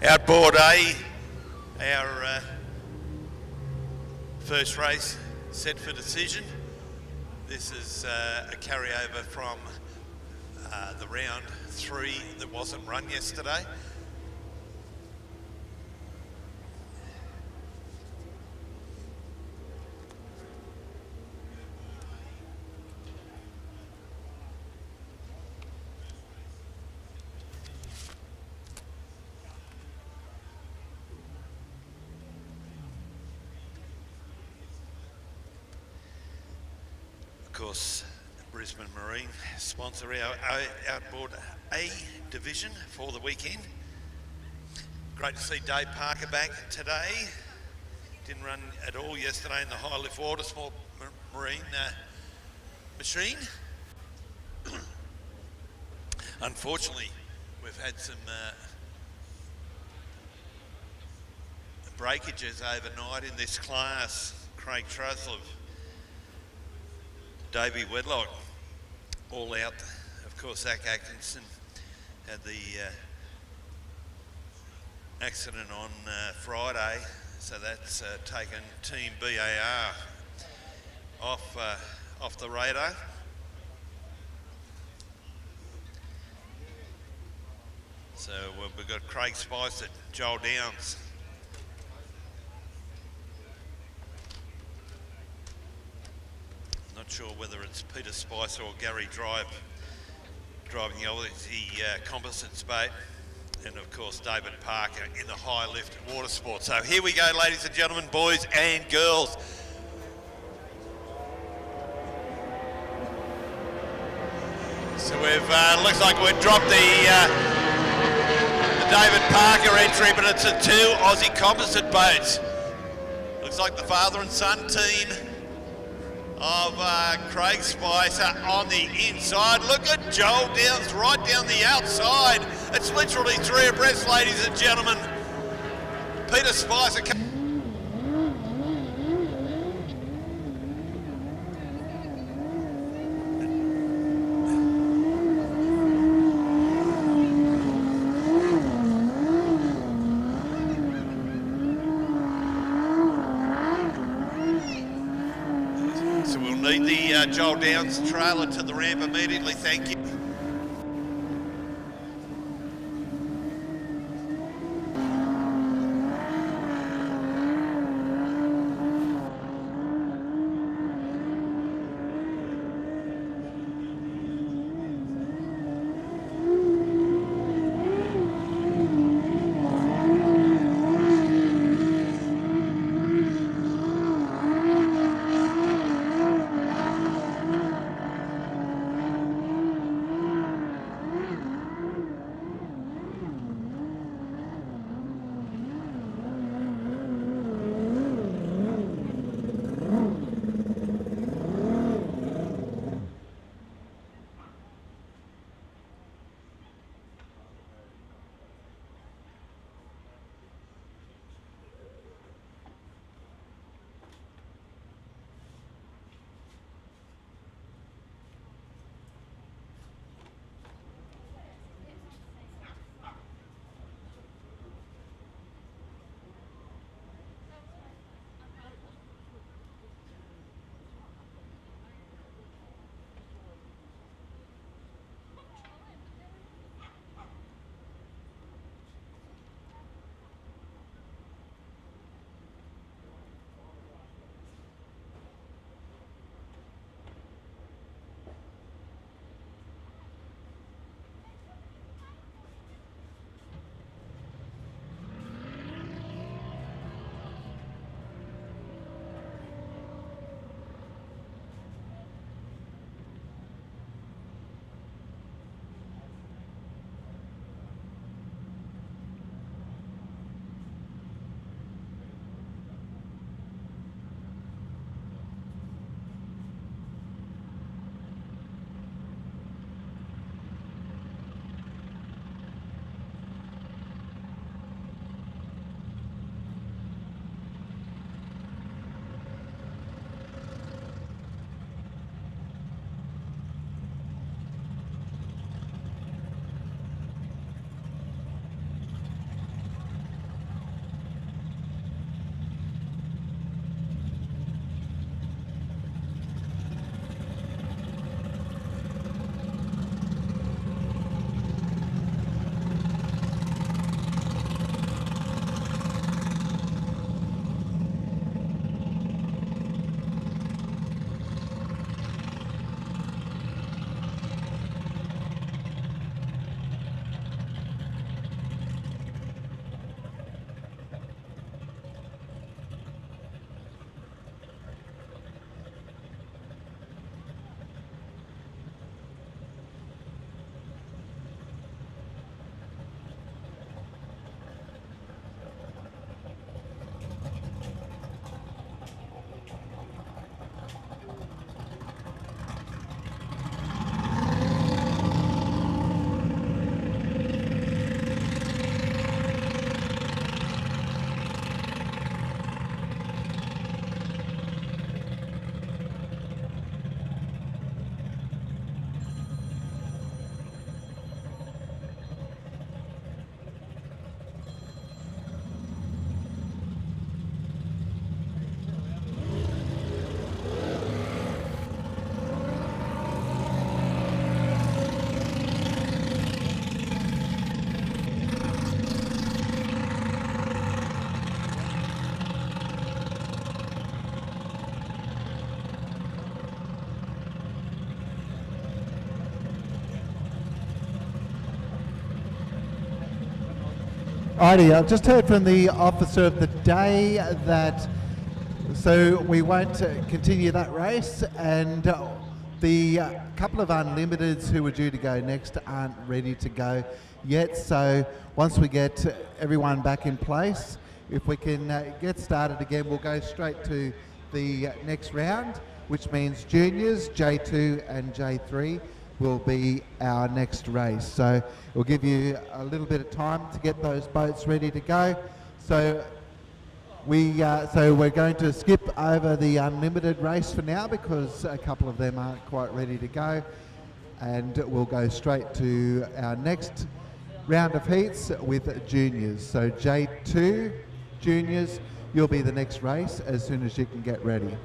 Outboard A, our first race set for decision. This is a carryover from the round 3 that wasn't run yesterday. Of course, Brisbane Marine sponsor our outboard A division for the weekend. Great to see Dave Parker back today. Didn't run at all yesterday in the high lift water sport marine machine. Unfortunately, we've had some breakages overnight in this class. Craig Truslove, Davey Wedlock, all out. Of course, Zach Atkinson had the accident on Friday, so that's taken Team BAR off the radar. So we've got Craig Spice at Joel Downs. Not sure whether it's Peter Spicer or Gary Drive driving the Aussie composites boat, and of course David Parker in the high lift water sport. So here we go, ladies and gentlemen, boys and girls. So we've looks like we've dropped the David Parker entry, but it's a 2 Aussie composite boats. Looks like the father and son team of Craig Spicer on the inside. Look at Joel Downs right down the outside. It's literally 3 abreast, ladies and gentlemen. Peter Spicer. So we'll need the Joel Downs trailer to the ramp immediately, thank you. Righty, I've just heard from the officer of the day that so we won't continue that race, and the couple of unlimiteds who were due to go next aren't ready to go yet. So once we get everyone back in place, if we can get started again, we'll go straight to the next round, which means juniors, J2 and J3 will be our next race. So we'll give you a little bit of time to get those boats ready to go. So we're going to skip over the unlimited race for now because a couple of them aren't quite ready to go, and we'll go straight to our next round of heats with juniors. So J2 juniors, you'll be the next race as soon as you can get ready.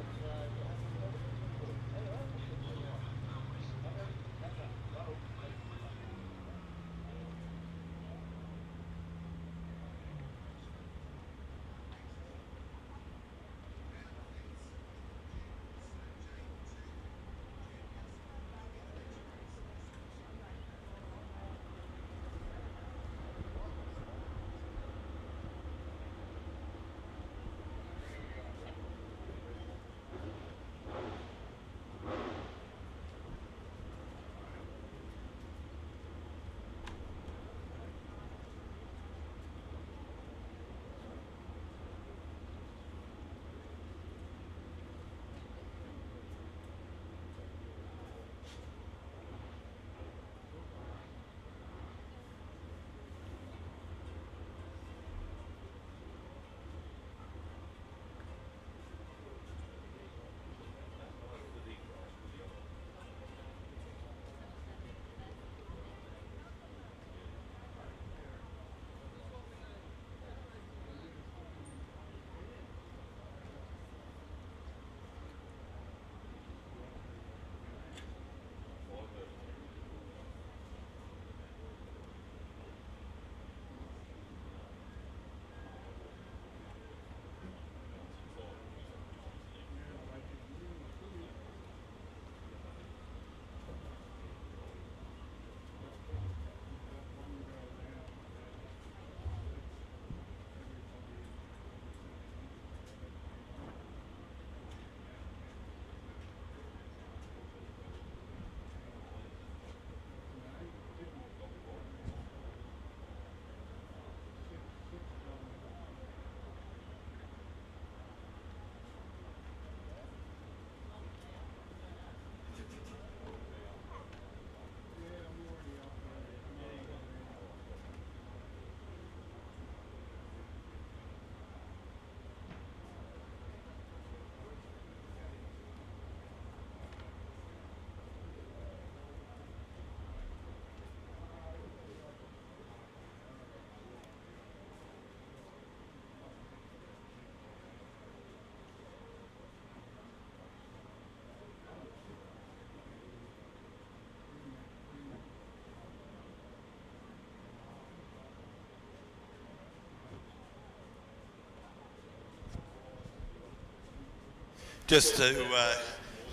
Just to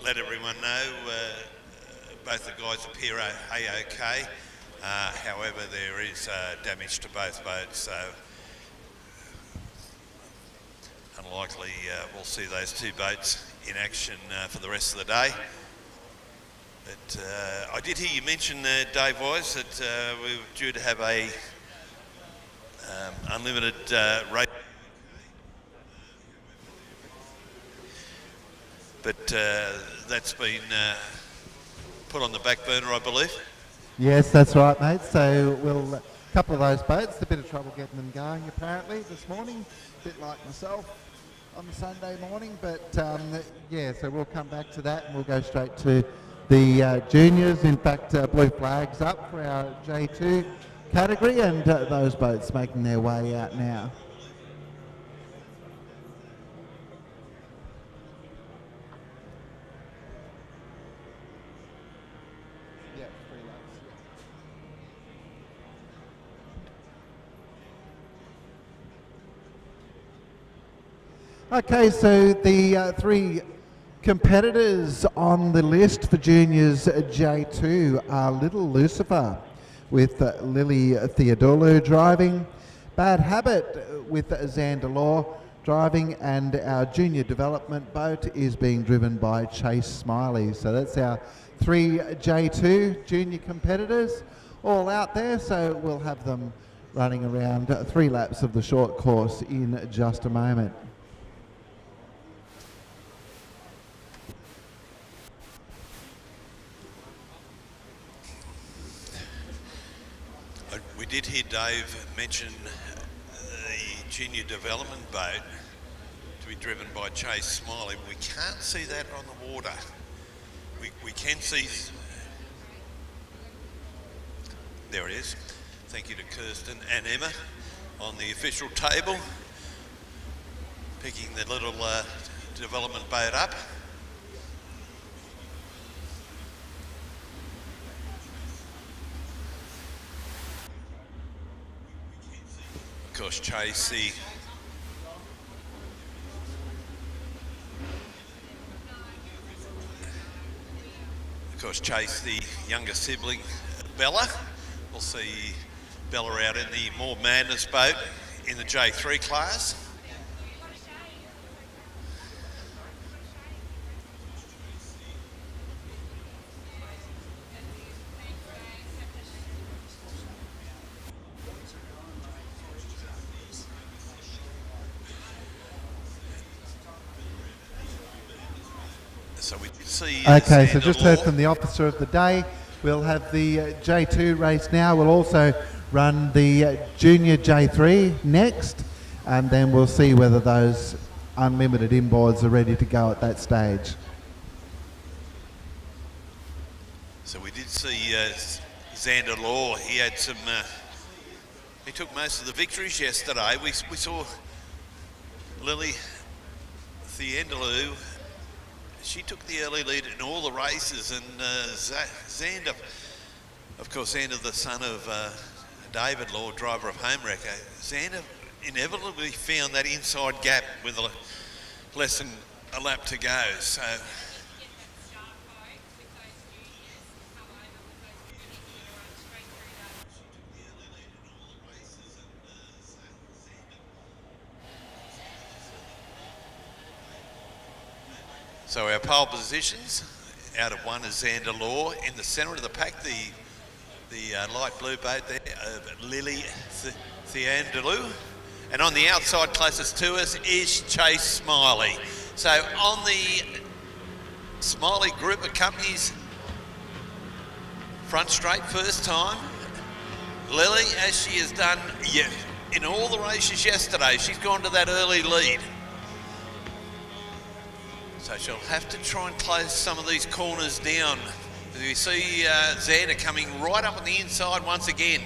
let everyone know, both the guys appear A-OK. However, there is damage to both boats, so unlikely we'll see those two boats in action for the rest of the day. But I did hear you mention, Dave Wise, that we were due to have a unlimited race. But that's been put on the back burner, I believe. Yes, that's right, mate. So we'll a couple of those boats, a bit of trouble getting them going apparently this morning, a bit like myself on the Sunday morning. But yeah, so we'll come back to that and we'll go straight to the juniors. In fact, blue flags up for our J2 category, and those boats making their way out now. Okay, so the three competitors on the list for juniors J2 are Little Lucifer with Lily Theodoulou driving, Bad Habit with Xander Law driving, and our junior development boat is being driven by Chase Smiley. So that's our 3 J2 junior competitors all out there. So we'll have them running around 3 laps of the short course in just a moment. We did hear Dave mention the junior development boat to be driven by Chase Smiley. We can't see that on the water. We can see, there it is. Thank you to Kirsten and Emma on the official table, picking the little development boat up. Of course, Chase, the younger sibling, Bella. We'll see Bella out in the More Madness boat in the J3 class. So we see. Okay, so just heard from the officer of the day. We'll have the J2 race now. We'll also run the junior J3 next, and then we'll see whether those unlimited inboards are ready to go at that stage. So we did see Xander Law. He had some. He took most of the victories yesterday. We saw Lily Theendalou. She took the early lead in all the races, and Xander, of course, Xander, the son of David Law, driver of Homewrecker, Xander inevitably found that inside gap with less than a lap to go. So So our pole positions, out of 1 is Xander Law. In the centre of the pack, the light blue boat there of Lily Theandalou. And on the outside closest to us is Chase Smiley. So on the Smiley group of companies, front straight first time. Lily, as she has done in all the races yesterday, she's gone to that early lead. So she'll have to try and close some of these corners down. You see Xander coming right up on the inside once again.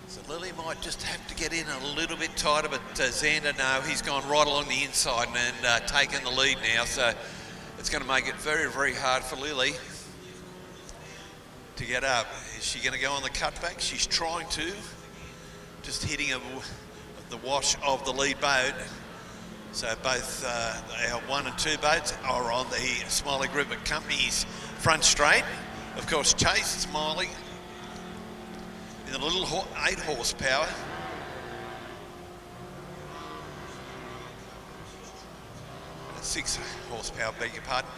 So Lily might just have to get in a little bit tighter, but Xander, no, he's gone right along the inside and taken the lead now. So it's going to make it very, very hard for Lily to get up. Is she going to go on the cutback? She's trying to. Just hitting the wash of the lead boat. So both our 1 and 2 boats are on the Smiley group of companies front straight. Of course, Chase Smiley in the little 8 horsepower. And 6 horsepower, beg your pardon.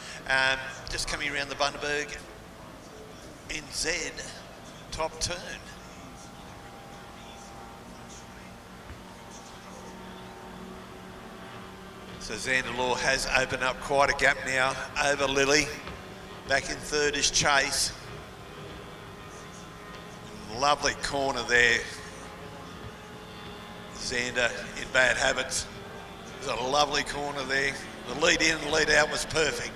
Just coming around the Bundaberg NZ top turn. So Xander Law has opened up quite a gap now over Lily. Back in third is Chase. Lovely corner there. Xander in Bad Habits. There's a lovely corner there. The lead in and lead out was perfect.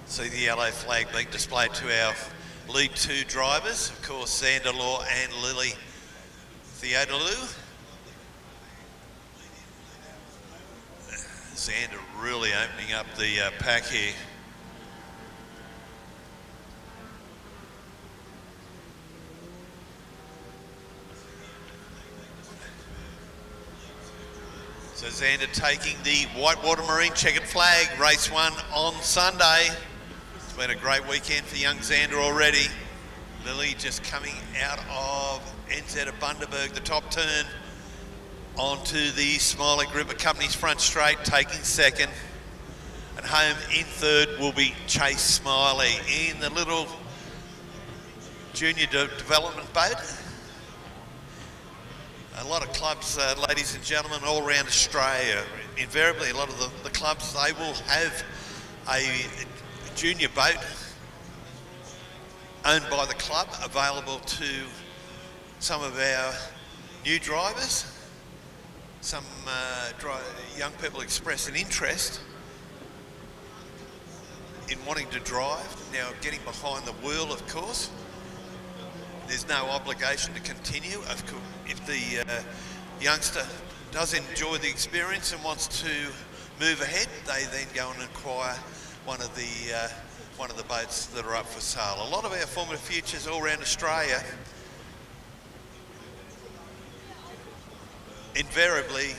See the yellow flag being displayed to our lead 2 drivers. Of course, Xander Law and Lily Theodolou. Xander really opening up the pack here. So Xander taking the Whitewater Marine checkered flag, race 1 on Sunday. It's been a great weekend for young Xander already. Lily just coming out of NZ of Bundaberg, the top turn, onto the Smiley Group of Companies front straight, taking second. And home in third will be Chase Smiley in the little junior development boat. A lot of clubs, ladies and gentlemen, all around Australia, invariably a lot of the clubs, they will have a junior boat owned by the club available to some of our new drivers. Some young people express an interest in wanting to drive. Now, getting behind the wheel, of course. There's no obligation to continue. Of course, if the youngster does enjoy the experience and wants to move ahead, they then go and acquire one of the boats that are up for sale. A lot of our Formula Futures all around Australia invariably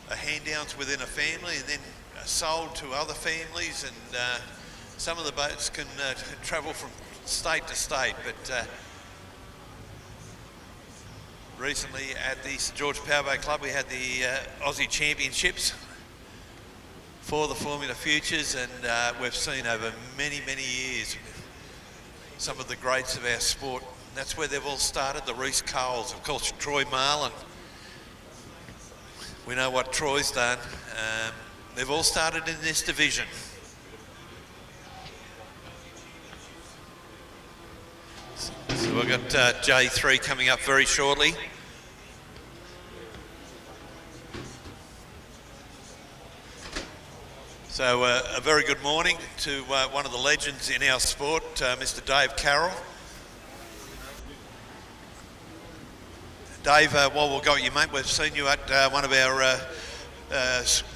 are hand-downs within a family and then are sold to other families, and some of the boats can travel from state to state, but recently at the St George Powerboat Club we had the Aussie Championships for the Formula Futures, and we've seen over many years some of the greats of our sport. And that's where they've all started, the Reese Coles, of course Troy Marlin. We know what Troy's done. They've all started in this division. So we've got J3 coming up very shortly. So a very good morning to one of the legends in our sport, Mr. Dave Carroll. Dave, while we've got you, mate, we've seen you at one of our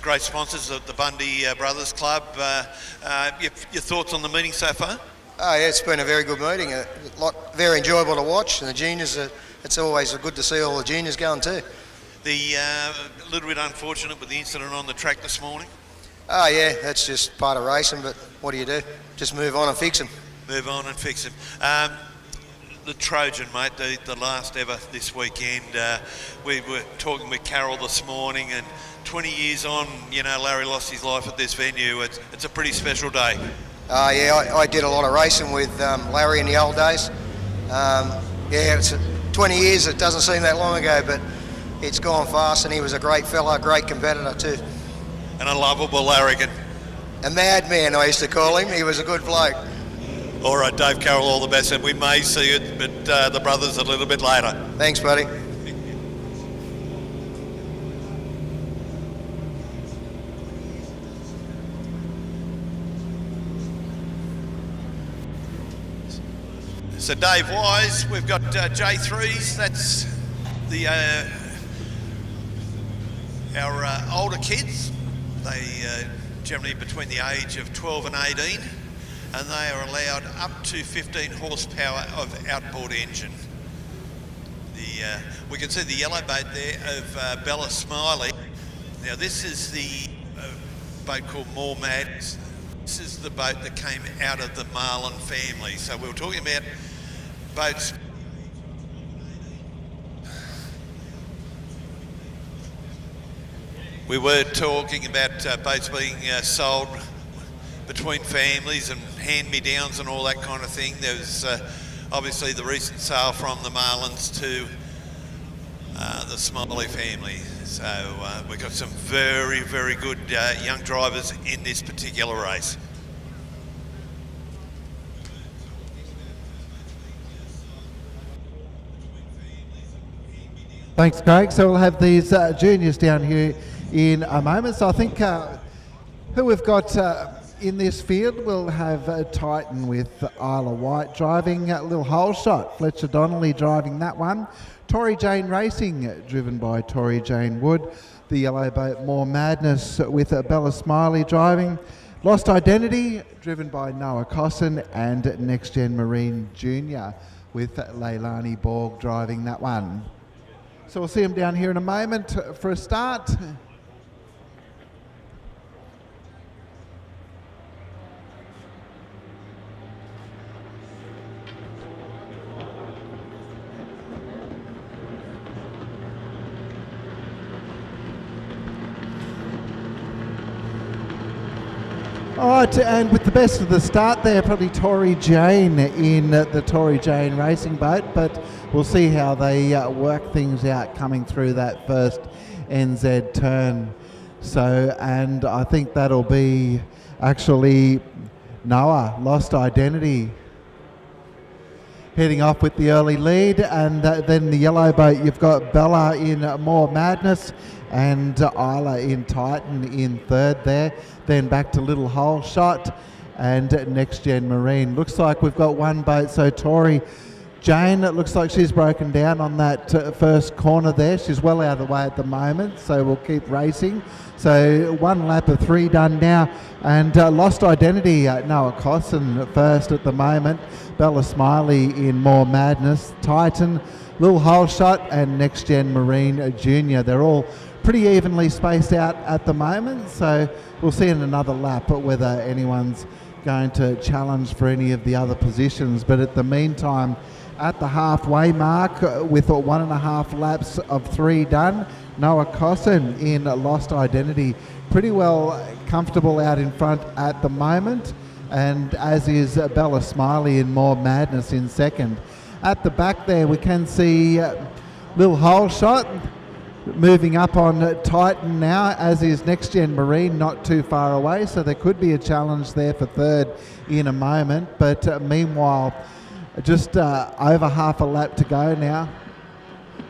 great sponsors, the Bundy Brothers Club. Your thoughts on the meeting so far? Oh yeah, it's been a very good meeting. Very enjoyable to watch, and the juniors, it's always good to see all the juniors going too. A little bit unfortunate with the incident on the track this morning. Oh yeah, that's just part of racing, but what do? Just move on and fix them. Move on and fix them. The Trojan, mate, the last ever this weekend. We were talking with Carol this morning, and 20 years on, you know, Larry lost his life at this venue. It's a pretty special day. Yeah, I did a lot of racing with Larry in the old days. It's 20 years, it doesn't seem that long ago, but it's gone fast, and he was a great fella, great competitor too. And a lovable Larrigan. A madman, I used to call him. He was a good bloke. All right, Dave Carroll, all the best, and we may see you at the Brothers a little bit later. Thanks, buddy. So Dave Wise, we've got J3s, that's the our older kids. They generally between the age of 12 and 18, and they are allowed up to 15 horsepower of outboard engine. We can see the yellow boat there of Bella Smiley. Now this is the boat called More Mad. This is the boat that came out of the Marlin family. So we were talking about boats. We were talking about boats being sold between families and hand-me-downs and all that kind of thing. There was obviously the recent sale from the Marlins to the Smiley family. So we've got some very good young drivers in this particular race. Thanks, Craig. So we'll have these juniors down here in a moment. So I think who we've got in this field, we'll have Titan with Isla White driving a little hole shot. Fletcher Donnelly driving that one. Tori Jane Racing, driven by Tori Jane Wood. The yellow boat More Madness with Bella Smiley driving. Lost Identity, driven by Noah Cosson, and Next Gen Marine Junior with Leilani Borg driving that one. So we'll see them down here in a moment for a start. All right, and with the best of the start there, probably Tory Jane in the Tory Jane racing boat, but we'll see how they work things out coming through that first NZ turn. So, and I think that'll be actually Noah, Lost Identity, heading off with the early lead, and then the yellow boat, you've got Bella in More Madness and Isla in Titan in third there. Then back to Little Hole Shot and Next Gen Marine. Looks like we've got one boat, so Tory Jane, it looks like she's broken down on that first corner there. She's well out of the way at the moment, so we'll keep racing. So 1 lap of 3 done now, and Lost Identity, Noah Cosson first at the moment. Bella Smiley in More Madness, Titan, Little Hole Shot and Next Gen Marine Junior. They're all pretty evenly spaced out at the moment, so we'll see in another lap whether anyone's going to challenge for any of the other positions. But at the meantime, at the halfway mark with 1.5 laps of 3 done, Noah Cosson in Lost Identity pretty well comfortable out in front at the moment, and as is Bella Smiley in More Madness in second. At the back there we can see Little Hole Shot moving up on Titan now, as is Next Gen Marine not too far away, so there could be a challenge there for third in a moment. But meanwhile, just over half a lap to go now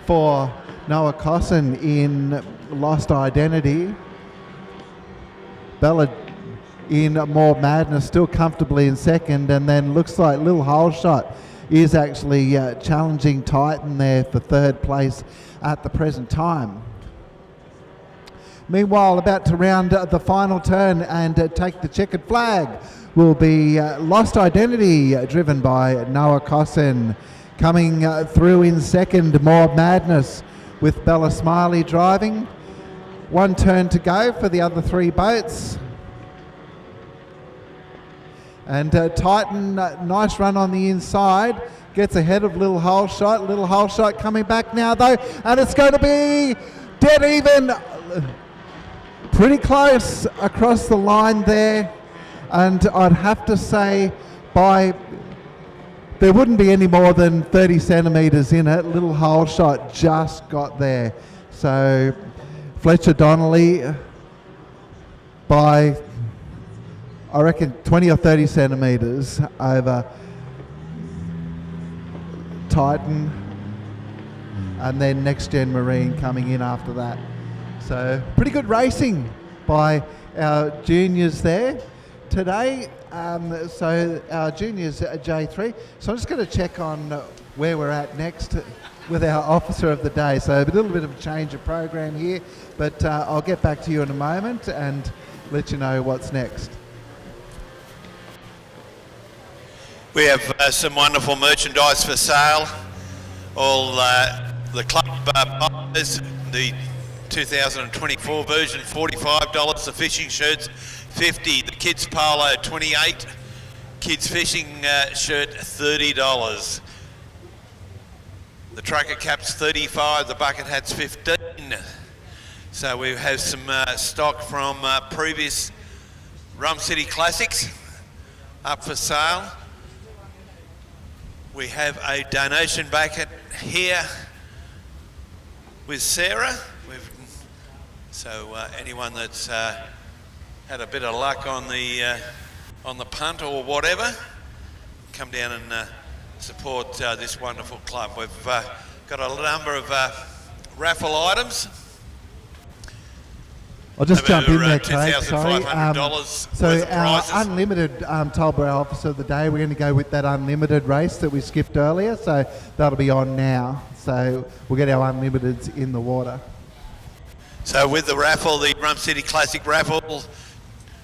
for Noah Cosson in Lost Identity. Bella in More Madness still comfortably in second, and then looks like Little Hole Shot is actually challenging Titan there for third place at the present time. Meanwhile, about to round the final turn and take the checkered flag will be Lost Identity, driven by Noah Cosson. Coming through in second, More Madness with Bella Smiley driving. 1 turn to go for the other 3 boats. And Titan, nice run on the inside, gets ahead of Little Hole Shot. Little Hole Shot coming back now though, and it's going to be dead even. Pretty close across the line there, and I'd have to say there wouldn't be any more than 30 centimetres in it. Little Hole Shot just got there. So Fletcher Donnelly by, I reckon, 20 or 30 centimetres over Titan, and then Next Gen Marine coming in after that. So pretty good racing by our juniors there today. So our juniors at J3. So I'm just going to check on where we're at next with our officer of the day. So a little bit of a change of program here, but I'll get back to you in a moment and let you know what's next. We have some wonderful merchandise for sale. All the club buyers, the 2024 version, $45. The fishing shirts, $50. The kids polo, $28. Kids fishing shirt, $30. The trucker cap's $35. The bucket hat's $15. So we have some stock from previous Rum City Classics up for sale. We have a donation bucket here with Sarah. So anyone that's had a bit of luck on the punt or whatever, come down and support this wonderful club. We've got a number of raffle items. I'll just jump in there, Craig. Sorry. So our unlimited Tulborough Officer of the Day, we're going to go with that unlimited race that we skipped earlier. So that'll be on now. So we'll get our unlimiteds in the water. So with the raffle, the Rum City Classic raffle,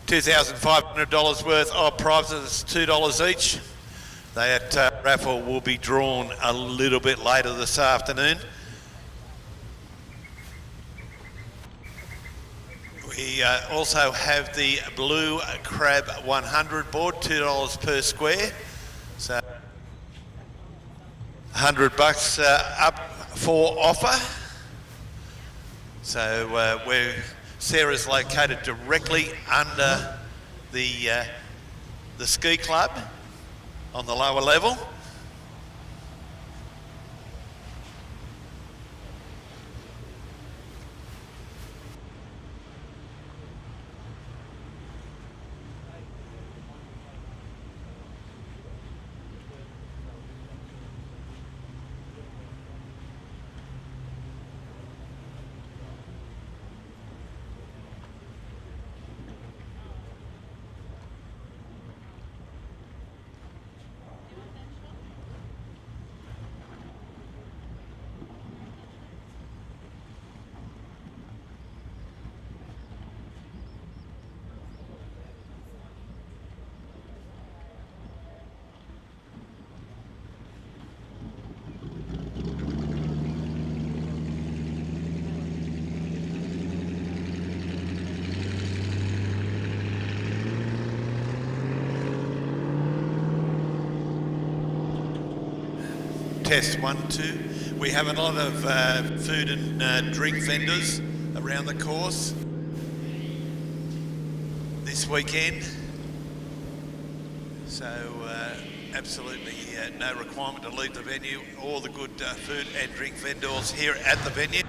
$2,500 worth of prizes, $2 each. That raffle will be drawn a little bit later this afternoon. We also have the Blue Crab 100 board, $2 per square. So $100 up for offer. So Sarah's located directly under the ski club on the lower level. Test 1, 2. We have a lot of food and drink vendors around the course this weekend. So absolutely no requirement to leave the venue. All the good food and drink vendors here at the venue.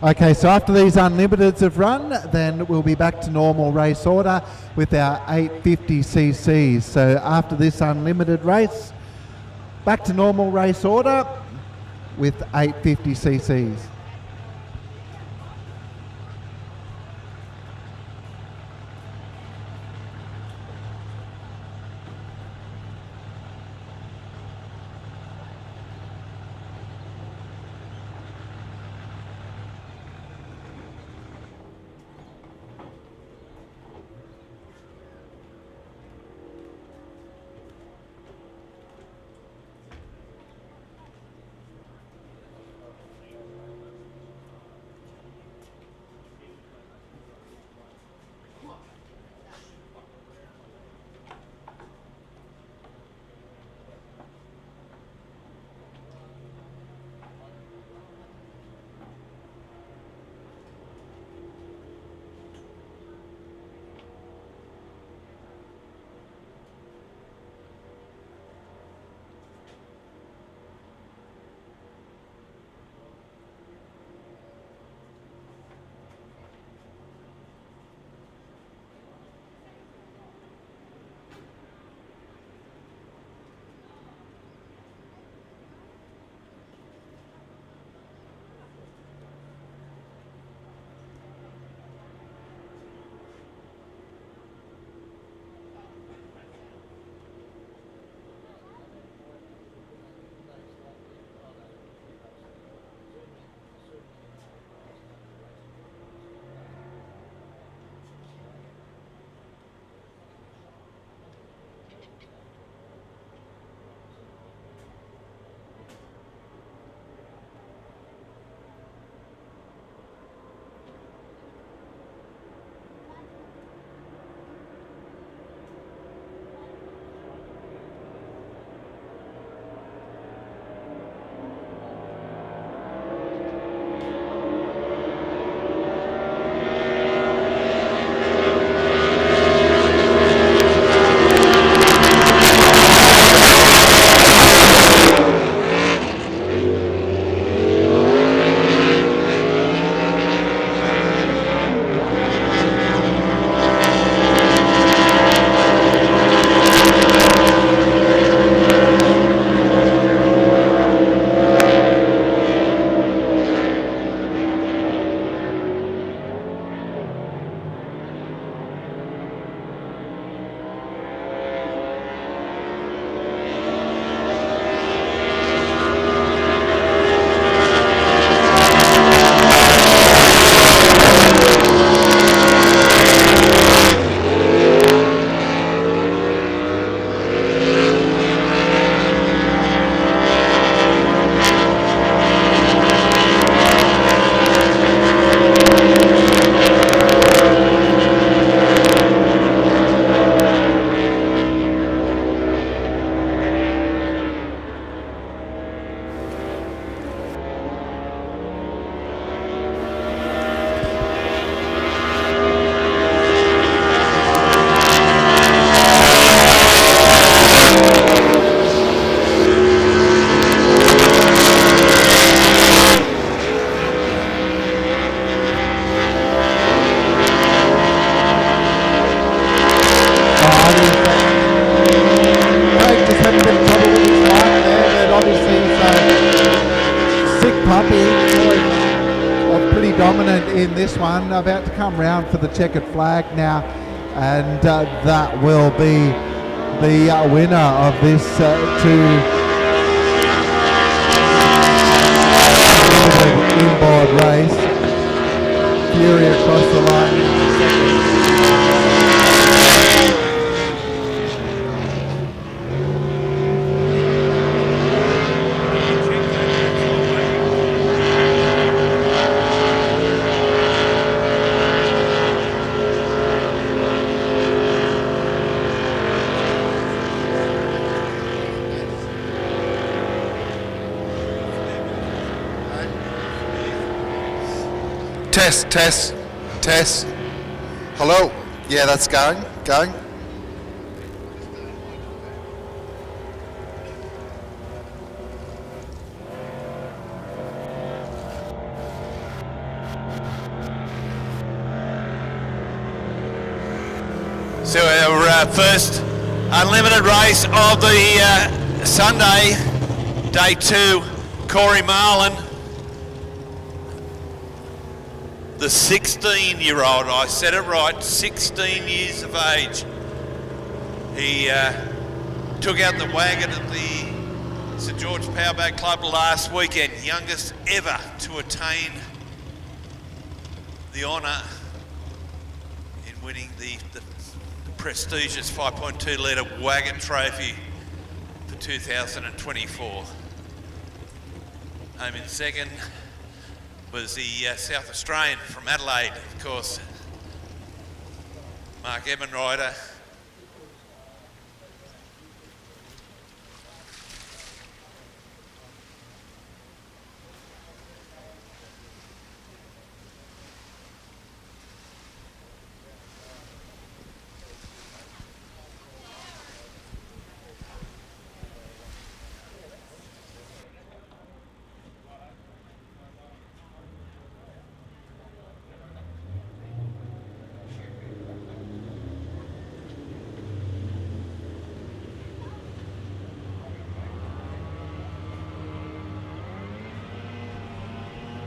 Okay, so after these unlimiteds have run, then we'll be back to normal race order with our 850 cc's. So after this unlimited race, back to normal race order with 850 cc's. puppy. Pretty dominant in this one. About to come round for the checkered flag now, and that will be the winner of this inboard race. Fury across the line. Test. Hello? Yeah, that's going. So our first unlimited race of the Sunday, day 2, Corey Marlin, the 16-year-old, I said it right, 16 years of age. He took out the wagon at the St George Powerboat Club last weekend, youngest ever to attain the honour in winning the prestigious 5.2 litre wagon trophy for 2024. Home in second was the South Australian from Adelaide, of course, Mark Ebenrider.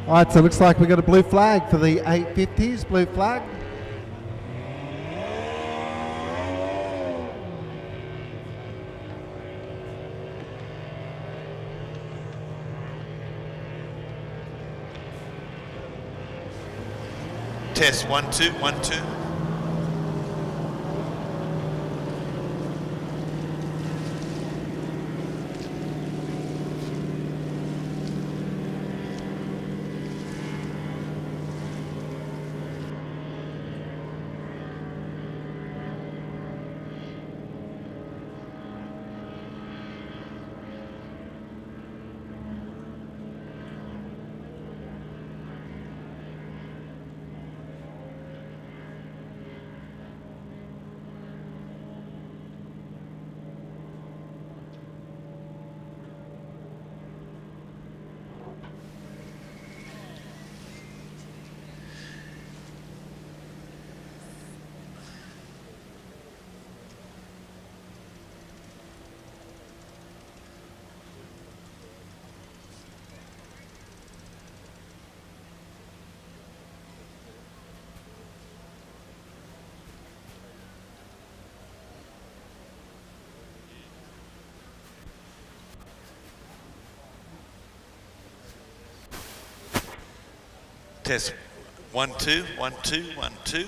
All right, so it looks like we've got a blue flag for the 850s, blue flag. Test 1 2 1 2. Test 1 2 1 2 1 2.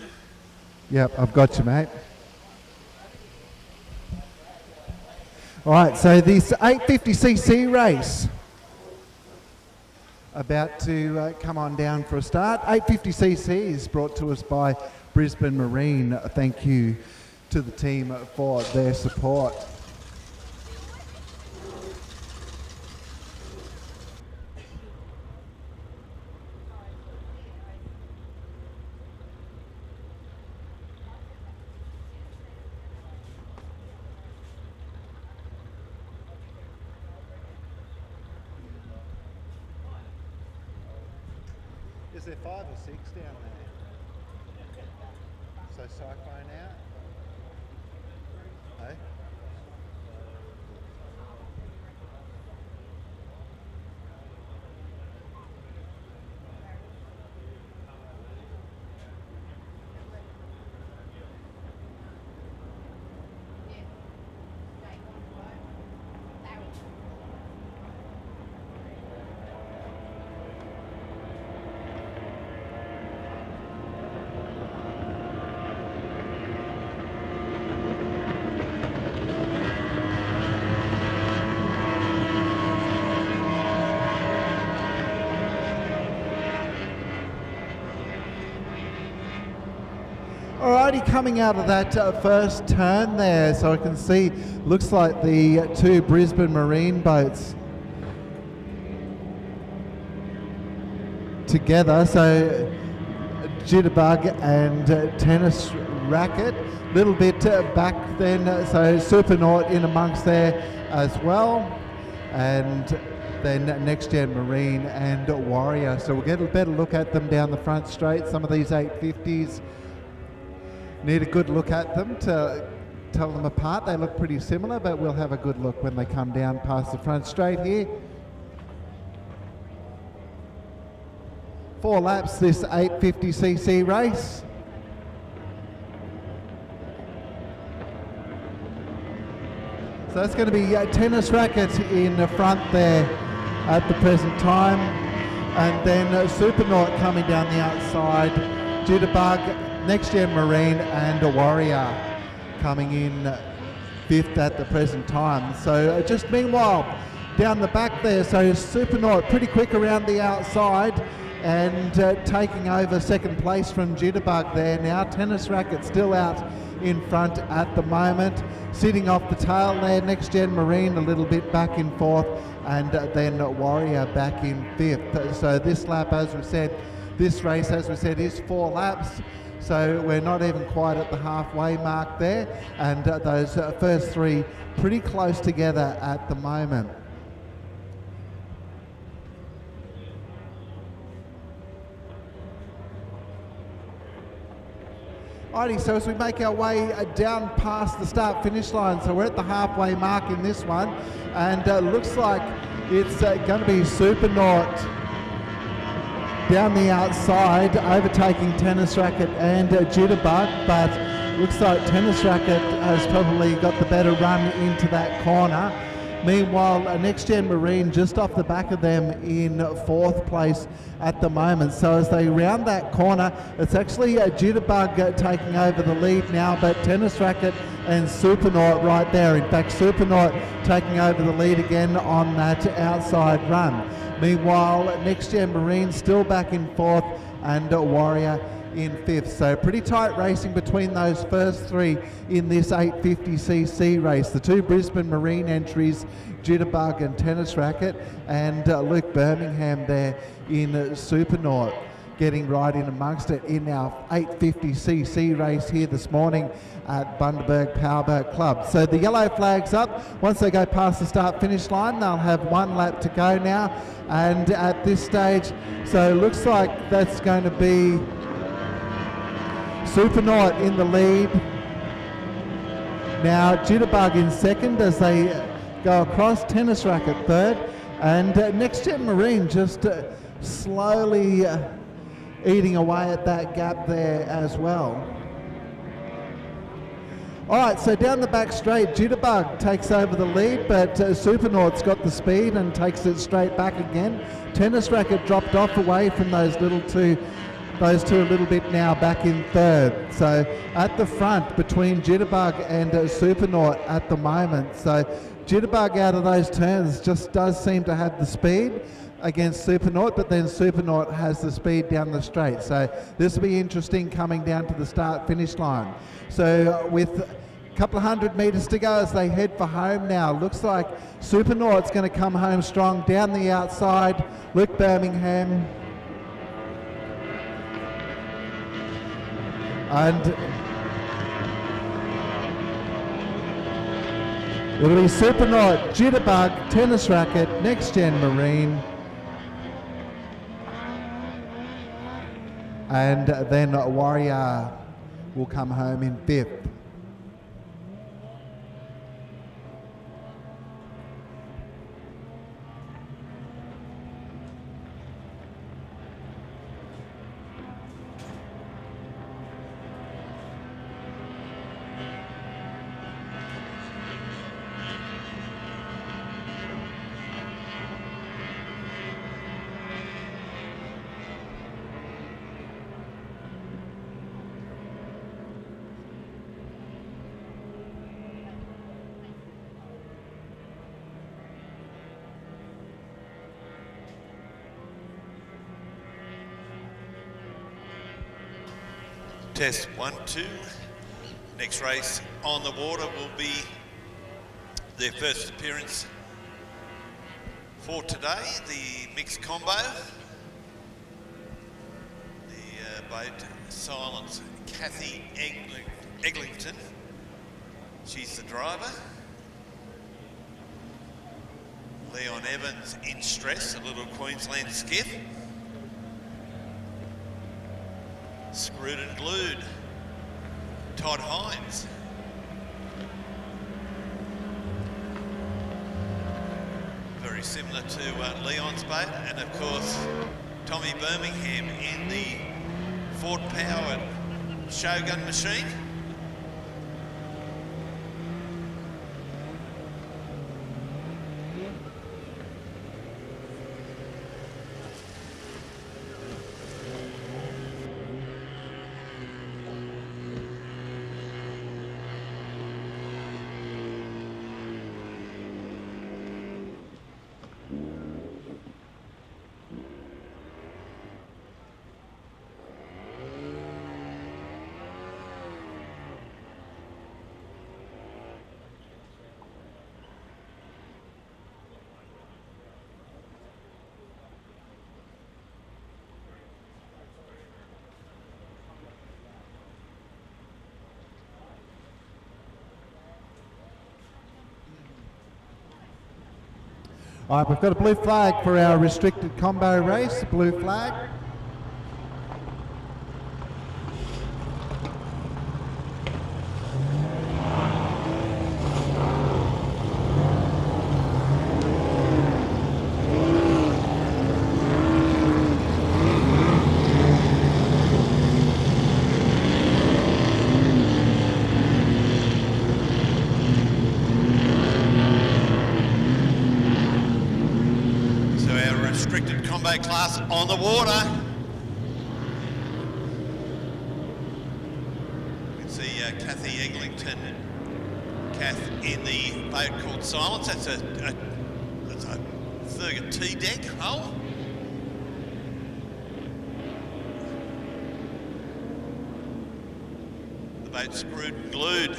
Yep, I've got you, mate. All right, so this 850cc race about to come on down for a start. 850cc is brought to us by Brisbane Marine. Thank you to the team for their support. Is there 5 or 6 down there? So Cyclone out? Hey? Alrighty, coming out of that first turn there, so I can see, looks like the two Brisbane Marine boats together. So Jitterbug and Tennis Racket, little bit back then, so Supernaut in amongst there as well, and then Next Gen Marine and Warrior. So we'll get a better look at them down the front straight. Some of these 850s need a good look at them to tell them apart. They look pretty similar, but we'll have a good look when they come down past the front straight here. 4 laps this 850cc race. So that's going to be Tennis Racket in the front there at the present time, and then Supernaut coming down the outside, Jitterbug, Next Gen Marine and a Warrior coming in 5th at the present time. So just meanwhile down the back there, so Supernaut pretty quick around the outside and taking over second place from Jitterbug there. Now Tennis Racket still out in front at the moment, sitting off the tail there. Next Gen Marine a little bit back in 4th, and then Warrior back in 5th. So this lap, as we said, this race, as we said, is 4 laps. So we're not even quite at the halfway mark there, and those first 3 pretty close together at the moment. Alrighty, so as we make our way down past the start-finish line, so we're at the halfway mark in this one, and looks like it's going to be Supernaut down the outside, overtaking Tennis Racket and Jitterbug, but looks like Tennis Racket has probably got the better run into that corner. Meanwhile, Next Gen Marine just off the back of them in 4th place at the moment. So as they round that corner, it's actually Jitterbug taking over the lead now, but Tennis Racket and Supernaut right there. In fact, Supernaut taking over the lead again on that outside run. Meanwhile, Next Gen Marine still back in 4th and Warrior in 5th. So pretty tight racing between those first 3 in this 850cc race. The 2 Brisbane Marine entries, Jitterbug and Tennis Racket, and Luke Birmingham there in Supernaut, getting right in amongst it in our 850cc race here this morning at Bundaberg Powerboat Club. So the yellow flag's up. Once they go past the start-finish line, they'll have 1 lap to go now, and at this stage, so it looks like that's going to be Supernaut in the lead. Now Jitterbug in 2nd as they go across, Tennis Racket 3rd, and Next Gen Marine just slowly eating away at that gap there as well. Alright, so down the back straight, Jitterbug takes over the lead, but Supernaut's got the speed and takes it straight back again. Tennis Racket dropped off away from those two a little bit now, back in 3rd. So at the front between Jitterbug and Supernaut at the moment. So Jitterbug out of those turns just does seem to have the speed against Supernaut, but then Supernaut has the speed down the straight. So this will be interesting coming down to the start-finish line. So with a couple of 100 metres to go as they head for home now, looks like Supernaut's going to come home strong down the outside. Luke Birmingham, and it'll be Supernaut, Jitterbug, Tennis Racket, Next Gen Marine, and then Warrior will come home in 5th. Test 1, 2. Next race on the water will be their first appearance for today, the mixed combo. The boat Silence, Kathy Eglinton. She's the driver. Leon Evans in stress, a little Queensland skiff. Screwed and Glued, Todd Hines. Very similar to Leon's boat, and of course Tommy Birmingham in the Ford powered Shogun machine. All right, we've got a blue flag for our restricted combo race. Blue flag. Class on the water. You can see Kathy Eglinton, Kath in the boat called Silence. That's a Thurgood T deck hull. The boat Screwed and Glued.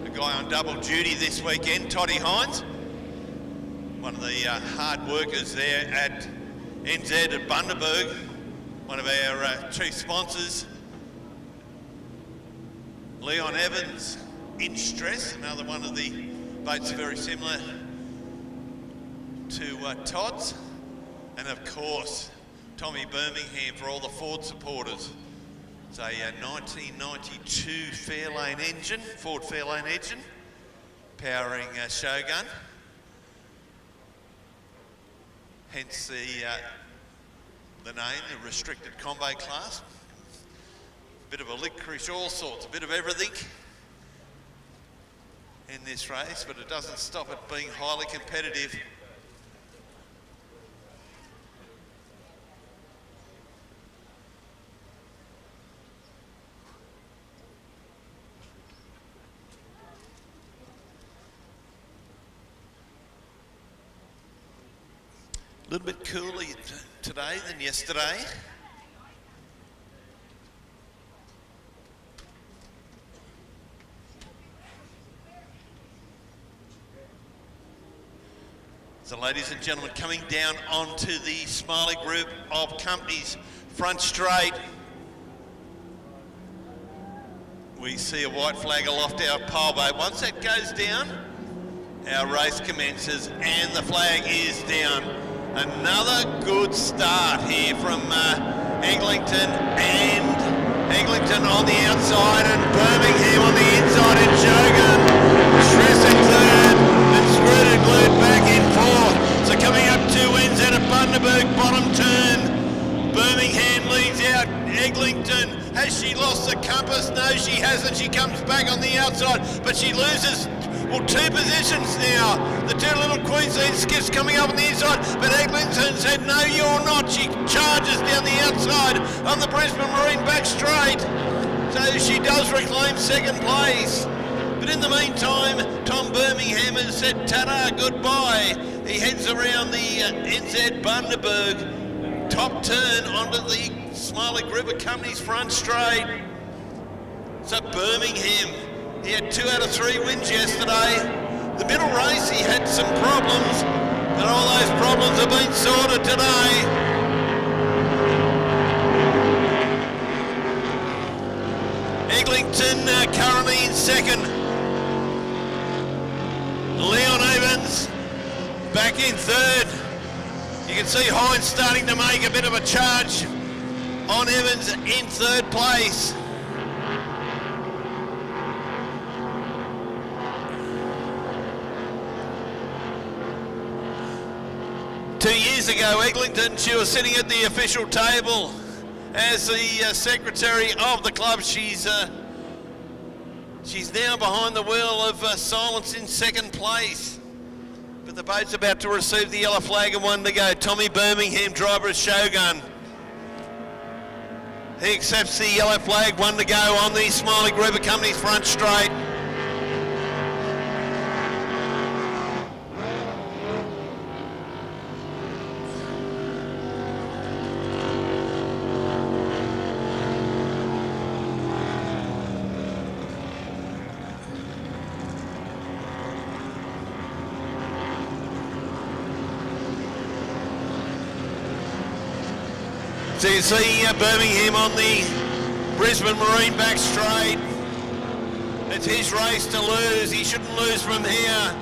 A guy on double duty this weekend, Toddy Hines. One of the hard workers there at NZ at Bundaberg, one of our chief sponsors. Leon Evans in stress, another one of the boats very similar to Todd's. And of course, Tommy Birmingham for all the Ford supporters. It's a 1992 Fairlane engine, Ford Fairlane engine, powering Shogun. Hence the name, the restricted combo class. Bit of a licorice, all sorts, a bit of everything in this race, but it doesn't stop it being highly competitive. A little bit cooler today than yesterday. So ladies and gentlemen, coming down onto the Smiley group of companies front straight. We see a white flag aloft our pole boat. Once that goes down, our race commences and the flag is down. Another good start here from Eglinton, and Eglinton on the outside and Birmingham on the inside, and Shogun stressing third and Screwed and Glued back in fourth. So coming up 2 ends out of Bundaberg, bottom turn. Birmingham leads out Eglinton. Has she lost the compass? No, she hasn't. She comes back on the outside, but she loses 2 positions now. The 2 little Queensland skiffs coming up on the inside, but Eglinton said, no, you're not. She charges down the outside on the Brisbane Marine back straight. So she does reclaim second place. But in the meantime, Tom Birmingham has said, ta-da, goodbye. He heads around the NZ Bundaberg top turn onto the Smiley group of companies front straight. So Birmingham, he had 2 out of 3 wins yesterday. The middle race, he had some problems, but all those problems have been sorted today. Eglinton currently in second. Leon Evans back in third. You can see Hines starting to make a bit of a charge on Evans in third place. Two years ago, Eglinton, she was sitting at the official table as the secretary of the club. She's now behind the wheel of Silence in second place. But the boat's about to receive the yellow flag and 1 to go. Tommy Birmingham, driver of Shogun. He accepts the yellow flag, 1 to go on the Smiley River Company's front straight. So you see Birmingham on the Brisbane Marine back straight. It's his race to lose. He shouldn't lose from here.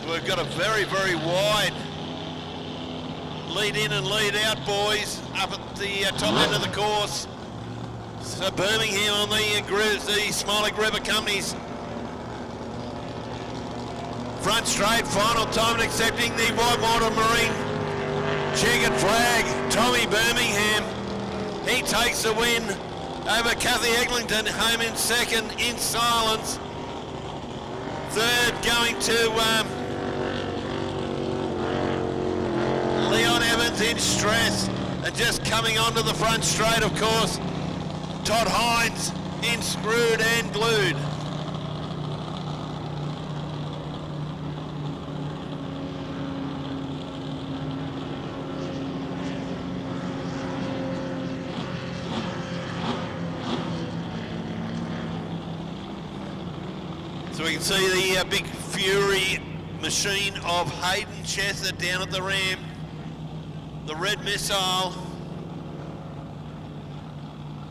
We've got a very, very wide lead in and lead out, boys, up at the top end of the course. So Birmingham on the Smiley River Company's front straight. Final time accepting the Whitewater Marine checkered flag. Tommy Birmingham, he takes the win over Kathy Eglinton, home in second in Silence. Third going to Leon Evans in Stress, and just coming onto the front straight, of course, Todd Hines in Screwed and Glued. So we can see the big Fury machine of Hayden Chesser down at the ramp. The Red Missile.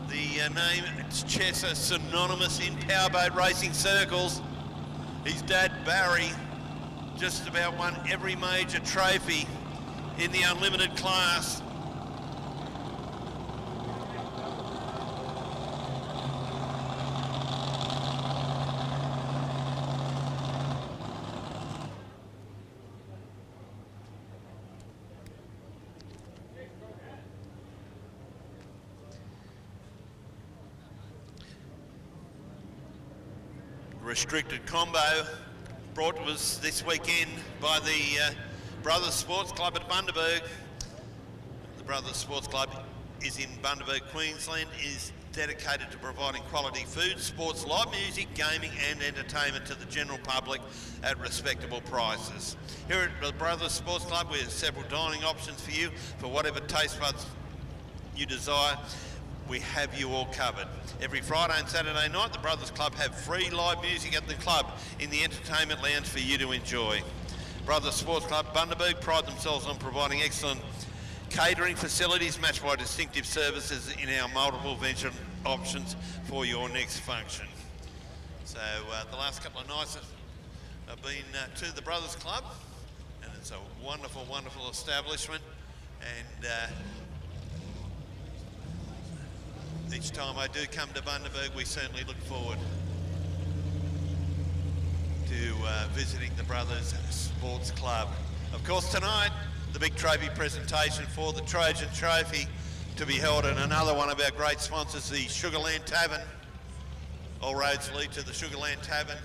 The name Chesser synonymous in powerboat racing circles. His dad Barry just about won every major trophy in the unlimited class. Restricted combo brought to us this weekend by the Brothers Sports Club at Bundaberg. The Brothers Sports Club is in Bundaberg, Queensland, is dedicated to providing quality food, sports, live music, gaming and entertainment to the general public at respectable prices. Here at the Brothers Sports Club we have several dining options for you for whatever taste buds you desire. We have you all covered. Every Friday and Saturday night, the Brothers Club have free live music at the club in the entertainment lounge for you to enjoy. Brothers Sports Club Bundaberg pride themselves on providing excellent catering facilities matched by distinctive services in our multiple venture options for your next function. So the last couple of nights have been to the Brothers Club, and it's a wonderful, wonderful establishment. And each time I do come to Bundaberg, we certainly look forward to visiting the Brothers Sports Club. Of course, tonight, the big trophy presentation for the Trojan Trophy to be held at another one of our great sponsors, the Sugarland Tavern. All roads lead to the Sugarland Tavern.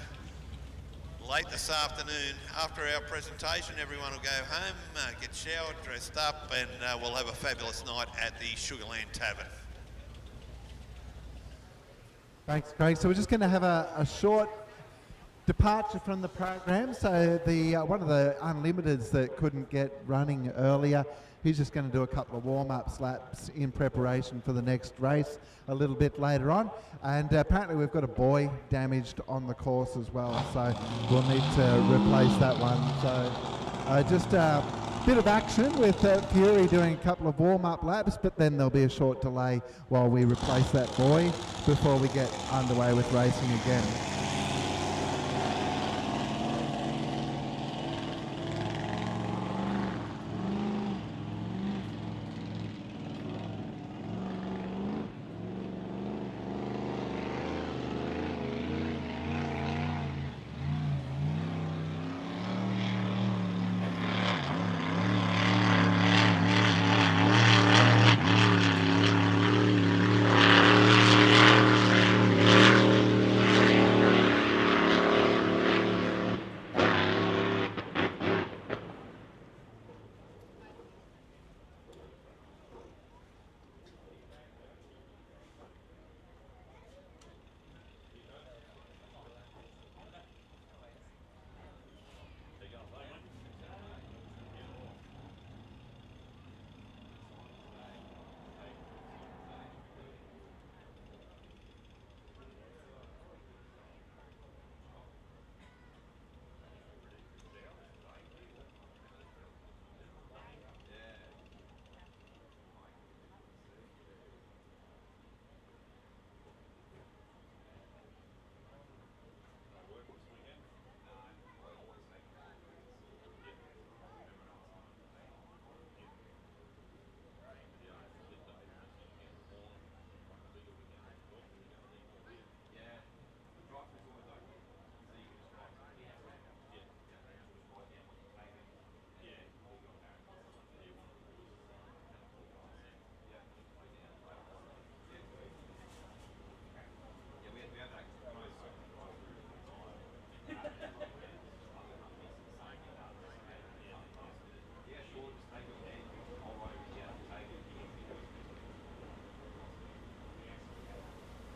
Late this afternoon, after our presentation, everyone will go home, get showered, dressed up, and we'll have a fabulous night at the Sugarland Tavern. Thanks, Craig. So we're just going to have a short departure from the program. So the one of the Unlimiteds that couldn't get running earlier, He's just going to do a couple of warm-up laps in preparation for the next race a little bit later on. And apparently we've got a buoy damaged on the course as well, so we'll need to replace that one. So just a bit of action with Fury doing a couple of warm-up laps, but then there'll be a short delay while we replace that buoy before we get underway with racing again.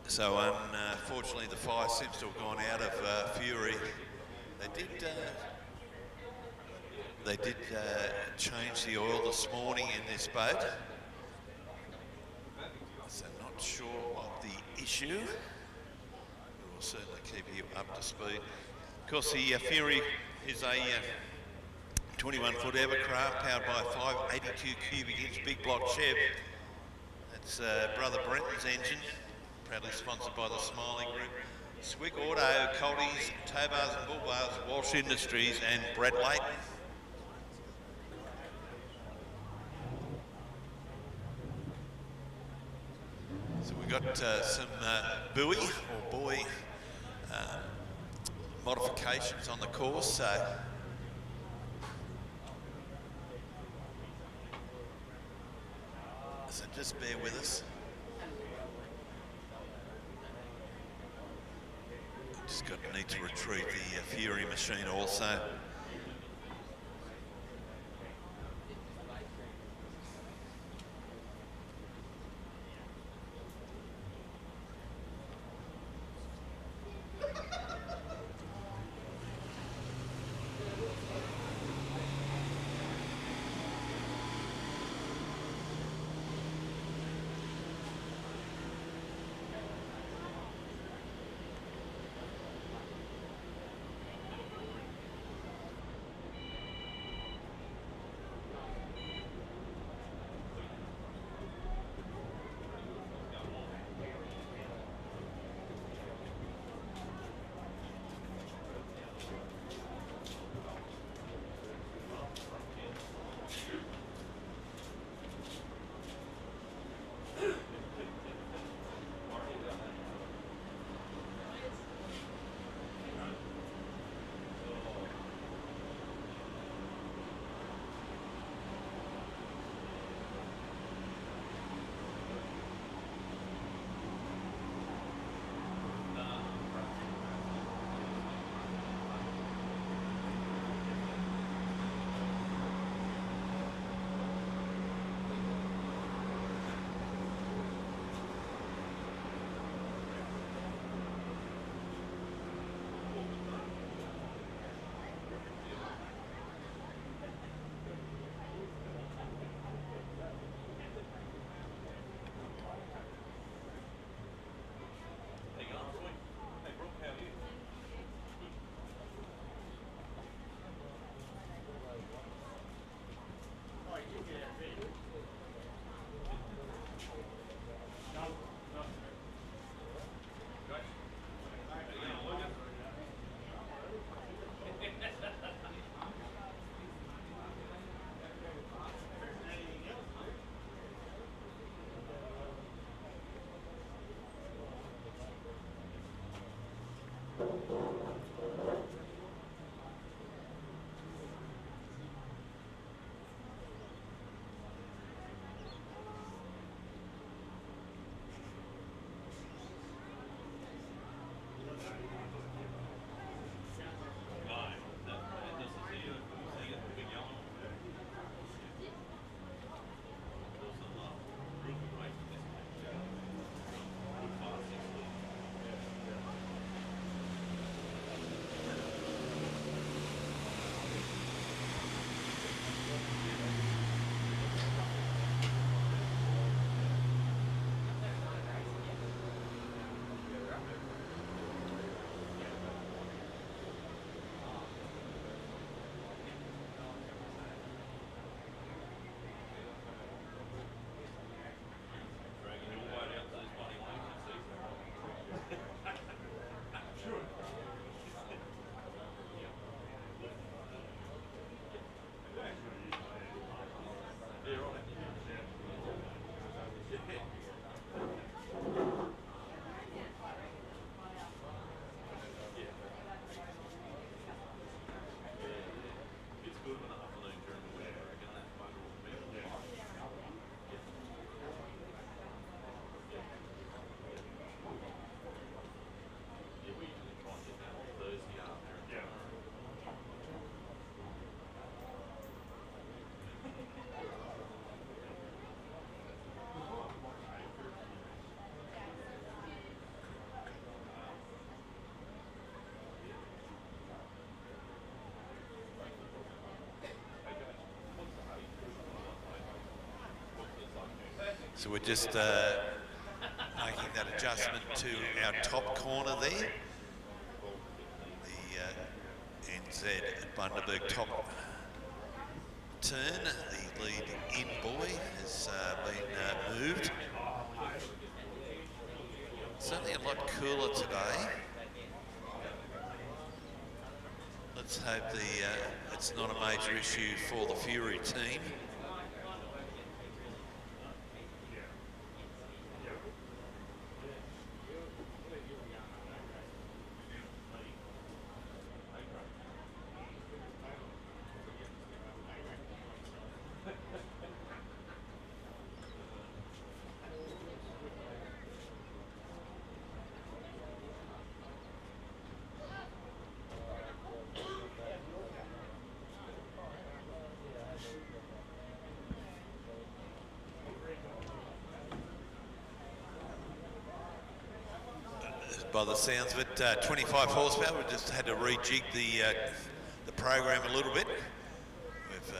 So unfortunately the fire seems to have gone out of Fury. They did change the oil this morning in this boat. So not sure what the issue. We'll certainly keep you up to speed. Of course the Fury is a 21-foot Evercraft powered by a 582 cubic inch big block Chev. That's Brother Brenton's engine. Proudly sponsored by the Smiley Group, Swig Auto, Coldies, Tobars and Bull Bars, Walsh Industries and Brett Leighton. So we've got some buoy or buoy modifications on the course. So just bear with us. Just need to retrieve the Fury machine also. So we're just making that adjustment to our top corner there. The NZ at Bundaberg top turn, the lead in boy has been moved. Certainly a lot cooler today. Let's hope it's not a major issue for the Fury team. By the sounds of it, 25 horsepower. We just had to rejig the program a little bit. We've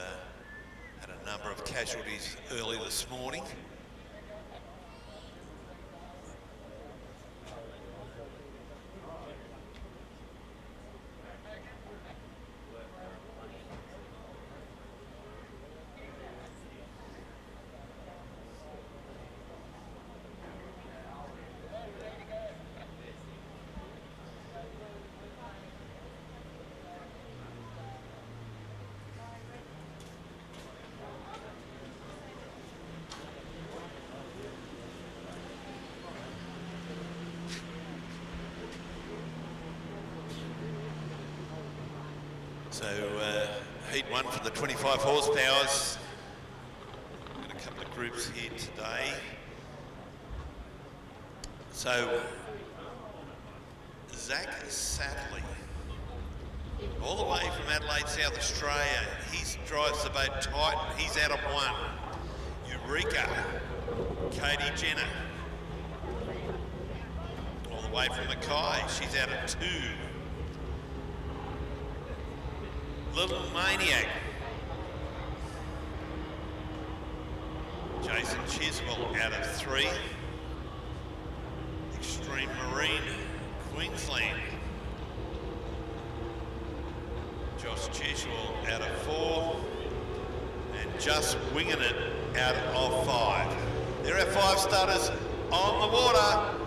had a number of casualties early this morning. So heat one for the 25 horsepowers. Got a couple of groups here today. So Zach Sadley, all the way from Adelaide, South Australia. He drives the boat Titan. He's out of one. Eureka, Katie Jenner, all the way from Mackay. She's out of two. Little Maniac, Jason Chiswell out of three. Extreme Marine, Queensland, Josh Chiswell out of four. And Just Winging It out of five. There are five starters on the water.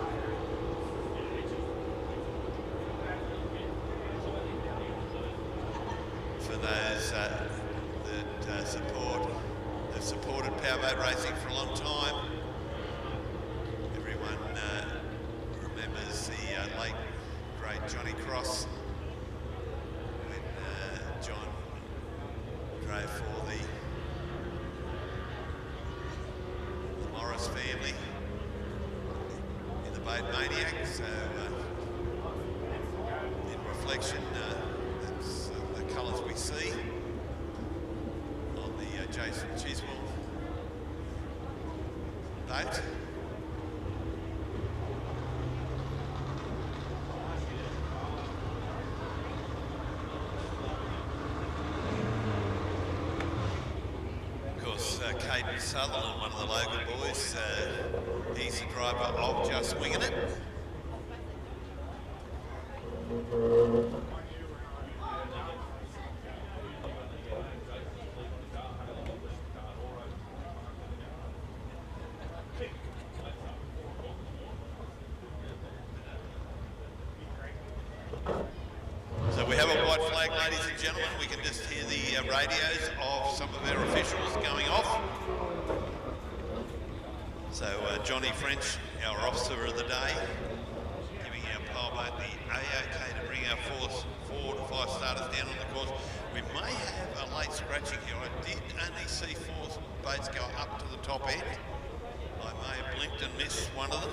Those that have supported powerboat racing for a long time. Everyone remembers the late great Johnny Cross Boat Maniac. So in reflection, that's the colours we see on the Jason Chiswell boat. Caden Sutherland, one of the local boys, he's the driver of Just Winging It. So we have a white flag, ladies and gentlemen. We can just hear the radios of some of our officials going off. So Johnny French, our officer of the day, giving our powerboat the A-OK to bring our 4 to 5 starters down on the course. We may have a late scratching here. I did only see 4 boats go up to the top end. I may have blinked and missed one of them.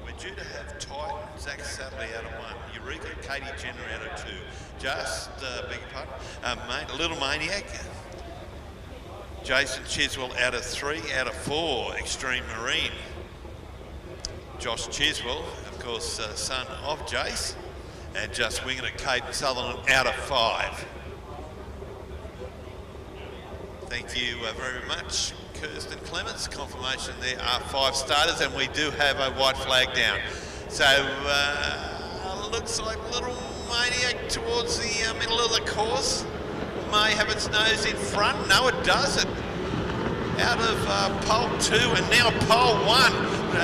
We're due to have Titan, Zach Sadley out of 1, Eureka, Katie Jenner out of 2. Just, beg your pardon, Little Maniac, Jason Chiswell out of 3, out of 4, Extreme Marine. Josh Chiswell, of course, son of Jace, and Just Winging It, Caden Sutherland out of 5. Thank you very much, Kirsten Clements. Confirmation there are 5 starters, and we do have a white flag down. So looks like Little Maniac towards the middle of the course may have its nose in front. No, it doesn't. Out of pole 2 and now pole 1.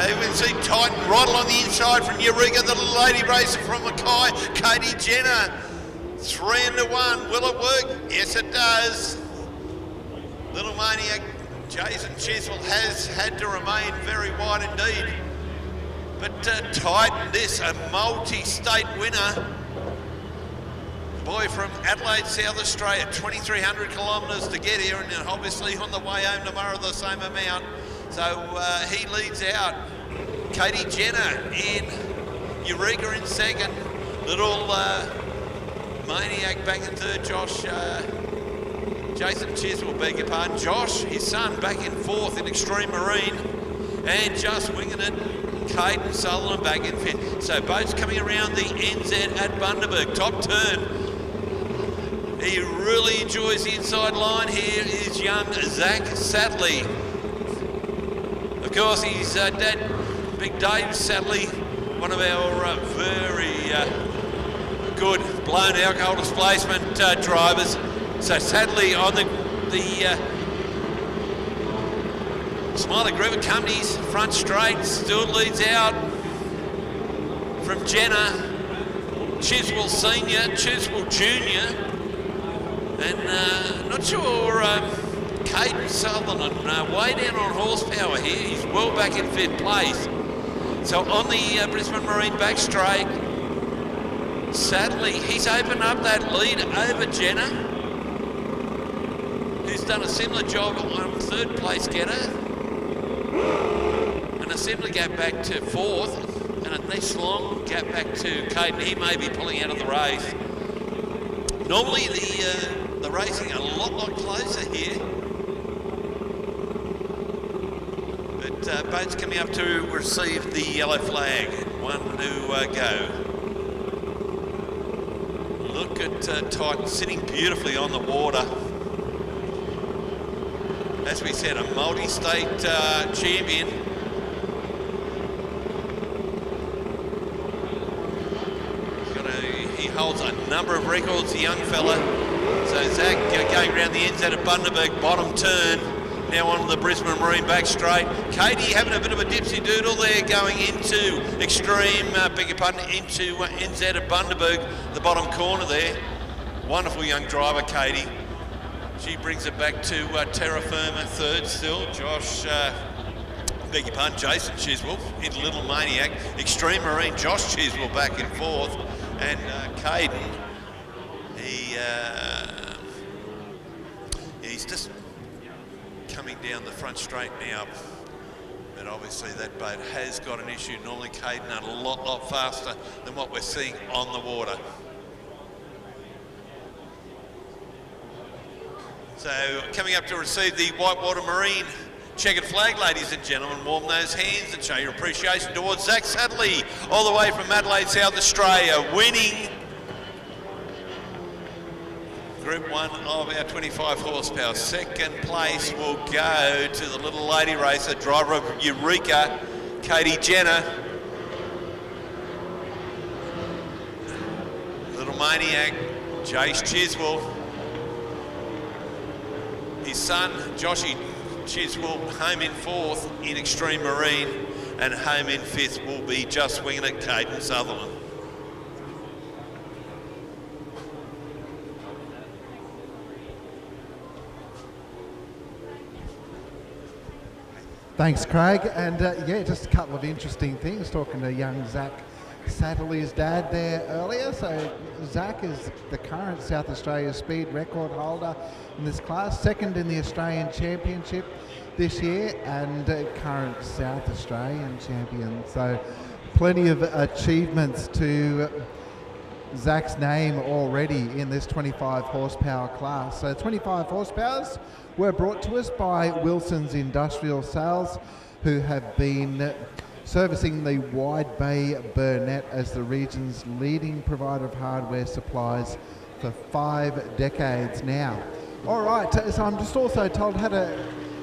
You can see Titan right along the inside from Eureka, the little lady racer from Mackay, Katie Jenner. 3 into 1. Will it work? Yes, it does. Little Maniac, Jason Chiswell has had to remain very wide indeed. But Titan, this, a multi-state winner. Boy from Adelaide, South Australia, 2,300 kilometres to get here, and then obviously on the way home tomorrow the same amount. So he leads out. Katie Jenner in, Eureka in second. Little Maniac back in third. Jason Chiswell, beg your pardon. Josh, his son, back in 4th in Extreme Marine. And Just Winging It, Caden Sutherland back in 5th. So boats coming around the NZ at Bundaberg. Top turn. He really enjoys the inside line. Here is young Zach Sadley. Of course, he's dad, Big Dave Sadley, one of our very good blown alcohol displacement drivers. So Sadley on the Smiley Griffith Company's front straight. Stewart leads out from Jenner. Chiswell Senior, Chiswell Junior, and not sure Caden Sutherland way down on horsepower here. He's well back in 5th place. So on the Brisbane Marine back straight, Sadley, he's opened up that lead over Jenner, who's done a similar job on 3rd place getter, and a similar gap back to 4th, and a nice long gap back to Caden. He may be pulling out of the race. Normally the racing a lot closer here, but boats coming up to receive the yellow flag. 1 to go. Look at Titan sitting beautifully on the water. As we said, a multi-state champion. He holds a number of records, the young fella. So Zach going around the NZ at Bundaberg, bottom turn. Now on the Brisbane Marine back straight. Katie having a bit of a dipsy doodle there, going into Extreme, beg your pardon, into NZ at Bundaberg, the bottom corner there. Wonderful young driver, Katie. She brings it back to Terra Firma, 3rd still. Josh, beg your pardon, Jason Chiswell into Little Maniac. Extreme Marine, Josh Chiswell back in 4th. And Caden, he's just coming down the front straight now. But obviously that boat has got an issue. Normally Caden are a lot faster than what we're seeing on the water. So coming up to receive the Whitewater Marine checkered flag, ladies and gentlemen, warm those hands and show your appreciation towards Zach Sadley, all the way from Adelaide, South Australia, winning Group 1 of our 25 horsepower. Second place will go to the little lady racer, driver of Eureka, Katie Jenner. Little maniac, Jace Chiswell. His son, Joshy Chiswell, home in 4th in Extreme Marine, and home in 5th will be just winging it, Caden Sutherland. Thanks, Craig. And yeah, just a couple of interesting things. Talking to young Zach Sadley's dad there earlier. So Zach is the current South Australia speed record holder in this class, second in the Australian Championship this year, and current South Australian champion. So plenty of achievements to Zach's name already in this 25 horsepower class. So 25 horsepowers were brought to us by Wilson's Industrial Sales, who have been servicing the Wide Bay Burnett as the region's leading provider of hardware supplies for 5 decades now. All right, so I'm just also told, had a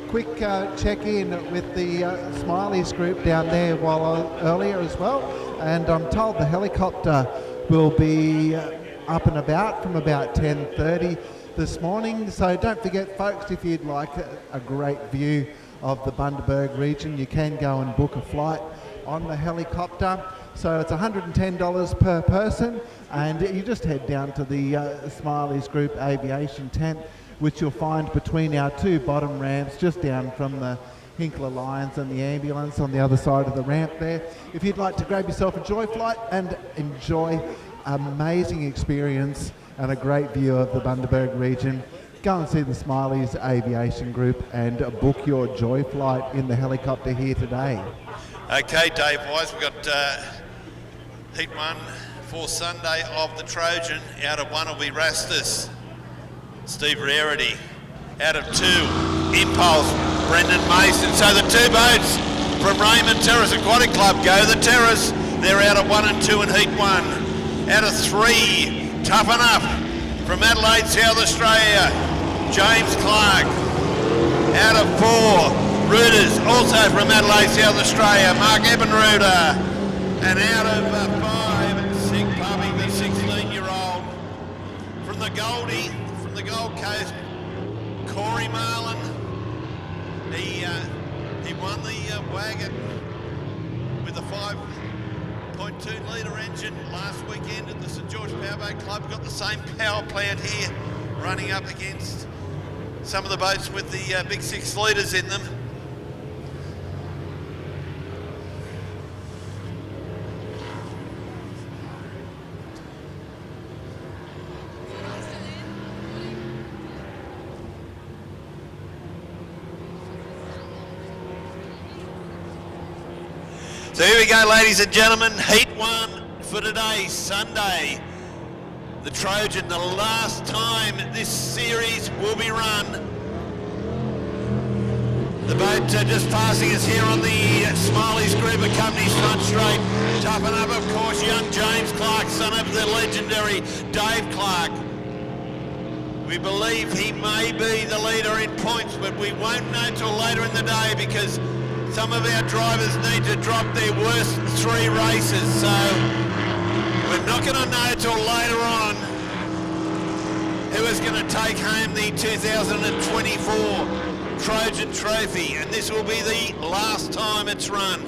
quick check-in with the Smileys group down there earlier as well, and I'm told the helicopter will be up and about from about 10:30 this morning. So don't forget, folks, if you'd like a great view of the Bundaberg region, you can go and book a flight on the helicopter. So it's $110 per person, and you just head down to the Smileys Group aviation tent, which you'll find between our 2 bottom ramps, just down from the Hinkler Lions and the ambulance on the other side of the ramp there. If you'd like to grab yourself a joy flight and enjoy an amazing experience and a great view of the Bundaberg region, go and see the Smileys Aviation Group and book your joy flight in the helicopter here today. Okay, Dave Wise, we've got Heat 1 for Sunday of the Trojan. Out of 1 will be Rastus, Steve Rarity. Out of 2, Impulse, Brendan Mason. So the 2 boats from Raymond Terrace Aquatic Club go the Terrace. They're out of 1 and 2 in Heat 1. Out of 3, Toughen Up from Adelaide, South Australia, James Clark. Out of 4, Reuters, also from Adelaide, South Australia, Mark Ebenruder. And out of 5, Sig Puppy, the 16-year-old. From the Goldie, from the Gold Coast, Corey Marlin. He won the wagon with a 5.2 litre engine last weekend at the St George Powerboat Club. Got the same power plant here, running up against some of the boats with the big 6 litres in them. So here we go, ladies and gentlemen, Heat 1 for today, Sunday. The Trojan, the last time this series will be run. The boat just passing us here on the Smileys Group of companies, front straight. Toughen Up, of course, young James Clark, son of the legendary Dave Clark. We believe he may be the leader in points, but we won't know till later in the day because some of our drivers need to drop their worst 3 races, so we're not going to know till later on who is going to take home the 2024 Trojan Trophy, and this will be the last time it's run.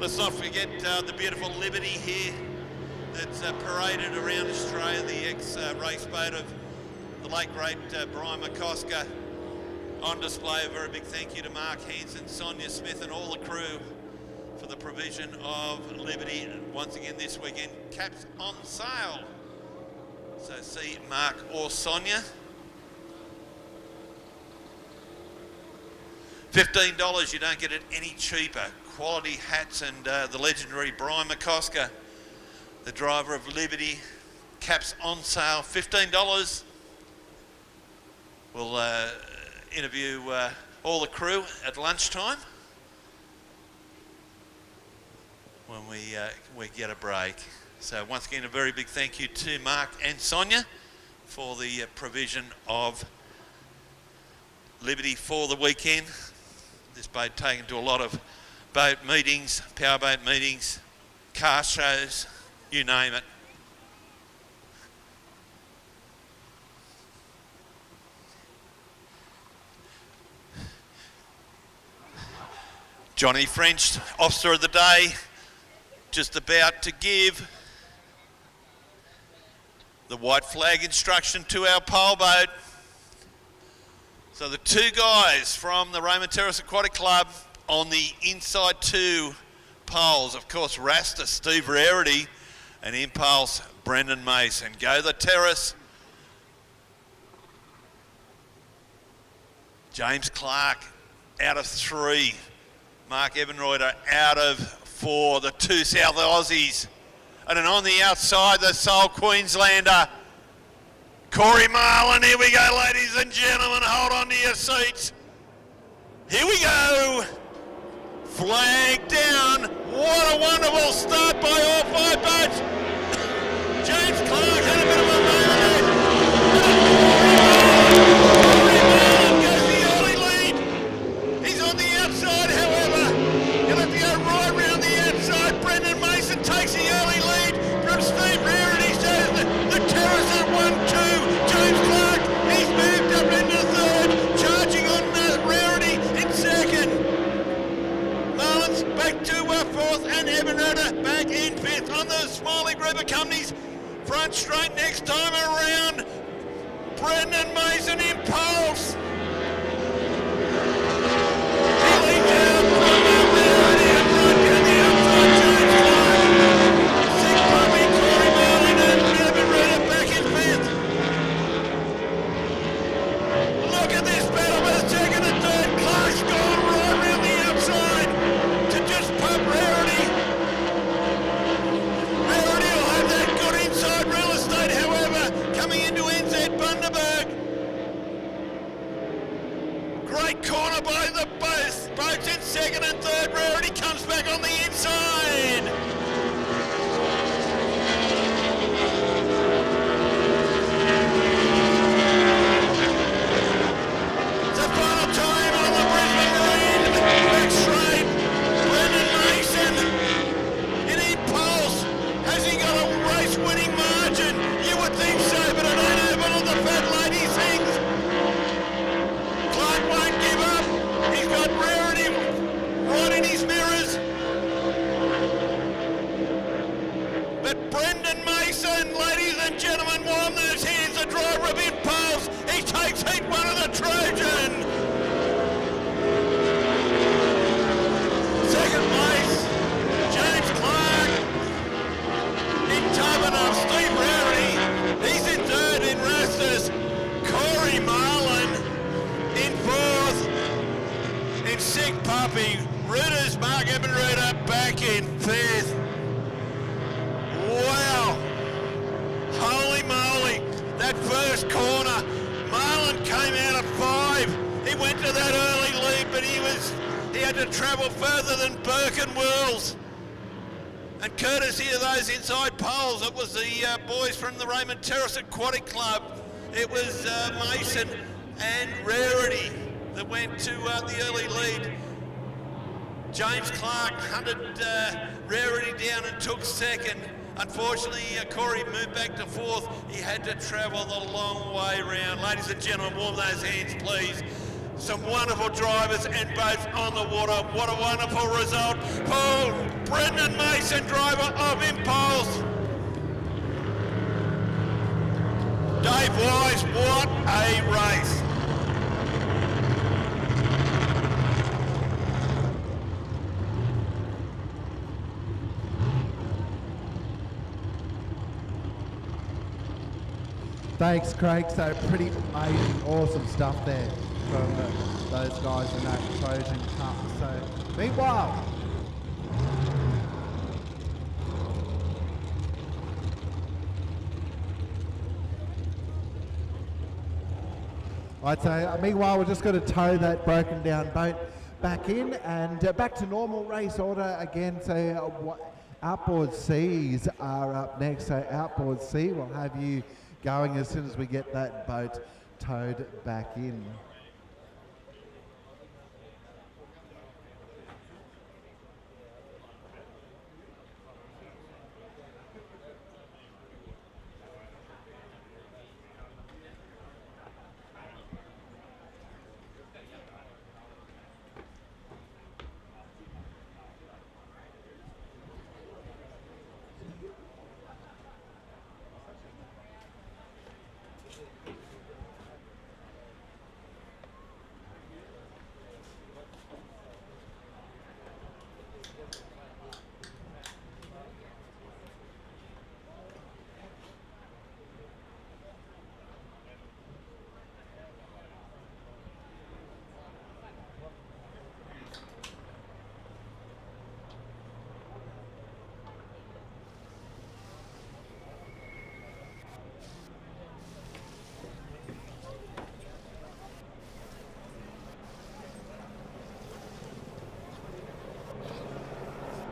Let's not forget the beautiful Liberty here that's paraded around Australia, the ex-race boat of the late great Brian McCosker. On display, a very big thank you to Mark Hanson, Sonia Smith and all the crew for the provision of Liberty. And once again this weekend, caps on sale. So see Mark or Sonia. $15, you don't get it any cheaper. Quality hats and the legendary Brian McCosker, the driver of Liberty, caps on sale, $15. We'll interview all the crew at lunchtime when we get a break. So once again, a very big thank you to Mark and Sonia for the provision of Liberty for the weekend. This boat taken to a lot of boat meetings, powerboat meetings, car shows, you name it. Johnny French, officer of the day, just about to give the white flag instruction to our pole boat. So the two guys from the Raymond Terrace Aquatic Club on the inside two poles, of course, Rasta Steve Rarity and Impulse Brendan Mason. Go the Terrace. James Clark out of 3. Mark Ebenreuter out of 4, the two South Aussies. And then on the outside, the sole Queenslander, Corey Marlin. Here we go, ladies and gentlemen. Hold on to your seats. Here we go. Flag down. What a wonderful start by all 5 boats. James Clark had a bit of a moment. Corey Marlin goes the early lead. He's on the outside, however. He'll have to go right round the outside. Brendan Mason takes the early lead from Steve Rarity. So the Terrace at 1-2. James Clark, he's moved up into third. Charging on Rarity in second. Marlin's back to fourth, and Ebenreuter back in fifth on the smiling group of companies. Front straight next time around. Brendan Mason Impulse. He leads out from Rarity and right down the outside. James Clark. Sick puppy, Corey Marlin and Ebenreuter back in fifth. Look at this battle with second and third. Clark's gone right round the outside to just pump Rarity. Rarity will have that good inside real estate, however, coming into NZ Bundaberg. Great corner by the boats in second and third. Rarity comes back on the inside. The final time on the Brisbane Marine. Back straight. Brendan Mason in Impulse. Has he got a race-winning margin? You would think so, but I don't know what all the fat lady thinks. Clark won't give up. He's got Rarity right in his mirrors. But Brendan Mason, ladies and gentlemen, warm those hands, the driver of Impulse. He takes heat one of the Trojan. Second place, James Clark. In time of Steve Rarity. He's in third in Rastus. Corey Marlin in fourth. In Sick Puppy. Reuters, Mark Ebenreuter back in fifth. Wow. Holy moly. That first corner. Marlin came out at 5. He went to that early lead, but he had to travel further than Burke and Wills. And courtesy of those inside poles, it was the boys from the Raymond Terrace Aquatic Club. It was Mason and Rarity that went to the early lead. James Clark hunted Rarity down and took second. Unfortunately, Corey moved back to fourth. He had to travel the long way round. Ladies and gentlemen, warm those hands, please. Some wonderful drivers and boats on the water. What a wonderful result. Brendan Mason, driver of Impulse. Dave Wise, what a race. Thanks, Craig. So pretty amazing, awesome stuff there from those guys in that Trojan Cup. So meanwhile, I'd say, meanwhile, we're just going to tow that broken down boat back in and back to normal race order again. So Outboard C's are up next. So Outboard C will have you going as soon as we get that boat towed back in.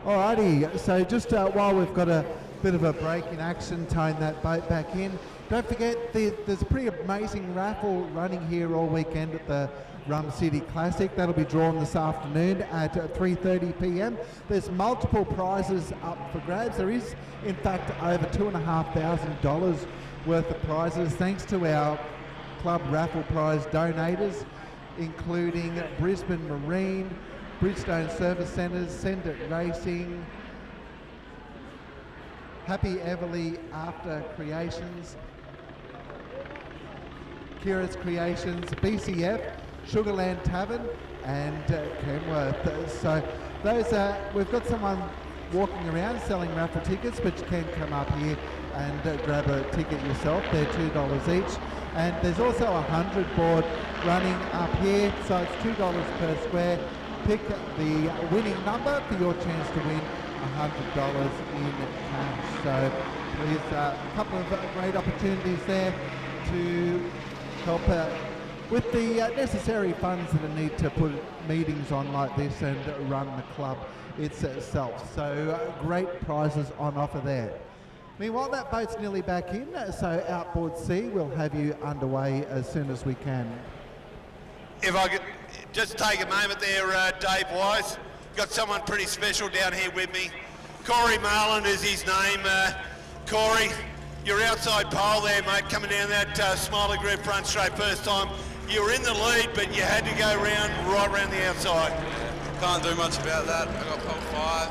Alrighty, so just while we've got a bit of a break in action, towing that boat back in, don't forget there's a pretty amazing raffle running here all weekend at the Rum City Classic. That'll be drawn this afternoon at 3:30 p.m. There's multiple prizes up for grabs. There is, in fact, over $2,500 worth of prizes thanks to our club raffle prize donators, including Brisbane Marine, Bridgestone Service Centres, Send It Racing, Happy Everly After Creations, Kira's Creations, BCF, Sugarland Tavern and Kenworth. So those are, we've got someone walking around selling raffle tickets, but you can come up here and grab a ticket yourself. They're $2 each. And there's also a 100 board running up here, so it's $2 per square. Pick the winning number for your chance to win $100 in cash. So there's a couple of great opportunities there to help with the necessary funds that are needed to put meetings on like this and run the club itself. So great prizes on offer there. Meanwhile, that boat's nearly back in, so Outboard C will have you underway as soon as we can. If I could just take a moment there, Dave Wise. Got someone pretty special down here with me. Corey Marland is his name. Corey, you're outside pole there, mate, coming down that Smiley Group front straight first time. You were in the lead, but you had to go right round the outside. Yeah, can't do much about that. I got pole 5,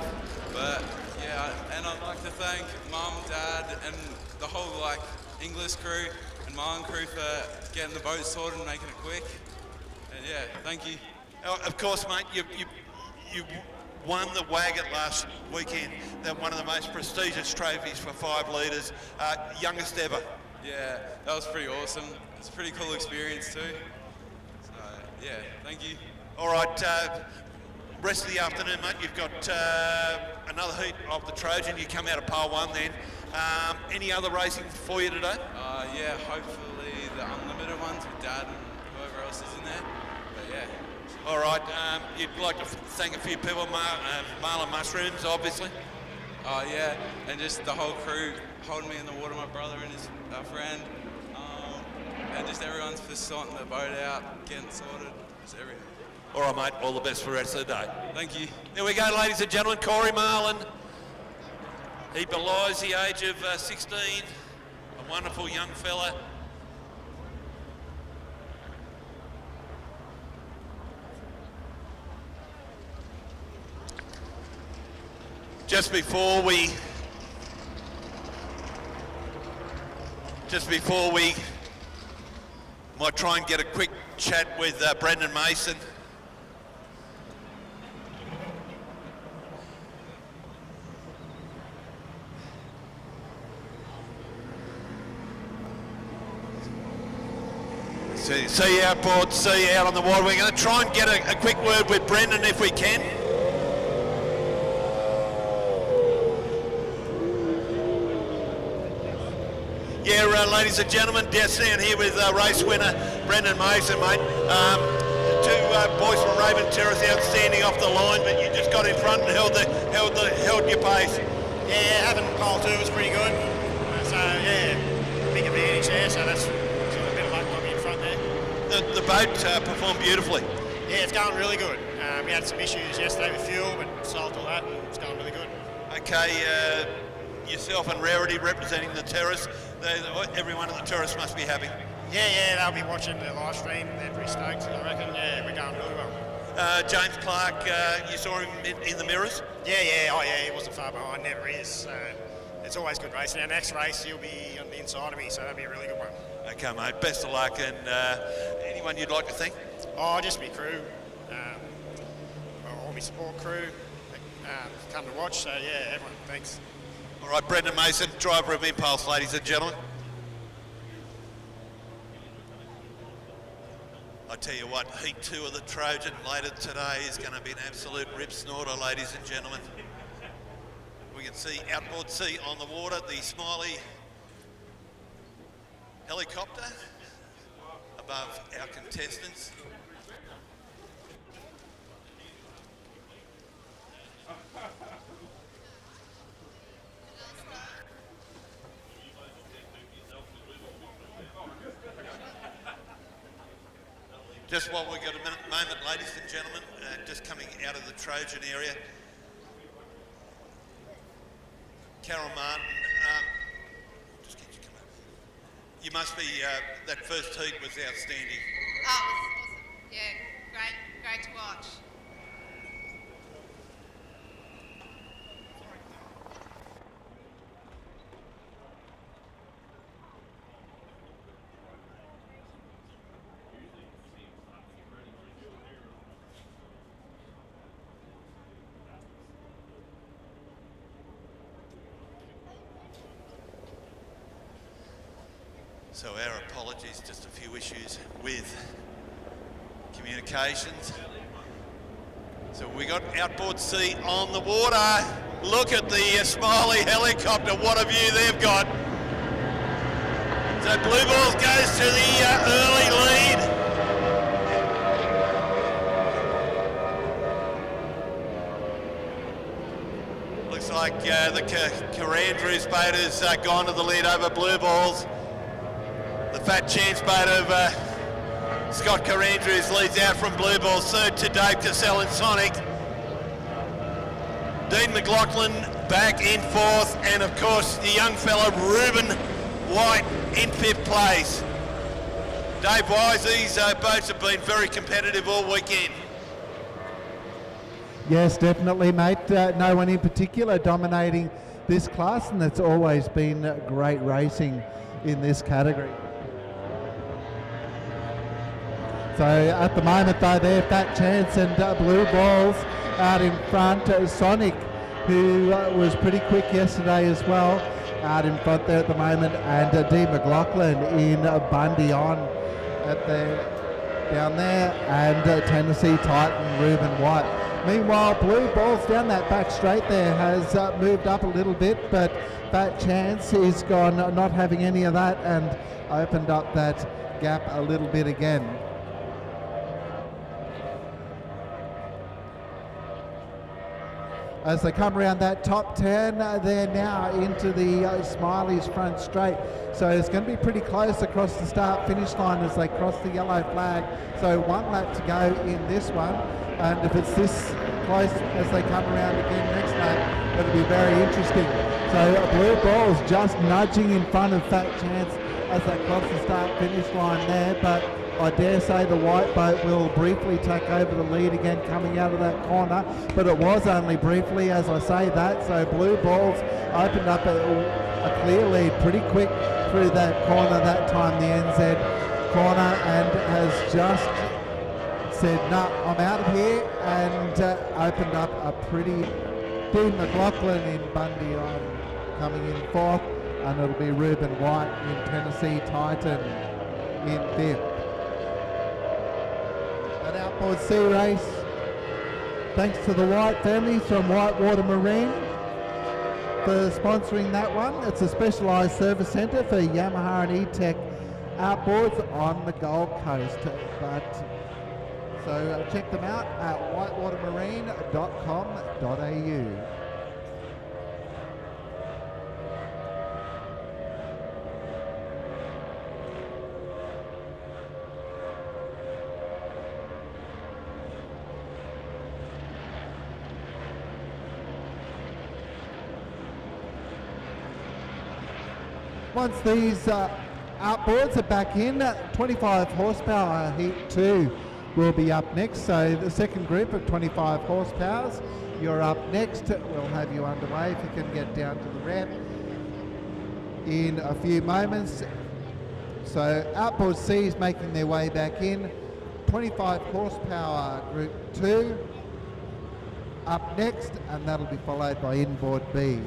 but yeah, and I'd like to thank Mum, Dad, and the whole English crew and Marlin crew for getting the boat sorted and making it quick. And yeah, thank you. Of course, mate, you won the Waggett last weekend. They're one of the most prestigious trophies for 5 litres, youngest ever. Yeah, that was pretty awesome. It's a pretty cool experience too. So yeah, thank you. All right, rest of the afternoon, mate, you've got another heat of the Trojan. You come out of pole 1 then. Any other racing for you today? Yeah, hopefully the unlimited ones with Dad and whoever else is in there. But yeah. All right, you'd like to thank a few people, Marlin Mushrooms, obviously. Yeah, and just the whole crew holding me in the water, my brother and his friend, and just everyone's for sorting the boat out, getting sorted, just everything. All right, mate, all the best for the rest of the day. Thank you. There we go, ladies and gentlemen, Corey Marland. He belies the age of 16, a wonderful young fella. Just before we just before we might try and get a quick chat with Brendan Mason. See you outboard, see you out on the water. We're going to try and get a quick word with Brendan if we can. Yeah, ladies and gentlemen, down here with race winner Brendan Mason, mate. Two boys from Raven Terrace outstanding off the line, but you just got in front and held your pace. Yeah, having pole 2 was pretty good. So yeah, big advantage there. So that's a bit of luck got me in front there. The boat performed beautifully. Yeah, it's going really good. We had some issues yesterday with fuel, but solved all that, and it's going really good. Okay, yourself and Rarity representing the Terrace. Everyone at the Terrace must be happy. Yeah, they'll be watching the live stream. They're pretty stoked. I reckon. Yeah, we're going really well. James Clark, you saw him in the mirrors? Yeah. Oh yeah, he wasn't far behind. Never is. It's always good racing. Our next race, he'll be on the inside of me, so that'll be a really good one. Okay, mate. Best of luck. And anyone you'd like to thank? Oh, just me crew. All my support crew. Come to watch. So yeah, everyone. Thanks. All right, Brendan Mason, driver of Impulse, ladies and gentlemen. I tell you what, Heat 2 of the Trojan later today is going to be an absolute rip snorter, ladies and gentlemen. We can see outboard C on the water, the Smiley helicopter above our contestants. Just while we've got a moment, ladies and gentlemen, just coming out of the Trojan area. Carol Martin, just get you come over. You must be, that first heat was outstanding. Oh, it was awesome. Yeah, great to watch. So our apologies, just a few issues with communications. So we got outboard C on the water. Look at the Smiley helicopter, what a view they've got. So Blue Balls goes to the early lead. Looks like the Carandrews boat has gone to the lead over Blue Balls. The Fat Chance boat of Scott Carandrews leads out from Blue Balls. Third to Dave Cassell and Sonic. Dean McLaughlin back in fourth, and of course the young fella Reuben White in fifth place. Dave Wise, these boats have been very competitive all weekend. Yes, definitely, mate. No one in particular dominating this class, and it's always been great racing in this category. So at the moment though, they're Fat Chance and Blue Balls out in front. Sonic, who was pretty quick yesterday as well, out in front there at the moment, and Dean McLaughlin in Bundy on at down there, and Tennessee Titan Reuben White. Meanwhile, Blue Balls down that back straight there has moved up a little bit, but Fat Chance is gone, not having any of that, and opened up that gap a little bit again. As they come around that top 10, they're now into the Smiley's front straight. So it's going to be pretty close across the start-finish line as they cross the yellow flag. So one lap to go in this one. And if it's this close as they come around again next lap, it'll be very interesting. So Blue Balls just nudging in front of Fat Chance as they cross the start-finish line there. But I dare say the white boat will briefly take over the lead again coming out of that corner, but it was only briefly as I say that. So Blue Balls opened up a clear lead pretty quick through that corner that time, the NZ corner, and has just said, no, I'm out of here, and opened up a pretty Dean McLaughlin in Bundy on coming in fourth, and it'll be Reuben White in Tennessee Titan in fifth. An outboard sea race, thanks to the White family from Whitewater Marine for sponsoring that one. It's a specialised service centre for Yamaha and E-Tech outboards on the Gold Coast. So check them out at whitewatermarine.com.au. Once these outboards are back in, 25 horsepower heat 2 will be up next. So the second group of 25 horsepowers, you're up next. We'll have you underway if you can get down to the ramp in a few moments. So outboard C's making their way back in. 25 horsepower group 2 up next, and that'll be followed by inboard B.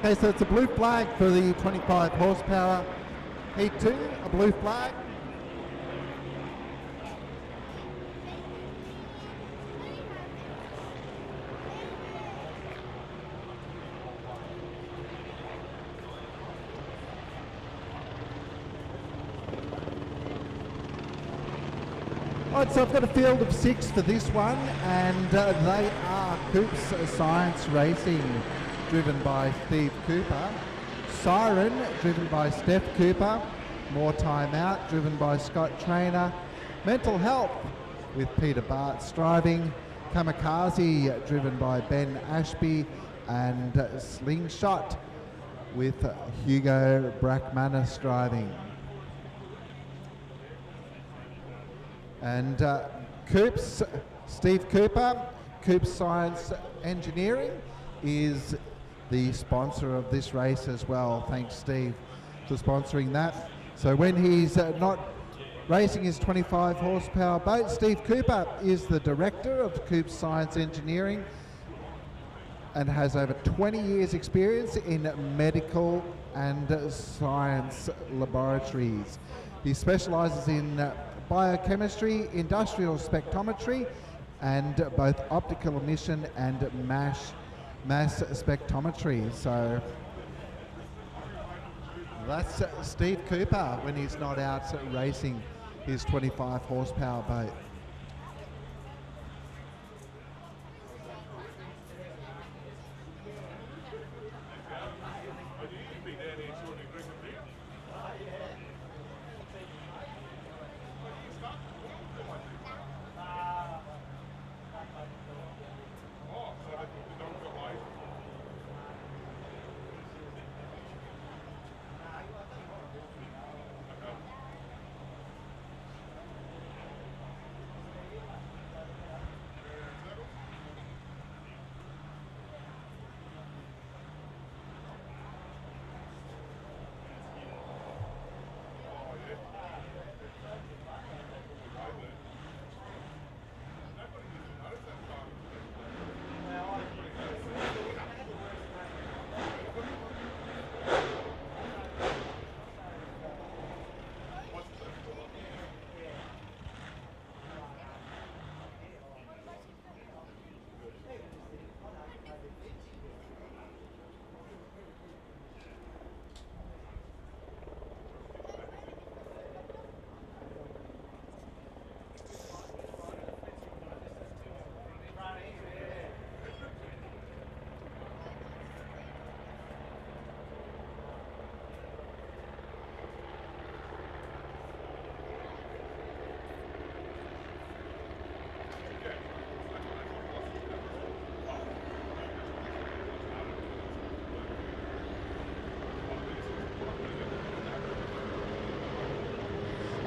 Okay, so it's a blue flag for the 25 horsepower heat 2, a blue flag. Alright, so I've got a field of 6 for this one, and they are Coops Science Racing, driven by Steve Cooper. Siren, driven by Steph Cooper. More Time Out, driven by Scott Trainer. Mental Health, with Peter Bartz driving. Kamikaze, driven by Ben Ashby. And Slingshot, with Hugo Brackmanis driving. And Coops, Steve Cooper, Coops Science Engineering, is the sponsor of this race as well. Thanks, Steve, for sponsoring that. So when he's not racing his 25 horsepower boat, Steve Cooper is the director of Coops Science Engineering and has over 20 years experience in medical and science laboratories. He specialises in biochemistry, industrial spectrometry, and both optical emission and mass spectrometry. So that's Steve Cooper when he's not out racing his 25 horsepower boat.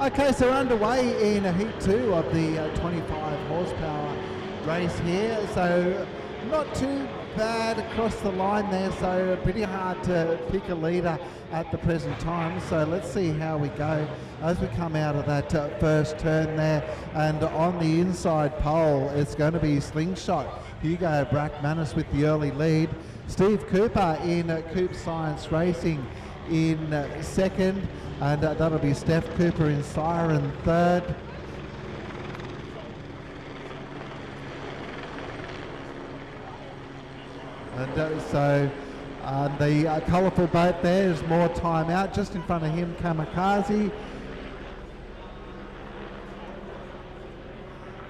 Okay, so we're underway in Heat 2 of the 25 horsepower race here. So not too bad across the line there, so pretty hard to pick a leader at the present time. So let's see how we go as we come out of that first turn there. And on the inside pole, it's going to be Slingshot. Hugo Brackmanis with the early lead. Steve Cooper in Coop Science Racing in second. And that'll be Steph Cooper in Siren third. And so the colourful boat there is More Time Out. Just in front of him, Kamikaze.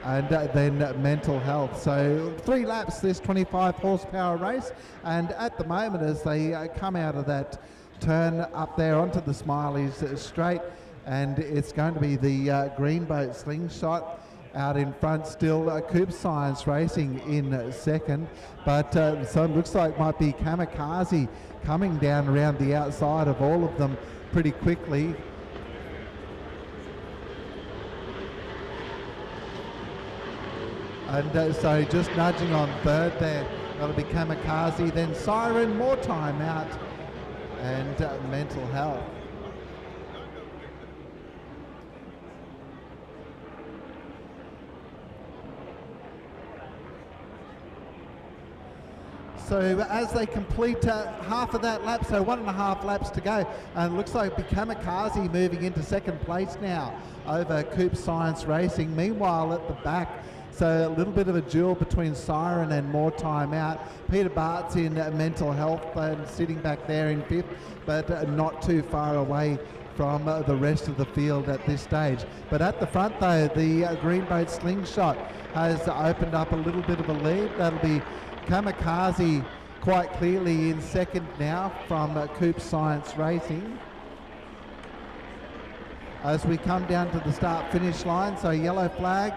And then Mental Health. So 3 laps this 25 horsepower race. And at the moment, as they come out of that turn up there onto the Smileys straight, and it's going to be the green boat Slingshot out in front, still Coop Science Racing in second, but so it looks like it might be Kamikaze coming down around the outside of all of them pretty quickly. And so just nudging on third there, that'll be Kamikaze, then Siren, More Time Out, and Mental Health. So as they complete half of that lap, so 1.5 laps to go, and it looks like it'll be Kamikaze moving into second place now over Coop Science Racing. Meanwhile at the back, so a little bit of a duel between Siren and More Time Out. Peter Bart's in Mental Health and sitting back there in fifth, but not too far away from the rest of the field at this stage. But at the front though, the green boat Slingshot has opened up a little bit of a lead. That'll be Kamikaze quite clearly in second now from Coop Science Racing. As we come down to the start-finish line, so yellow flag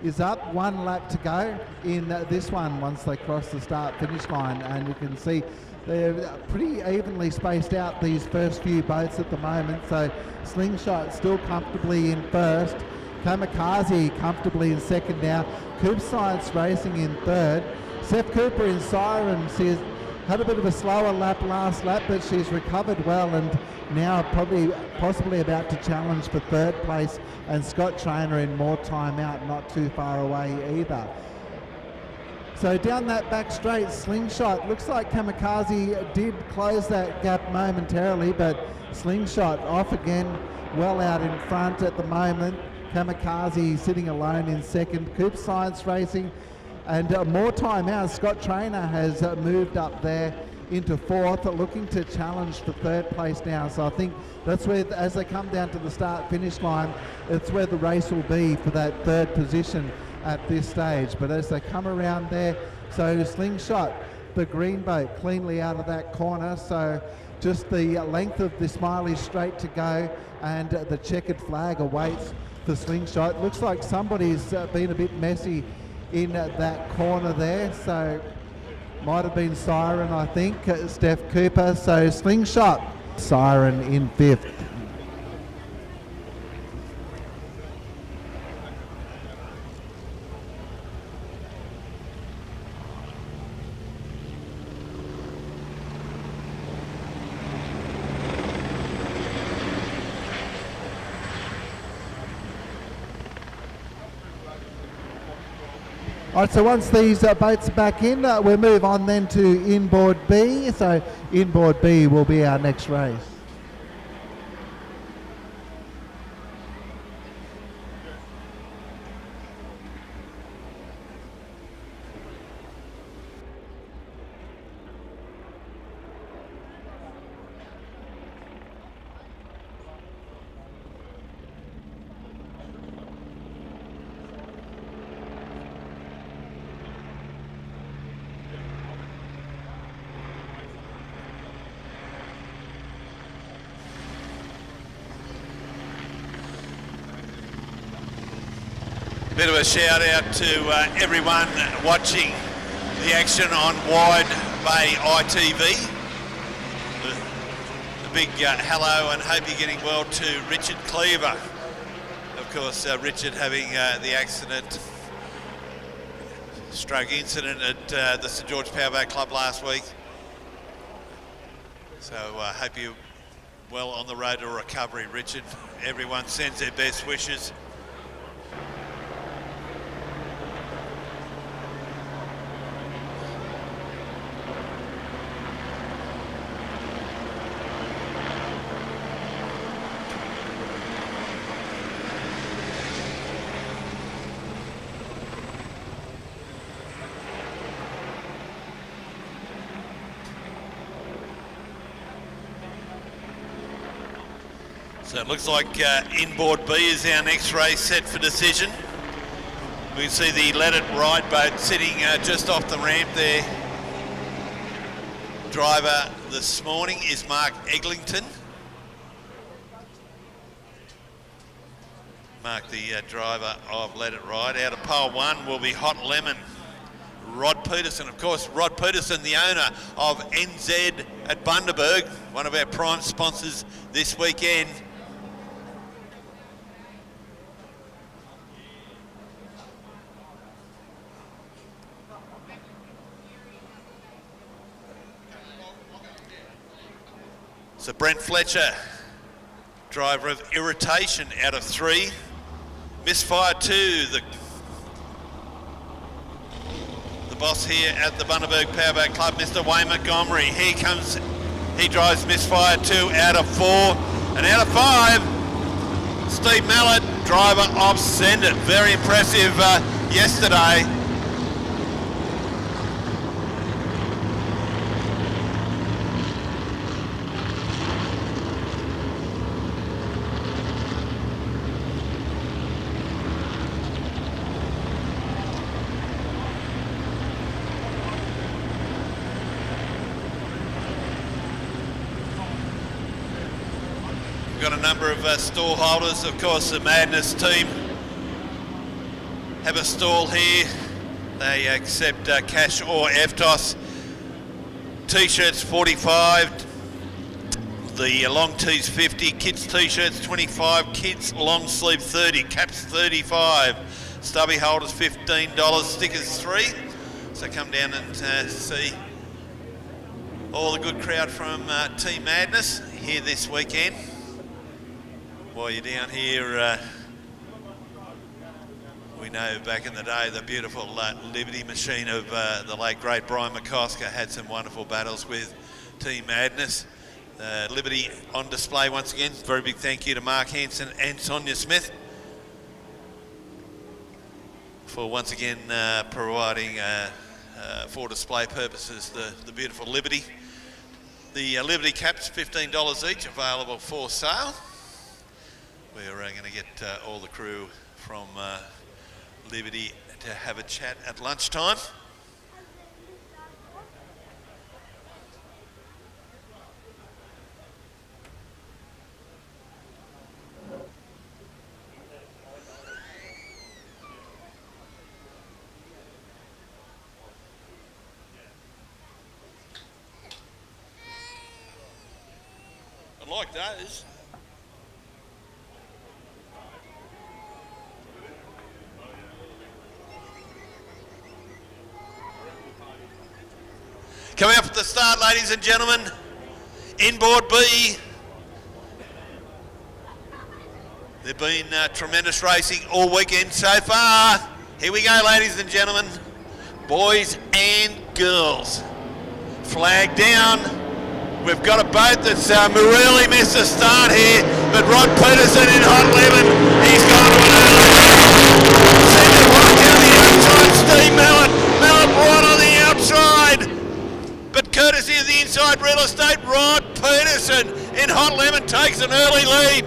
is up, 1 lap to go in this one once they cross the start-finish line, and you can see they're pretty evenly spaced out, these first few boats at the moment. So Slingshot still comfortably in first, Kamikaze comfortably in second now, Coop Science Racing in third. Steph Cooper in Siren, she's had a bit of a slower lap last lap, but she's recovered well and now possibly about to challenge for third place. And Scott Trainer in More Time Out, not too far away either. So down that back straight, Slingshot, looks like Kamikaze did close that gap momentarily, but Slingshot off again, well out in front at the moment. Kamikaze sitting alone in second. Coop Science Racing and More Time Out. Scott Trainer has moved up there into fourth, looking to challenge for third place now. So I think that's where, as they come down to the start-finish line, it's where the race will be for that third position at this stage. But as they come around there, so Slingshot, the green boat, cleanly out of that corner. So just the length of the Smiley straight to go, and the checkered flag awaits for Slingshot. Looks like somebody's been a bit messy in that corner there, so might have been Siren, I think, Steph Cooper. So Slingshot, Siren in fifth. All right, so once these boats are back in, we'll move on then to inboard B. So inboard B will be our next race. Bit of a shout out to everyone watching the action on Wide Bay ITV. The big hello and hope you're getting well to Richard Cleaver of course, Richard having the accident, stroke incident at the St George Powerboat Club last week. So hope you're well on the road to recovery, Richard. Everyone sends their best wishes. So it looks like inboard B is our next race set for decision. We can see the Let It Ride boat sitting just off the ramp there. Driver this morning is Mark Eglinton. Mark, the driver of Let It Ride. Out of pole 1 will be Hot Lemon, Rod Peterson. Of course, Rod Peterson, the owner of NZ at Bundaberg, one of our prime sponsors this weekend. So Brent Fletcher, driver of Irritation, out of 3. Misfire 2, the boss here at the Bundaberg Powerboat Club, Mr. Wayne Montgomery. He drives Misfire 2 out of 4. And out of 5, Steve Mallett, driver of Send It. Very impressive yesterday. Got a number of stall holders. Of course, the Madness team have a stall here. They accept cash or FTOS. T-shirts 45, the long tees 50, kids t-shirts 25, kids long sleeve 30, caps 35, stubby holders $15, stickers 3. So come down and see all the good crowd from Team Madness here this weekend. While you're down here, we know back in the day the beautiful Liberty machine of the late great Brian McCosker had some wonderful battles with Team Madness. Liberty on display once again. Very big thank you to Mark Hanson and Sonia Smith for once again providing for display purposes the beautiful Liberty. The Liberty caps $15 each, available for sale. We're going to get all the crew from Liberty to have a chat at lunchtime. I like those. Coming up at the start, ladies and gentlemen, inboard B. There's been tremendous racing all weekend so far. Here we go, ladies and gentlemen, boys and girls. Flag down. We've got a boat that's really missed the start here, but Rod Peterson in Hot Lemon, he's gone to an early. Send it right down the outside, Steve Mallett. Mallett right on the outside. But courtesy of the Inside Real Estate, Rod Peterson in Hot Lemon takes an early lead.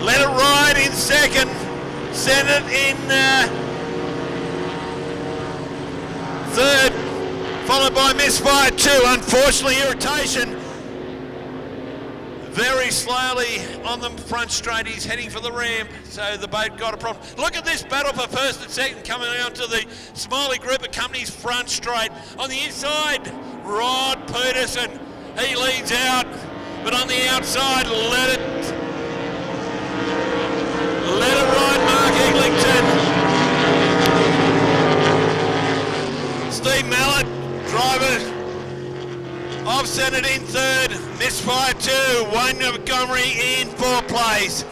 Let It Ride in second. Send It in third. Followed by Misfire 2. Unfortunately, Irritation very slowly on the front straight. He's heading for the ramp, so the boat got a problem. Look at this battle for first and second coming out to the Smiley Group of Companies front straight. On the inside, Rod Peterson, he leads out. but on the outside, let it ride, Mark Eglinton. Steve Mallett, driver, offset it in third, misfire 2, Wayne Montgomery in 4th place.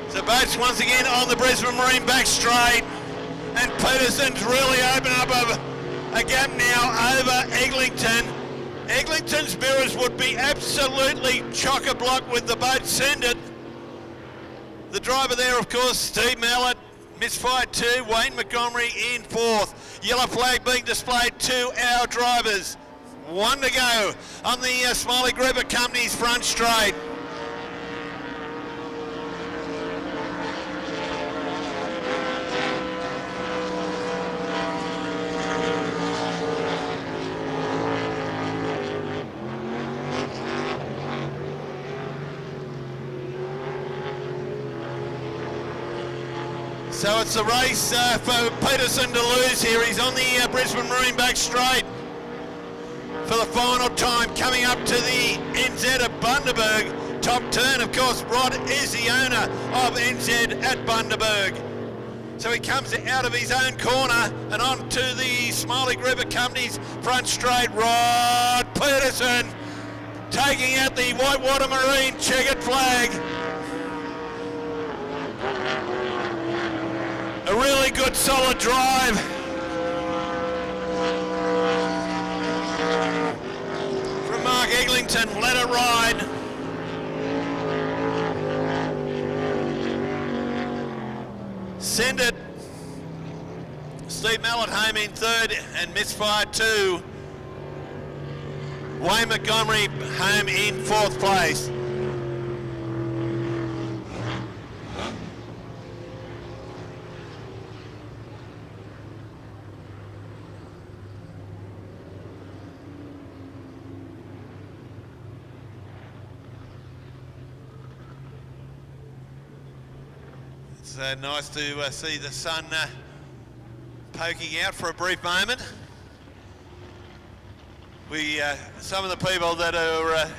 So boats once again on the Brisbane Marine back straight, and Peterson's really opened up a gap now over Eglinton. Eglinton's mirrors would be absolutely chock-a-block with the boat Send It. The driver there, of course, Steve Mallett, misfire 2, Wayne Montgomery in 4th. Yellow flag being displayed to our drivers. 1 to go on the Smiley Group of Companies front straight. So it's a race for Peterson to lose here. He's on the Brisbane Marine back straight for the final time, coming up to the NZ at Bundaberg. Top turn, of course, Rod is the owner of NZ at Bundaberg. So he comes out of his own corner and on to the Smiley Group of Companies front straight. Rod Peterson taking out the Whitewater Marine checkered flag. A really good solid drive. From Mark Eglinton, let it ride. Send It. Steve Mallett home in 3rd and misfire 2. Wayne Montgomery home in 4th place. It's nice to see the sun poking out for a brief moment. Some of the people that are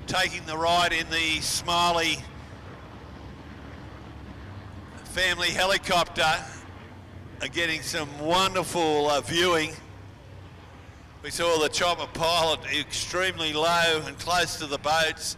taking the ride in the Smiley family helicopter are getting some wonderful viewing. We saw the chopper pilot extremely low and close to the boats.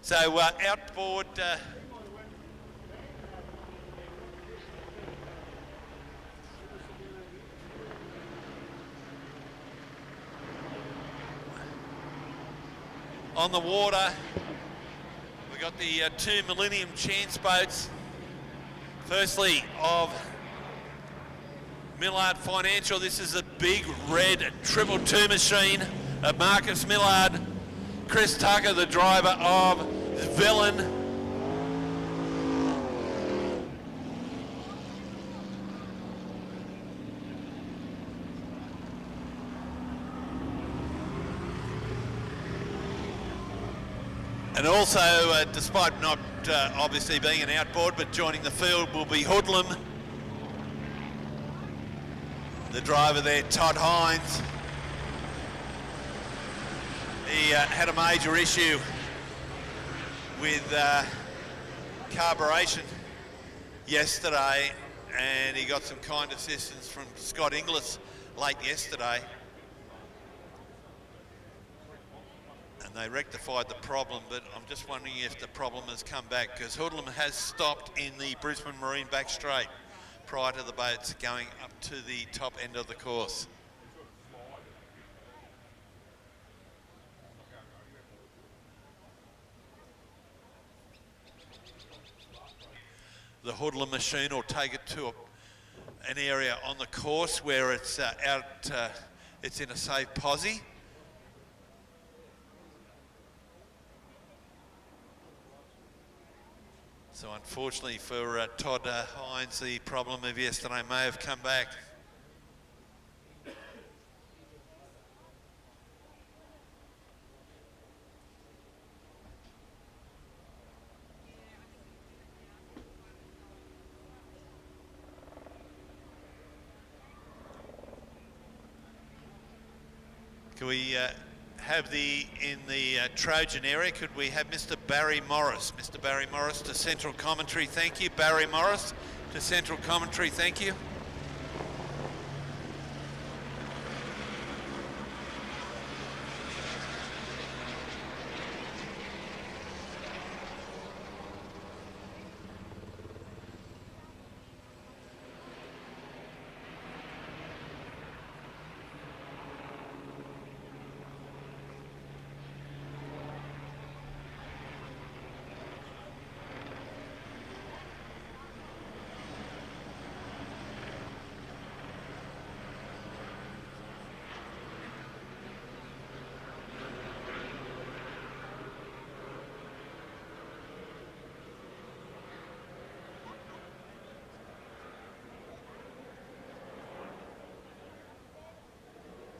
So outboard on the water, we got the 2 Millennium Chance boats. Firstly of Millard Financial. This is a big red 222 machine of Marcus Millard. Chris Tucker, the driver of Villain. And also, despite not obviously being an outboard, but joining the field will be Hoodlum. The driver there, Todd Hines. He had a major issue with carburation yesterday, and he got some kind assistance from Scott Inglis late yesterday. and they rectified the problem, but I'm just wondering if the problem has come back, because Hoodlum has stopped in the Brisbane Marine back straight prior to the boats going up to the top end of the course. The Hoodlum machine will take it to an area on the course where it's it's in a safe posse. So unfortunately for Todd Hines, the problem of yesterday may have come back. Can we have in the Trojan area, could we have Mr. Barry Morris? Mr. Barry Morris to central commentary, thank you. Barry Morris to central commentary, thank you.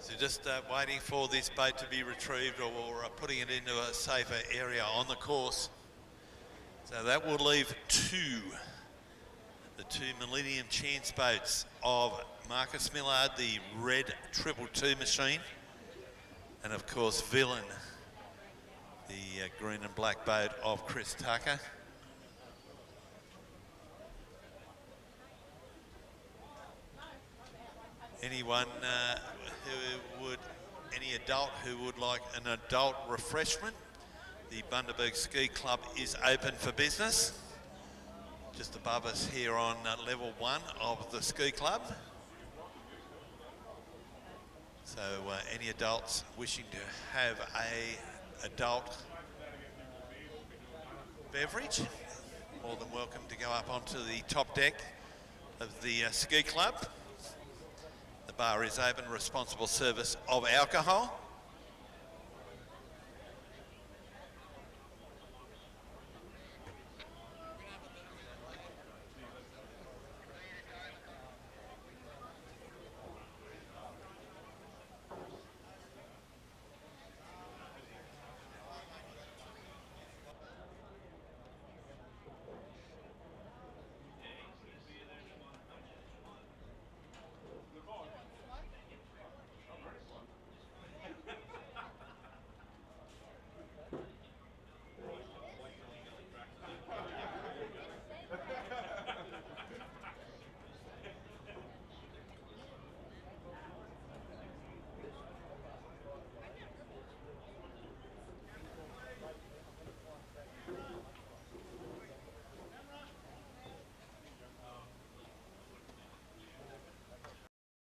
So just waiting for this boat to be retrieved, or putting it into a safer area on the course. So that will leave the two Millennium Chance boats of Marcus Millard, the red 222 machine, and of course Villain, the green and black boat of Chris Tucker. Anyone any adult who would like an adult refreshment, the Bundaberg Ski Club is open for business. Just above us here on level 1 of the ski club. So any adults wishing to have a adult beverage, more than welcome to go up onto the top deck of the ski club. The bar is open, responsible service of alcohol.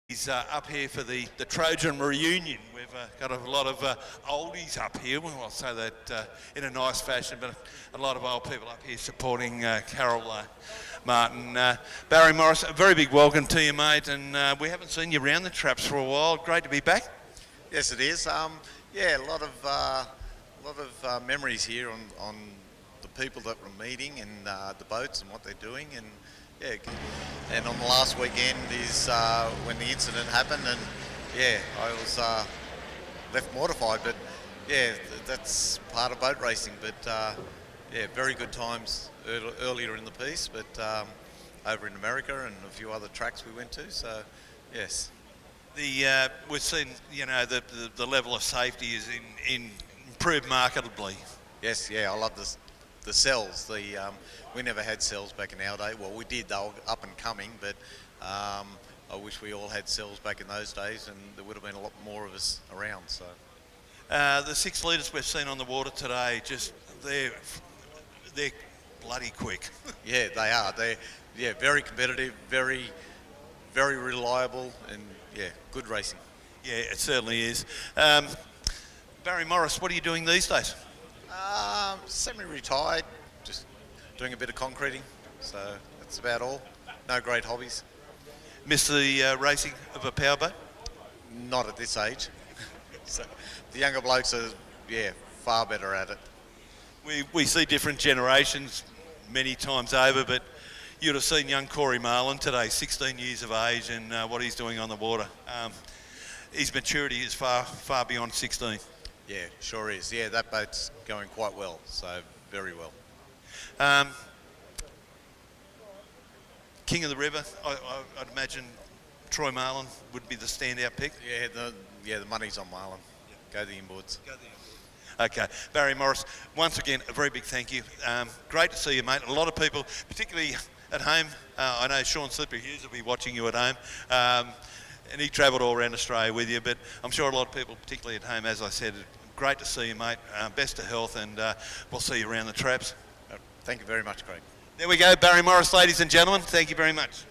He's up here for the Trojan reunion. We've got a lot of oldies up here. Well, I'll say that in a nice fashion, but a lot of old people up here supporting Carol Martin. Barry Morris, a very big welcome to you, mate, and we haven't seen you around the traps for a while. Great to be back. Yes, it is. Yeah, a lot of memories here on the people that we're meeting and the boats and what they're doing, and yeah. And on the last weekend is when the incident happened, and yeah, I was left mortified, but yeah, that's part of boat racing. But yeah, very good times earlier in the piece, but over in America and a few other tracks we went to. So yes. We've seen, you know, the level of safety is improved markedly. Yes, yeah, I love the cells. We never had cells back in our day. Well, we did, they were up and coming, but I wish we all had cells back in those days, and there would have been a lot more of us around. So The 6 litres we've seen on the water today, just they're bloody quick. Yeah, they are. They're very competitive, very reliable, and yeah, good racing. Yeah, it certainly is. Barry Morris, what are you doing these days? Semi-retired, just doing a bit of concreting. So that's about all. No great hobbies. Miss the racing of a powerboat? Not at this age. So the younger blokes are, far better at it. We see different generations many times over, but you'd have seen young Corey Marlin today, 16 years of age, and what he's doing on the water. His maturity is far beyond 16. Yeah, sure is. Yeah, that boat's going quite well, so very well. King of the River, I'd imagine Troy Marlin would be the standout pick. Yeah, the money's on Marlin. Go the inboards. Okay, Barry Morris, once again, a very big thank you. Great to see you, mate. A lot of people, particularly at home, I know Sean Slippery Hughes will be watching you at home, and he travelled all around Australia with you, but I'm sure a lot of people, particularly at home, as I said, great to see you, mate. Best of health, and we'll see you around the traps. Thank you very much, Craig. There we go, Barry Morris, ladies and gentlemen. Thank you very much.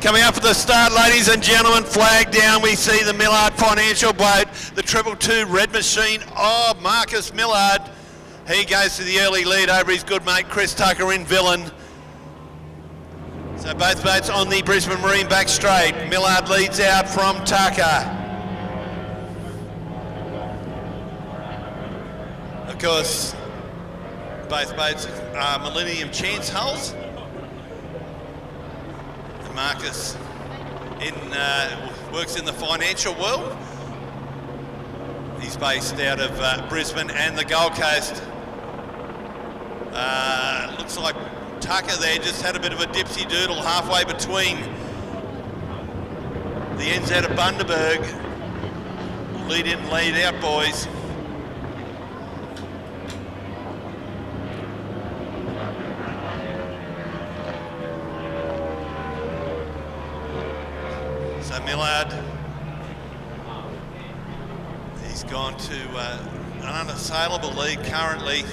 Coming up at the start, ladies and gentlemen, flag down, we see the Millard Financial boat, the 222 Red Machine of Marcus Millard. He goes to the early lead over his good mate Chris Tucker in Villain. So both boats on the Brisbane Marine back straight. Millard leads out from Tucker. Of course, both boats are Millennium Chance hulls. Marcus works in the financial world. He's based out of Brisbane and the Gold Coast. Looks like Tucker there just had a bit of a dipsy doodle halfway between the NZ of Bundaberg. Lead in, lead out, boys. So Millard, he's gone to an unassailable lead currently.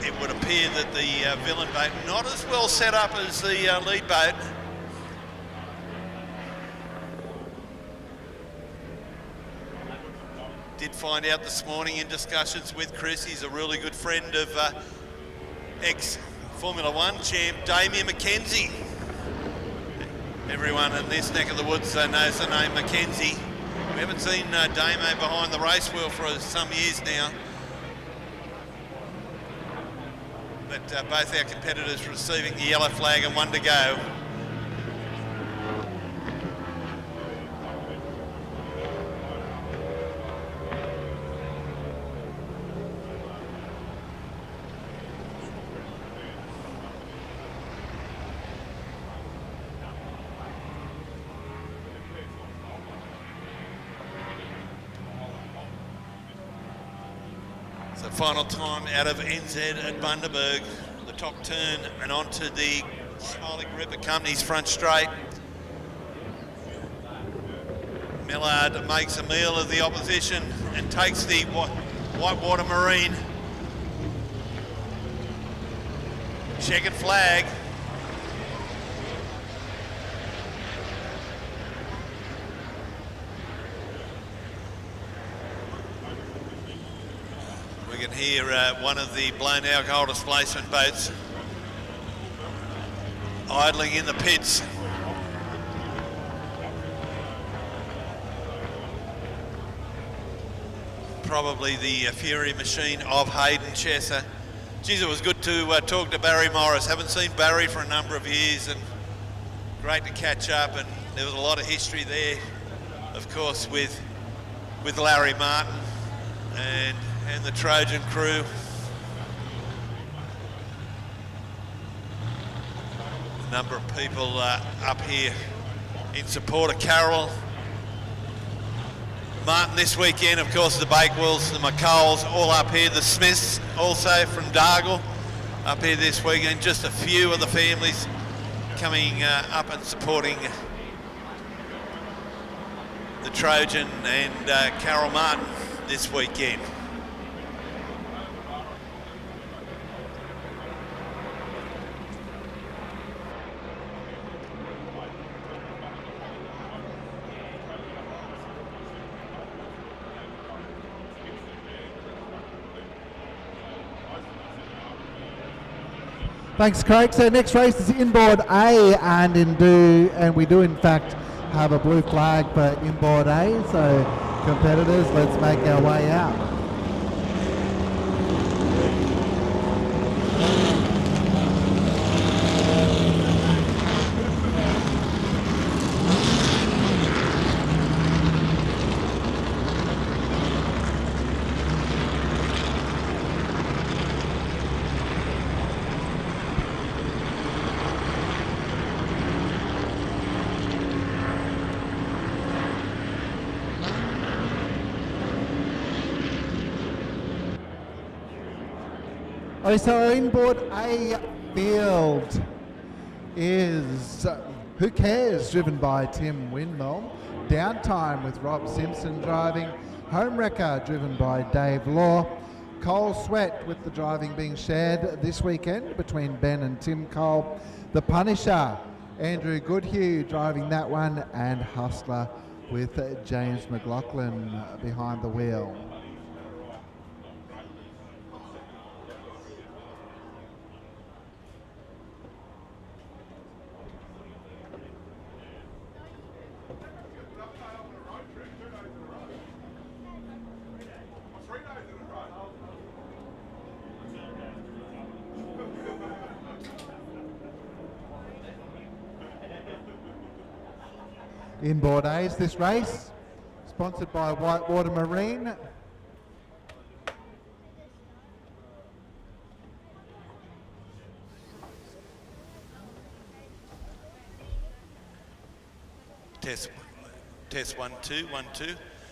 It would appear that the Villain boat not as well set up as the lead boat. Did find out this morning in discussions with Chris, he's a really good friend of ex-Formula One champ Damien McKenzie. Everyone in this neck of the woods knows the name McKenzie. We haven't seen Damo behind the race wheel for some years now. But both our competitors receiving the yellow flag and one to go. So final time out of NZ at Bundaberg, the top turn and onto the Smiling River Company's front straight. Millard makes a meal of the opposition and takes the Whitewater Marine. Checkered flag. We can hear one of the blown alcohol displacement boats idling in the pits. Probably the Fury Machine of Hayden Chesser. Geez, it was good to talk to Barry Morris. Haven't seen Barry for a number of years, and great to catch up. And there was a lot of history there, of course, with Larry Martin and the Trojan crew. A number of people up here in support of Carroll Martin this weekend. Of course, the Bakewells, the McColls, all up here. The Smiths also from Dargle up here this weekend. Just a few of the families coming up and supporting the Trojan and Carroll Martin this weekend. Thanks, Craig. So next race is inboard A, and we do in fact have a blue flag for inboard A. So competitors, let's make our way out. Oh, so our inboard A field is Who Cares, driven by Tim Windmill. Downtime with Rob Simpson driving. Home Wrecker, driven by Dave Law. Cole Sweat, with the driving being shared this weekend between Ben and Tim Cole. The Punisher, Andrew Goodhue driving that one, and Hustler with James McLaughlin behind the wheel. Inboard A's this race, sponsored by Whitewater Marine. Test 1 2 1 2.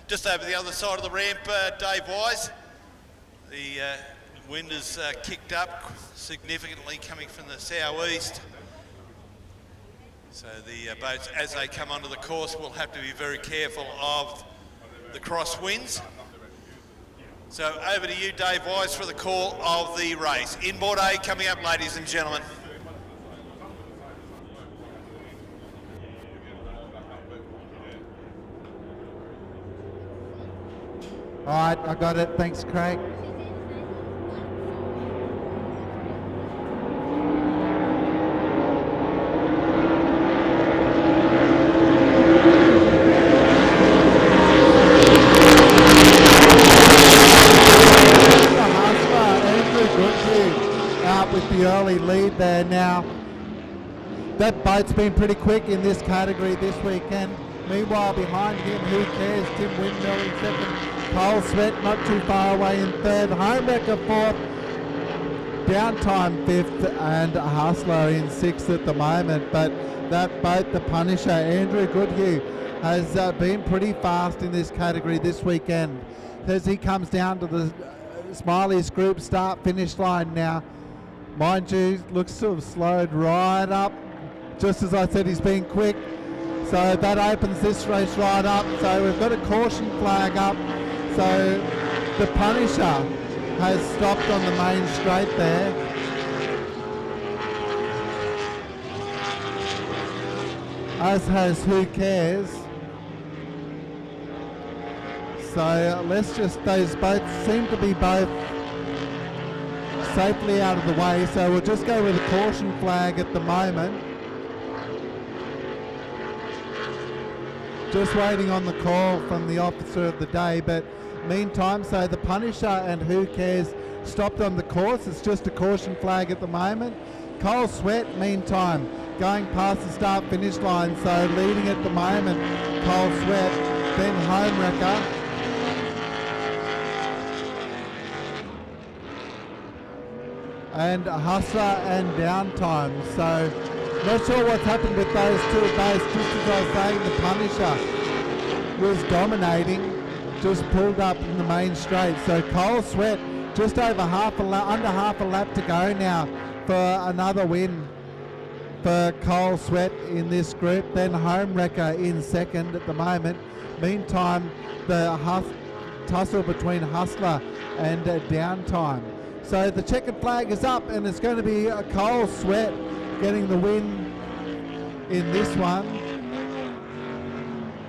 Just over the other side of the ramp, Dave Wise. The wind has kicked up significantly coming from the southeast. So the boats, as they come onto the course, will have to be very careful of the crosswinds. So over to you, Dave Wise, for the call of the race. Inboard A coming up, ladies and gentlemen. All right, I got it. Thanks, Craig. Out with the early lead there now. That boat's been pretty quick in this category this weekend. Meanwhile, behind him, who cares? Tim Windmill in second. Cole Sweat not too far away in third. Homewrecker fourth. Downtime fifth, and Hustler in sixth at the moment. But that boat, the Punisher, Andrew Goodhue, has been pretty fast in this category this weekend. As he comes down to the Smiley's group start-finish line now. Mind you, looks to have slowed right up. Just as I said, he's been quick. So that opens this race right up. So we've got a caution flag up. So the Punisher has stopped on the main straight there. As has Who Cares. So let's just, those boats seem to be both safely out of the way. So we'll just go with a caution flag at the moment. Just waiting on the call from the officer of the day, but meantime, so the Punisher and Who Cares stopped on the course. It's just a caution flag at the moment. Cole Sweat, meantime, going past the start-finish line, so leading at the moment, Cole Sweat, then Homewrecker. And Hustler and Downtime. So not sure what's happened with those two boats. Just as I was saying, the Punisher was dominating, just pulled up in the main straight. So Cole Sweat just over under half a lap to go now for another win for Cole Sweat in this group. Then Homewrecker in second at the moment. Meantime, the tussle between Hustler and Downtime. So the checkered flag is up, and it's going to be Cole Sweat getting the win in this one.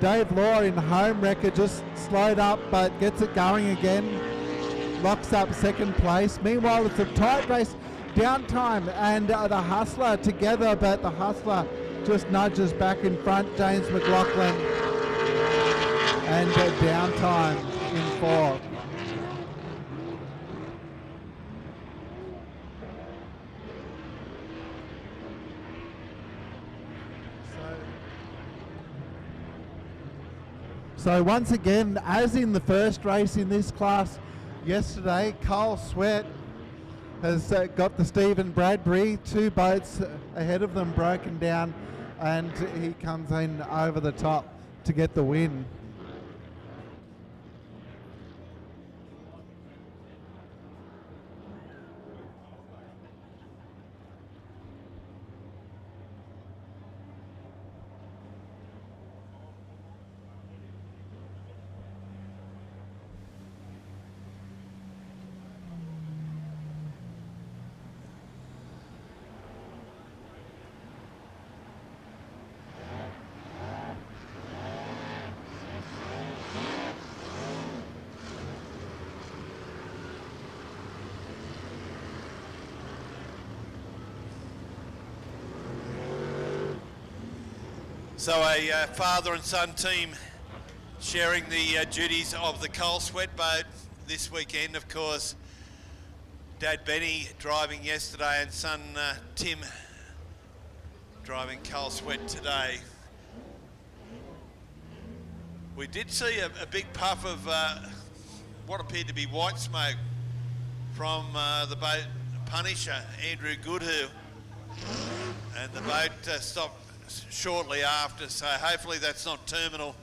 Dave Law in Homewrecker just slowed up, but gets it going again. Locks up second place. Meanwhile, it's a tight race. Downtime and the Hustler together, but the Hustler just nudges back in front. James McLaughlin and Downtime in fourth. So once again, as in the first race in this class yesterday, Cole Sweat has got the Stephen Bradbury, two boats ahead of them broken down, and he comes in over the top to get the win. So a father and son team sharing the duties of the Coal Sweat boat this weekend. Of course, Dad Benny driving yesterday and son Tim driving Coal Sweat today. We did see a big puff of what appeared to be white smoke from the boat Punisher, Andrew Goodhue, and the boat stopped shortly after, so hopefully that's not terminal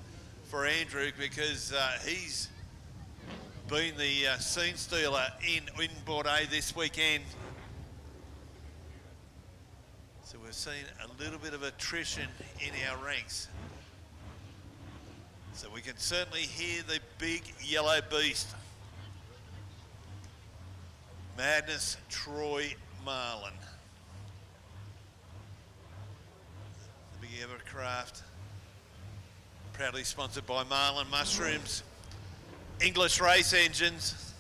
for Andrew, because he's been the scene stealer in Inboard A this weekend. So we've seen a little bit of attrition in our ranks. So we can certainly hear the big yellow beast. Madness Troy Marlin. The big Evercraft, proudly sponsored by Marlin Mushrooms. English Race Engines.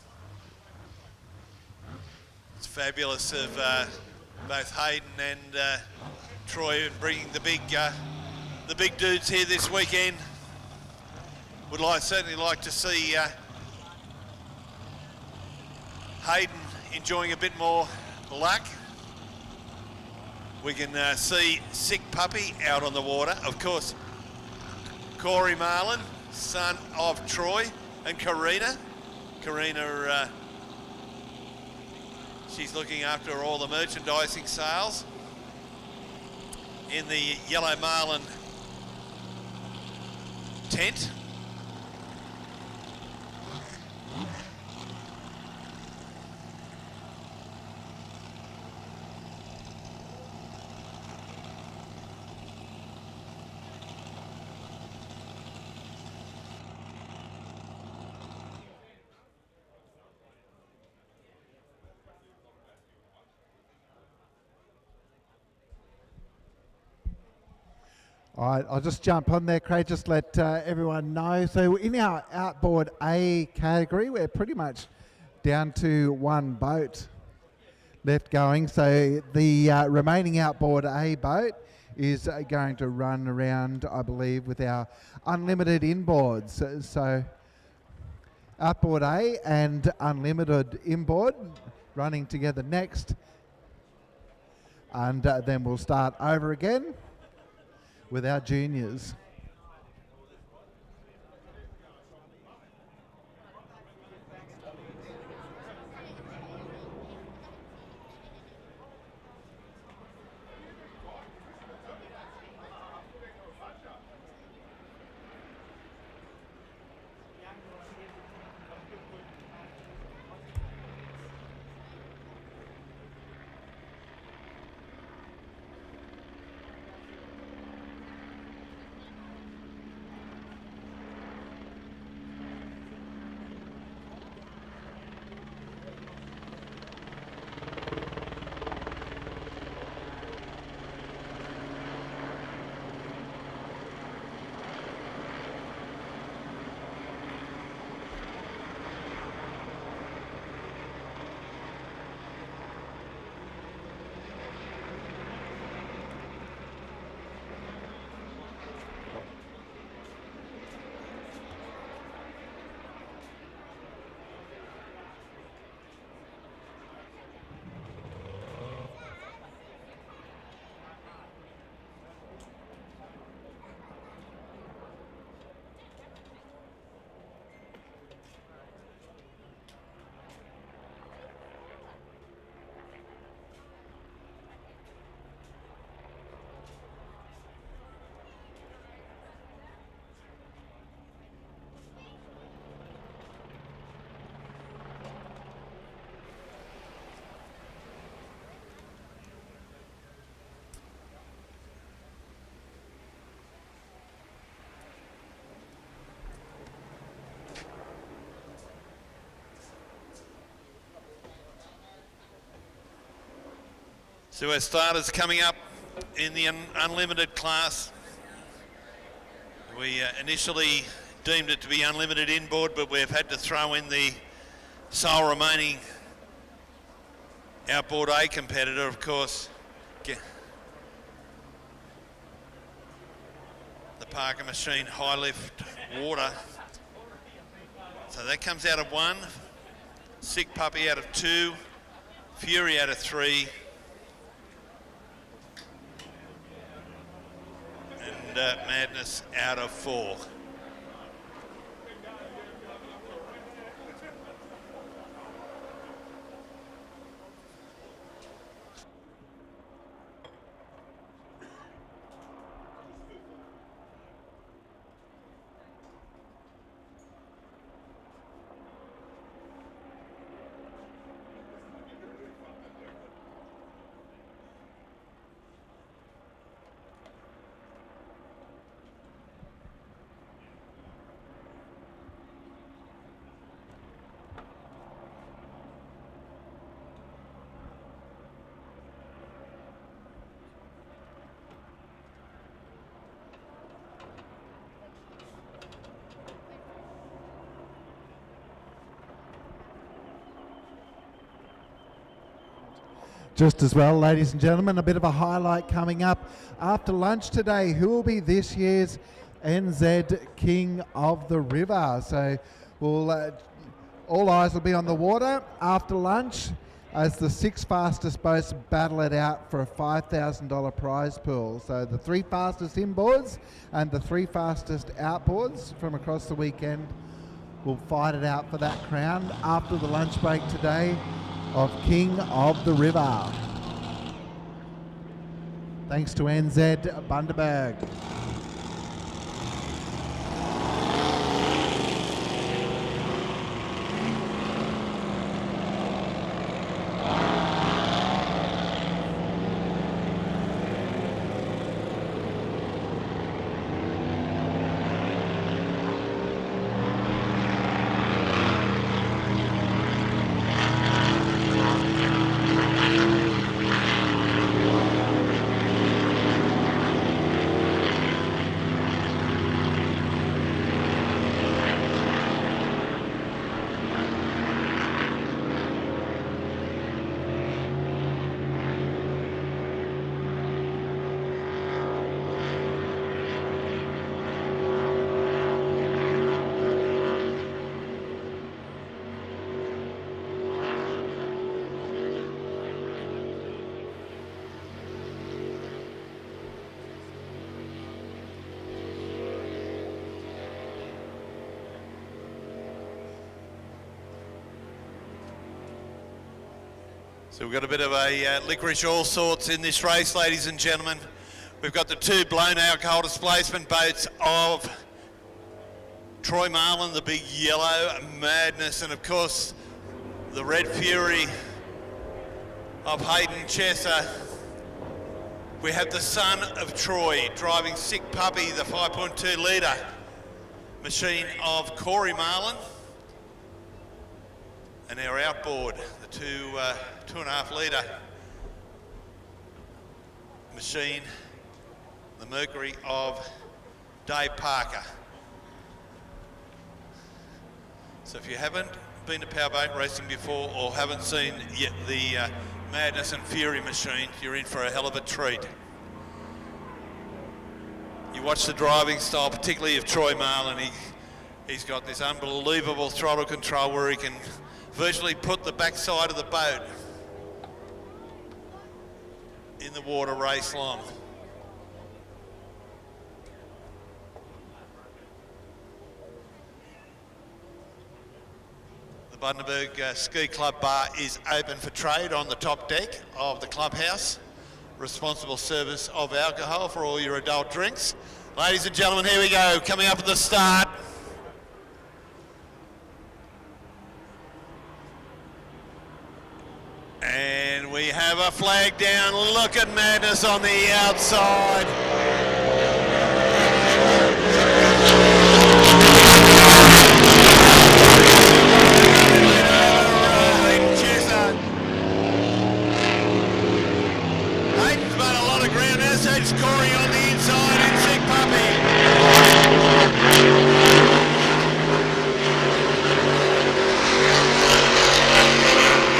It's fabulous of both Hayden and Troy bringing the big dudes here this weekend. Would certainly like to see Hayden enjoying a bit more luck. We can see Sick Puppy out on the water. Of course, Corey Marlin, son of Troy, and Karina. Karina, she's looking after all the merchandising sales in the Yellow Marlin tent. All right, I'll just jump on there, Craig, just let everyone know. So in our outboard A category, we're pretty much down to one boat left going. So the remaining outboard A boat is going to run around, I believe, with our unlimited inboards. So outboard A and unlimited inboard running together next. And then we'll start over again with our juniors. So our starters coming up in the unlimited class. We initially deemed it to be unlimited inboard, but we've had to throw in the sole remaining outboard A competitor, of course. Parker machine, high lift water. So that comes out of 1, Sick Puppy out of 2, Fury out of 3, and Madness out of 4. Just as well, ladies and gentlemen, a bit of a highlight coming up after lunch today. Who will be this year's NZ King of the River? So we'll, all eyes will be on the water after lunch as the 6 fastest boats battle it out for a $5,000 prize pool. So the 3 fastest inboards and the 3 fastest outboards from across the weekend will fight it out for that crown after the lunch break today of King of the River. Thanks to NZ Bundaberg. So we've got a bit of a licorice all sorts in this race, ladies and gentlemen. We've got the 2 blown alcohol displacement boats of Troy Marlin, the big yellow Madness, and of course the Red Fury of Hayden Chesser. We have the son of Troy driving Sick Puppy, the 5.2 litre machine of Corey Marlin. And our outboard, the 2.5 litre machine, the Mercury of Dave Parker. So if you haven't been to powerboat racing before or haven't seen yet the Madness and Fury machine, you're in for a hell of a treat. You watch the driving style, particularly of Troy Marlin. He's got this unbelievable throttle control where he can virtually put the backside of the boat in the water race long. The Bundaberg Ski Club bar is open for trade on the top deck of the clubhouse. Responsible service of alcohol for all your adult drinks. Ladies and gentlemen, here we go, coming up at the start. And we have a flag down. Look at Madness on the outside. Hayden's made a lot of ground, as has Corey on the inside and Sick Puppy.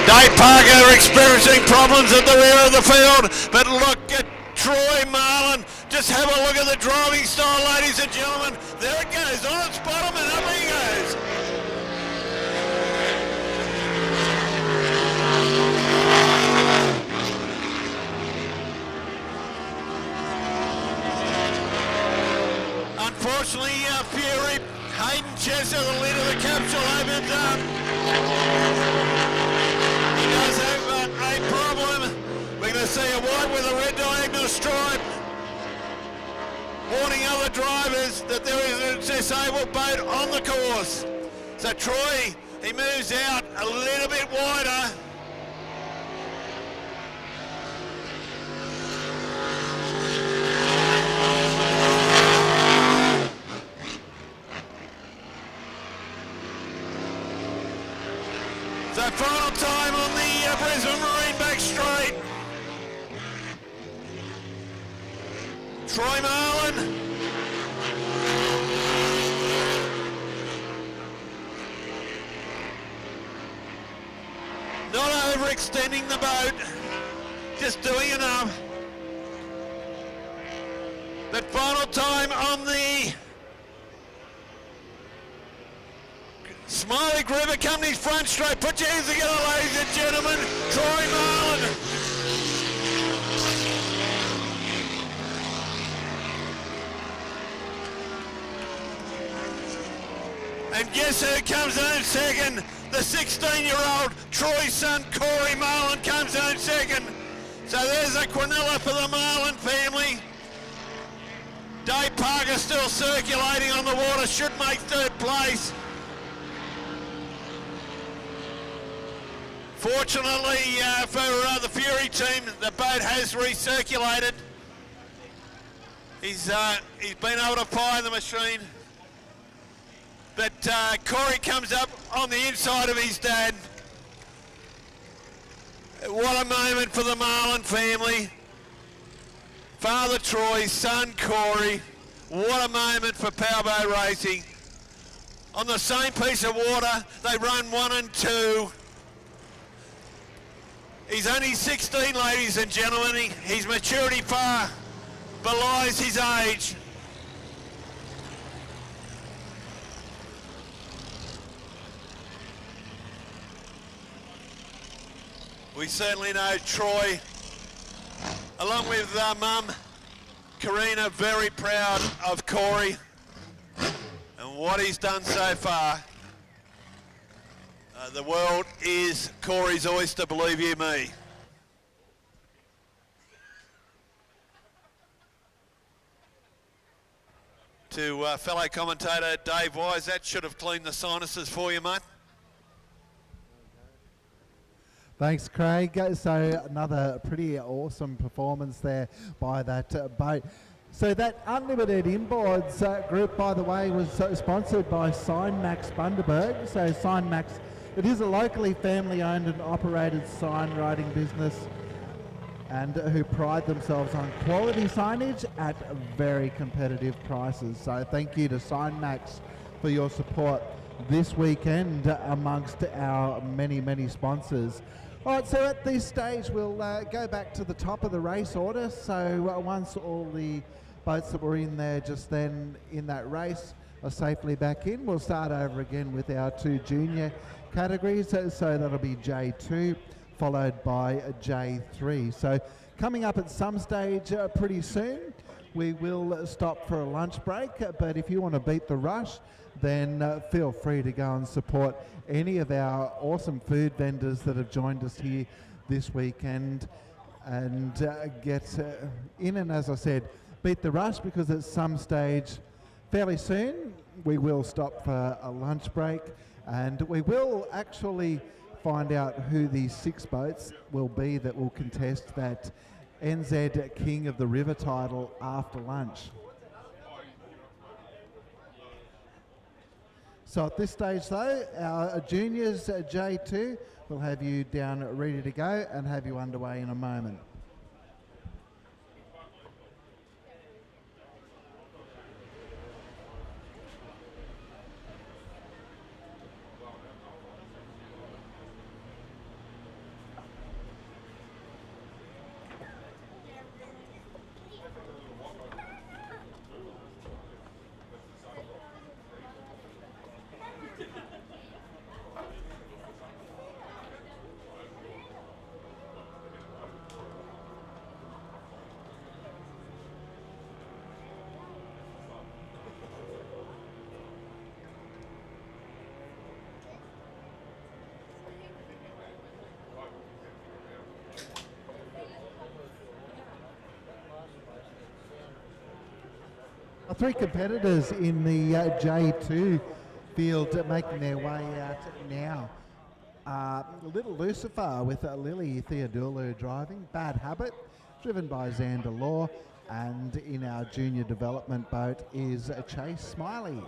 Dave Parker experiencing problems at the rear of the field, but look at Troy Marlin Just have a look at the driving style, ladies and gentlemen. There it goes, on its bottom and up he goes. Unfortunately, Fury, Hayden Chester, the leader of the capsule, opens up. He does have a problem. We're going to see a white with a red diagonal stripe, warning other drivers that there is a disabled boat on the course. So Troy, he moves out a little bit wider. So final time on the Brisbane Marine back straight. Troy Marlin. Not overextending the boat, just doing enough. But final time on the Smiley River Company's front straight. Put your hands together, ladies and gentlemen. Troy Marlin. And guess who comes in second? The 16-year-old Troy's son, Corey Marlin, comes in second. So there's a Quinella for the Marlin family. Dave Parker still circulating on the water, should make third place. Fortunately for the Fury team, the boat has recirculated. He's been able to fire the machine. But Corey comes up on the inside of his dad. What a moment for the Marlin family. Father Troy, son Corey. What a moment for Powerboat Racing. On the same piece of water, they run 1 and 2. He's only 16, ladies and gentlemen. His maturity far belies his age. We certainly know Troy, along with Mum, Karina, very proud of Corey and what he's done so far. The world is Corey's oyster, believe you me. To fellow commentator Dave Wise, that should have cleaned the sinuses for you, mate. Thanks, Craig. So another pretty awesome performance there by that boat. So that Unlimited Inboards group, by the way, was sponsored by Signmax Bundaberg. So Signmax, it is a locally family-owned and operated sign writing business and who pride themselves on quality signage at very competitive prices. So thank you to Signmax for your support this weekend amongst our many, many sponsors. All right, so at this stage, we'll go back to the top of the race order. So once all the boats that were in there just then in that race are safely back in, we'll start over again with our 2 junior categories. So that'll be J2 followed by J3. So coming up at some stage pretty soon, we will stop for a lunch break. But if you want to beat the rush, then feel free to go and support any of our awesome food vendors that have joined us here this weekend and get in and, as I said, beat the rush, because at some stage fairly soon we will stop for a lunch break and we will actually find out who the 6 boats will be that will contest that NZ King of the River title after lunch. So at this stage though, our juniors J2 will have you down ready to go and have you underway in a moment. Three competitors in the J2 field making their way out now. Little Lucifer with Lily Theodulu driving. Bad Habit, driven by Xander Law. And in our junior development boat is Chase Smiley.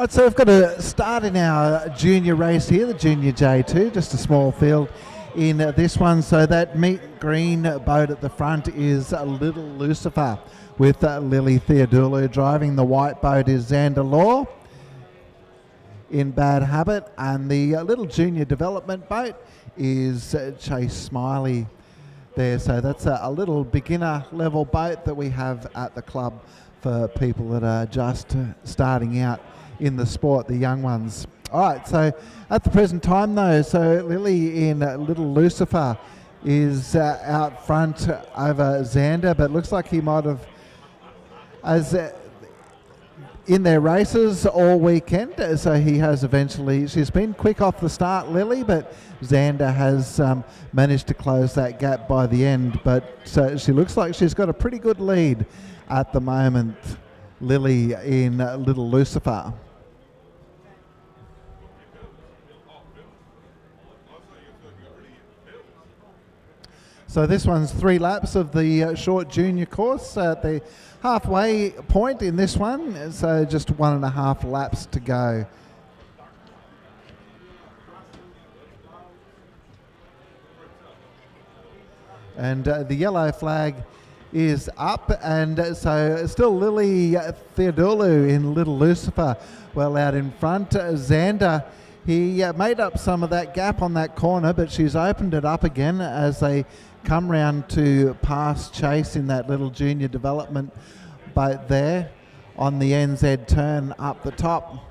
All right, so we've got a start in our junior race here, the Junior J2, just a small field in this one. So that meat green boat at the front is Little Lucifer with Lily Theodulu driving. The white boat is Xander Law in Bad Habit, and the little junior development boat is Chase Smiley there. So that's a little beginner level boat that we have at the club for people that are just starting out in the sport, the young ones. All right, so at the present time though, so Lily in Little Lucifer is out front over Xander, but looks like he might have, as in their races all weekend, so he has eventually, she's been quick off the start, Lily, but Xander has managed to close that gap by the end, but so she looks like she's got a pretty good lead at the moment, Lily in Little Lucifer. So this one's 3 laps of the short junior course at the halfway point in this one, so just 1.5 laps to go. And the yellow flag is up, and so still Lily Theodulu in Little Lucifer well out in front. Xander, he made up some of that gap on that corner, but she's opened it up again as they come round to pass Chase in that little junior development boat there on the NZ turn up the top.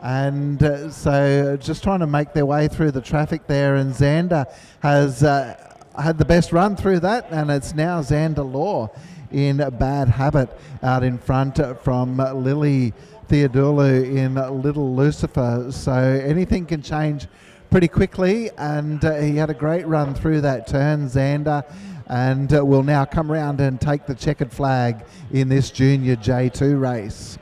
And so just trying to make their way through the traffic there, and Xander has had the best run through that, and it's now Xander Law in Bad Habit out in front from Lily Theodulu in Little Lucifer. So anything can change pretty quickly, and he had a great run through that turn, Xander, and will now come round and take the checkered flag in this Junior J2 race.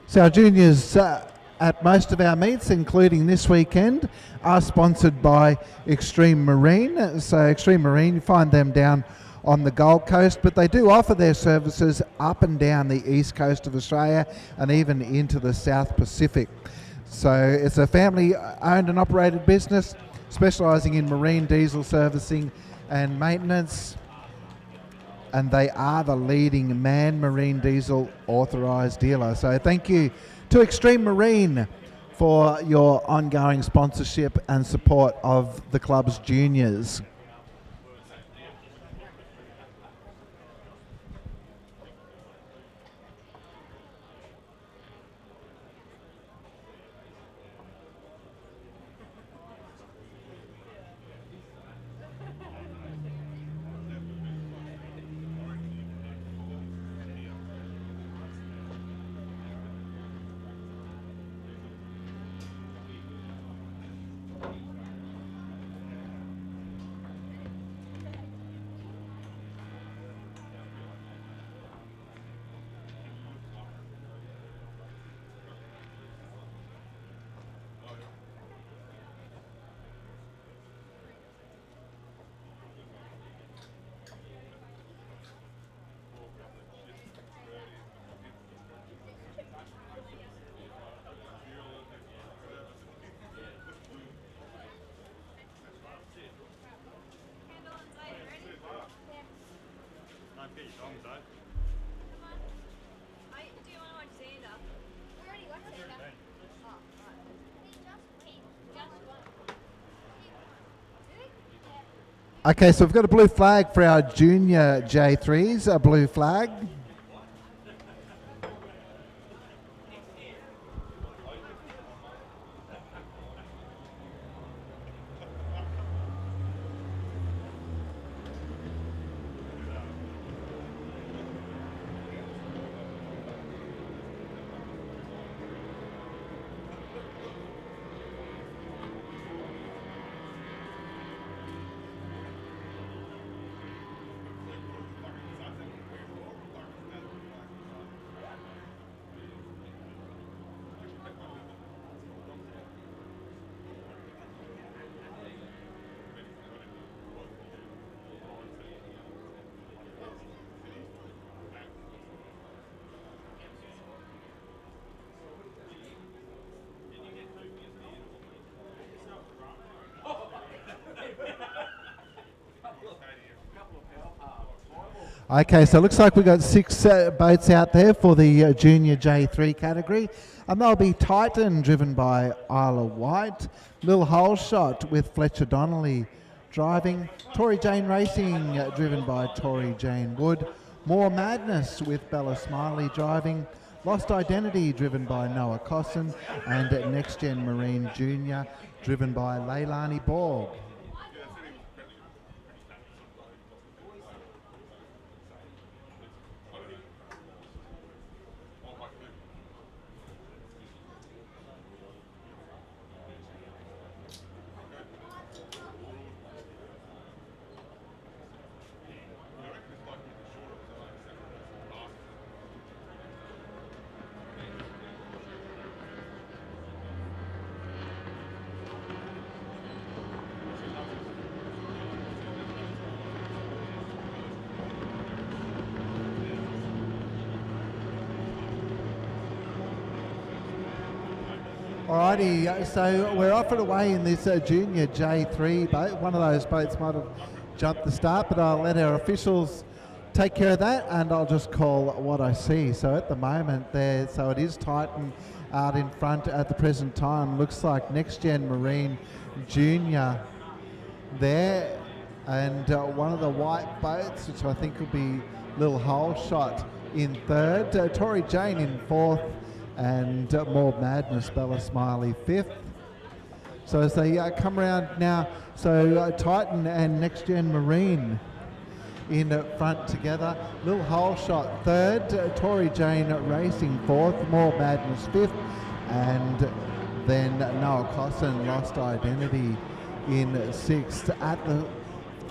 So our juniors at most of our meets, including this weekend, are sponsored by Extreme Marine. So Extreme Marine, you find them down on the Gold Coast, but they do offer their services up and down the east coast of Australia and even into the South Pacific. So it's a family owned and operated business specialising in marine diesel servicing and maintenance, and they are the leading manned marine diesel authorised dealer. So thank you to Extreme Marine for your ongoing sponsorship and support of the club's juniors. Okay, so we've got a blue flag for our junior J3s, a blue flag. Okay, so it looks like we've got 6 boats out there for the Junior J3 category. And they'll be Titan, driven by Isla White. Lil Hole Shot with Fletcher Donnelly driving. Tory Jane Racing, driven by Tory Jane Wood. More Madness with Bella Smiley driving. Lost Identity, driven by Noah Cosson. And Next Gen Marine Junior, driven by Leilani Borg. Alrighty, so we're off and away in this Junior J3 boat. One of those boats might have jumped the start, but I'll let our officials take care of that, and I'll just call what I see. So at the moment there, so it is Titan out in front at the present time. Looks like Next Gen Marine Junior there, and one of the white boats, which I think will be Little Hole Shot, in third. Tori Jane in fourth, and More Madness, Bella Smiley fifth. So as they come around now, so Titan and Next Gen Marine in front together. Little Hole Shot third, Tori Jane Racing fourth, More Madness fifth, and then Noah Cosson, Lost Identity, in sixth.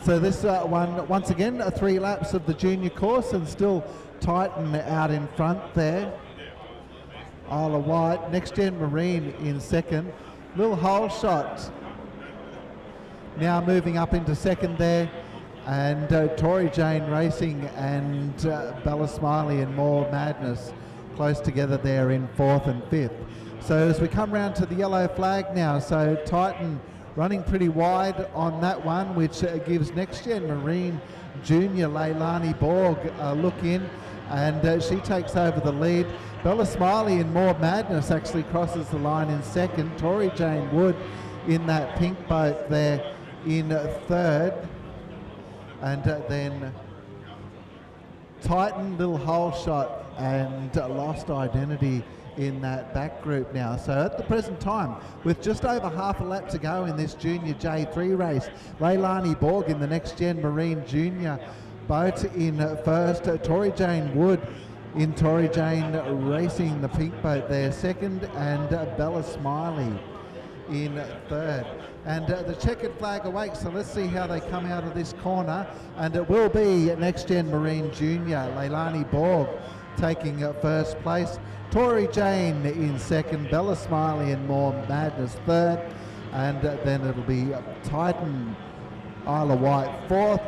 So this one, once again, 3 laps of the junior course, and still Titan out in front there. Isle of Wight, Next Gen Marine in second. Little Hole Shot now moving up into second there, and Tori Jane Racing and Bella Smiley and More Madness close together there in fourth and fifth. So as we come round to the yellow flag now, so Titan running pretty wide on that one, which gives Next Gen Marine Junior Leilani Borg a look in, and she takes over the lead. Bella Smiley and More Madness actually crosses the line in second. Tori Jane Wood in that pink boat there in third. And then Titan, Little Hole Shot and Lost Identity in that back group now. So at the present time, with just over half a lap to go in this Junior J3 race, Leilani Borg in the Next Gen Marine Junior boat in first. Tori Jane Wood in Tori Jane Racing, the pink boat there second, and Bella Smiley in third. And the checkered flag awaits, so let's see how they come out of this corner. And it will be Next Gen Marine Junior, Leilani Borg taking first place. Tori Jane in second, Bella Smiley and More Madness third. And then it'll be Titan, Isle of Wight fourth.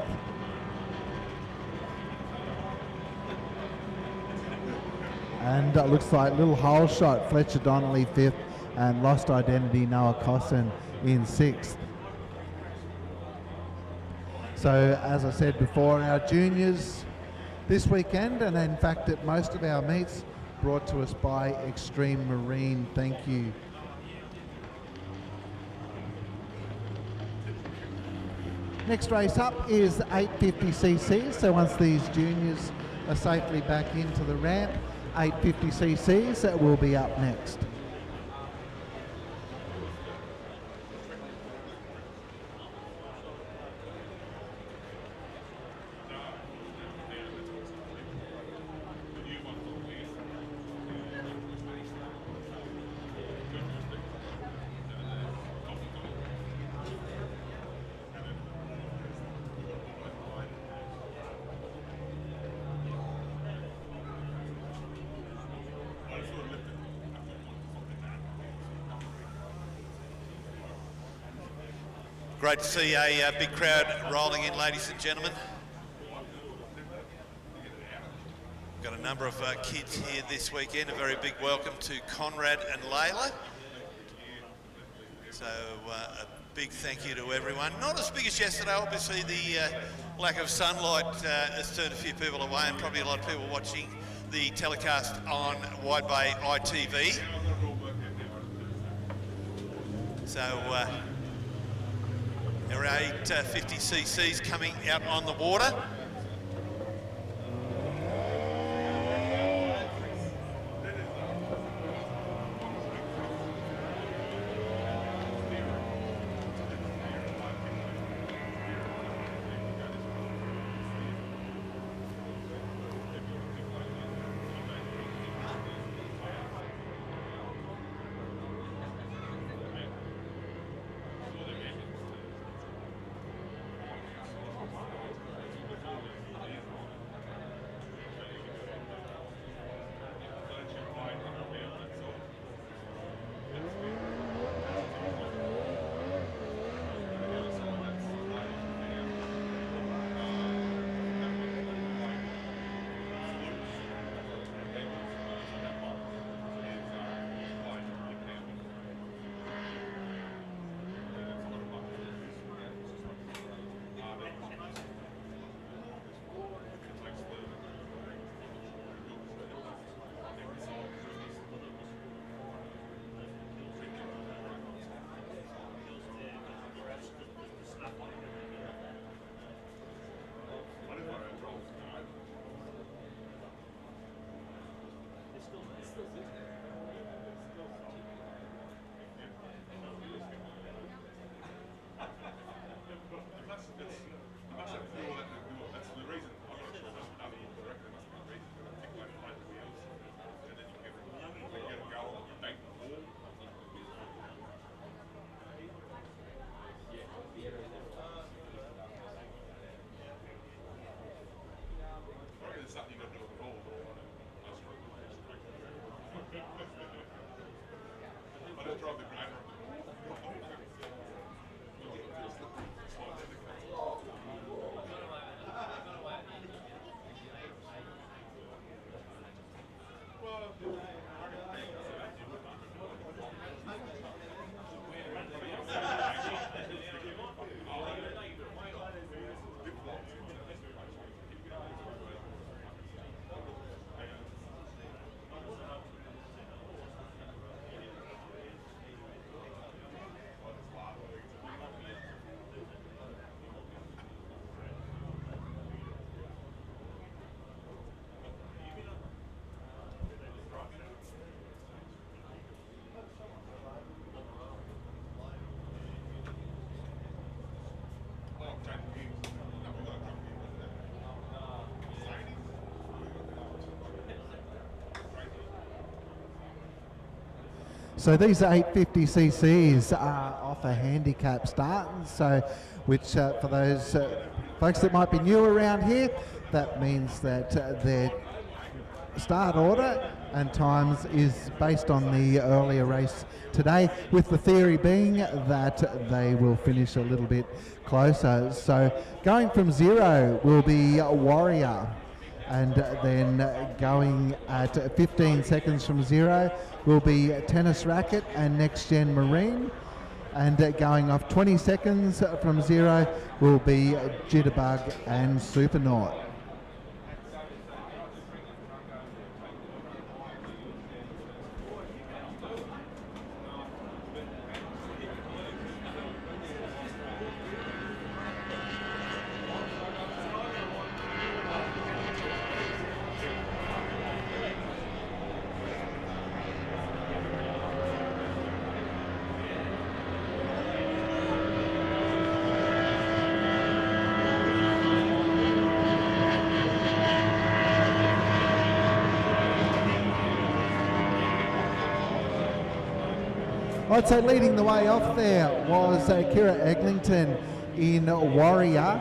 And it looks like Little Hole Shot, Fletcher Donnelly fifth, and Lost Identity, Noah Cosson in sixth. So as I said before, our juniors this weekend, and in fact at most of our meets, brought to us by Extreme Marine. Thank you. Next race up is 850cc. So once these juniors are safely back into the ramp, 850cc's will be up next. Great to see a big crowd rolling in, ladies and gentlemen. Got a number of kids here this weekend. A very big welcome to Conrad and Layla. So a big thank you to everyone. Not as big as yesterday, obviously the lack of sunlight has turned a few people away, and probably a lot of people watching the telecast on Wide Bay ITV. So our 850cc's coming out on the water. So these 850cc's are off a handicap start, so which for those folks that might be new around here, that means that their start order and times is based on the earlier race today, with the theory being that they will finish a little bit closer. So going from 0 will be Warrior, and then going at 15 seconds from 0 will be Tennis Racket and Next Gen Marine, and going off 20 seconds from 0 will be Jitterbug and Supernaut. I'd say leading the way off there was Kira Eglinton in Warrior,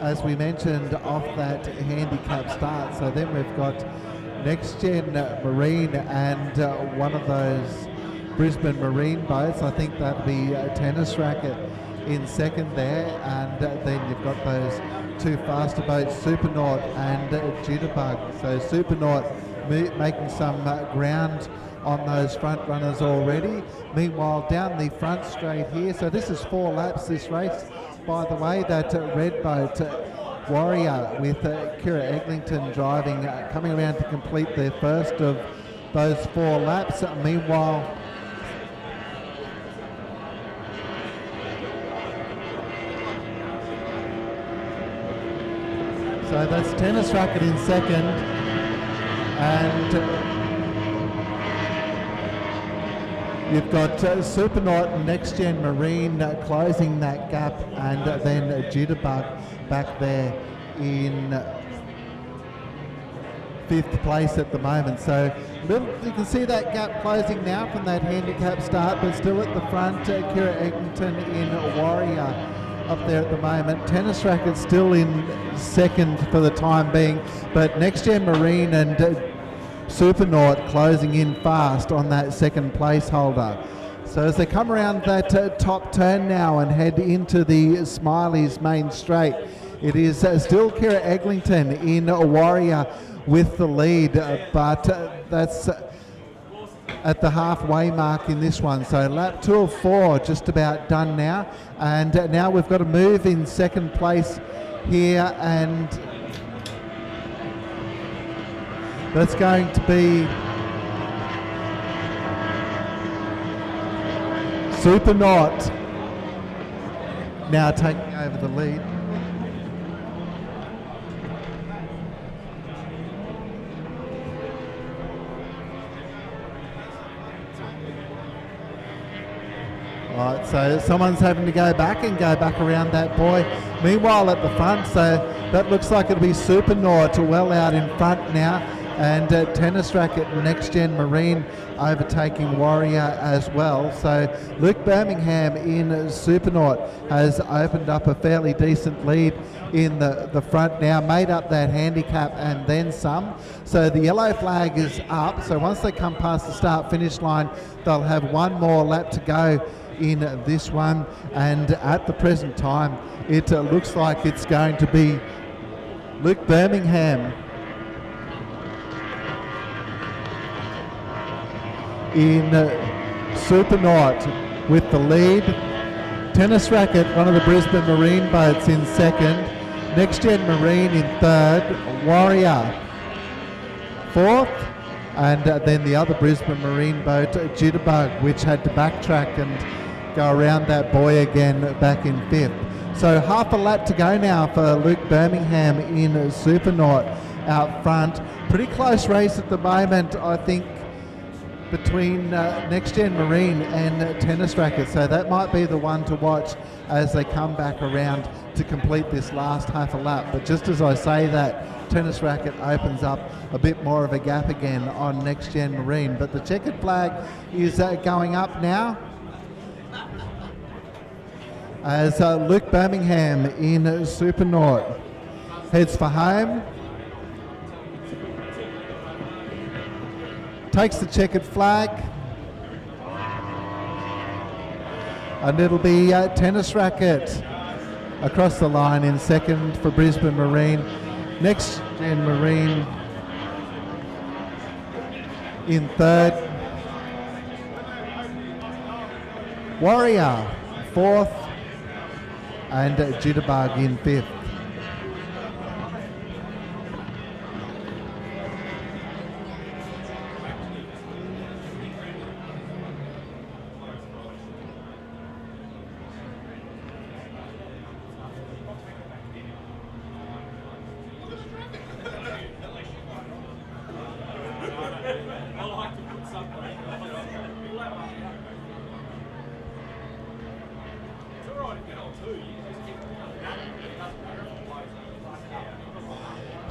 as we mentioned, off that handicap start. So then we've got Next Gen Marine and one of those Brisbane Marine boats. I think that'd be Tennis Racket in second there, and then you've got those two faster boats, Supernaut and Jitterbug. So Supernaut making some ground on those front runners already. Meanwhile, down the front straight here, so this is 4 laps this race, by the way. That red boat Warrior with Kira Eglinton driving, coming around to complete their first of those 4 laps. Meanwhile, so that's Tennis Racket in second, and you've got Supernaut and Next Gen Marine closing that gap, and then Jitterbug back there in 5th place at the moment. So you can see that gap closing now from that handicap start, but still at the front, Kira Eglinton in Warrior up there at the moment. Tennis Racket still in second for the time being, but Next Gen Marine and Supernaut closing in fast on that second place holder. So as they come around that top turn now and head into the Smileys main straight, it is still Kira Eglinton in Warrior with the lead, but that's at the halfway mark in this one. So lap 2 of 4 just about done now, and now we've got to move in second place here, and that's going to be Supernaut now taking over the lead. All right, so someone's having to go back around that buoy. Meanwhile at the front, so that looks like it'll be Supernaut well out in front now, and Tennis Racket and Next Gen Marine overtaking Warrior as well. So Luke Birmingham in Supernaut has opened up a fairly decent lead in the front now, made up that handicap and then some. So the yellow flag is up, so once they come past the start finish line, they'll have one more lap to go in this one, and at the present time it looks like it's going to be Luke Birmingham in Supernaut with the lead. Tennis Racket, one of the Brisbane Marine boats, in second. Next Gen Marine in third. Warrior fourth. And then the other Brisbane Marine boat, Jitterbug, which had to backtrack and go around that buoy again back in fifth. So half a lap to go now for Luke Birmingham in Supernaut out front. Pretty close race at the moment, I think, between Next Gen Marine and Tennis Racket. So that might be the one to watch as they come back around to complete this last half a lap. But just as I say that, Tennis Racket opens up a bit more of a gap again on Next Gen Marine. But the checkered flag is going up now as Luke Birmingham in Supernaut heads for home. Takes the checkered flag. And it'll be Tennis Racket across the line in second for Brisbane Marine. Next Gen Marine in third. Warrior fourth. And Jitterbug in fifth.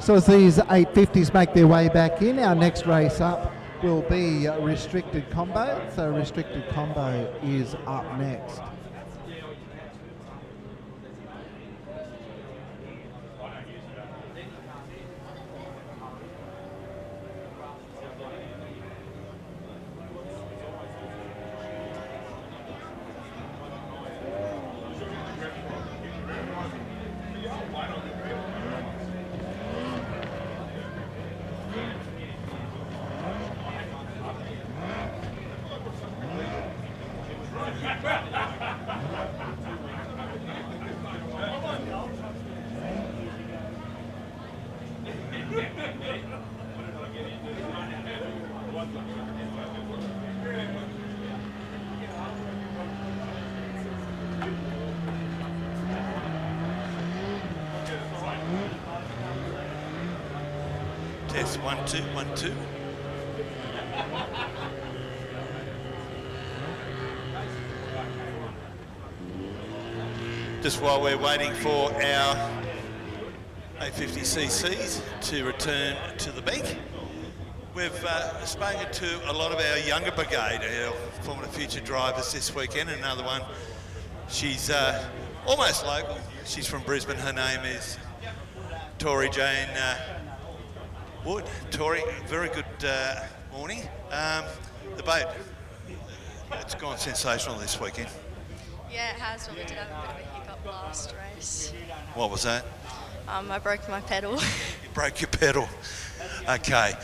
So as these 850s make their way back in, our next race up will be Restricted Combo. So Restricted Combo is up next. Test 1 2 1 2. Just while we're waiting for our 850cc's to return to the bank, we've spoken to a lot of our younger brigade, our former future drivers this weekend. Another one, she's almost local. She's from Brisbane. Her name is Tori Jane Wood. Tori, very good morning. The boat, it's gone sensational this weekend. Yeah, it has, but we did have a bit of a hiccup last race. What was that? I broke my pedal. You broke your pedal. Okay.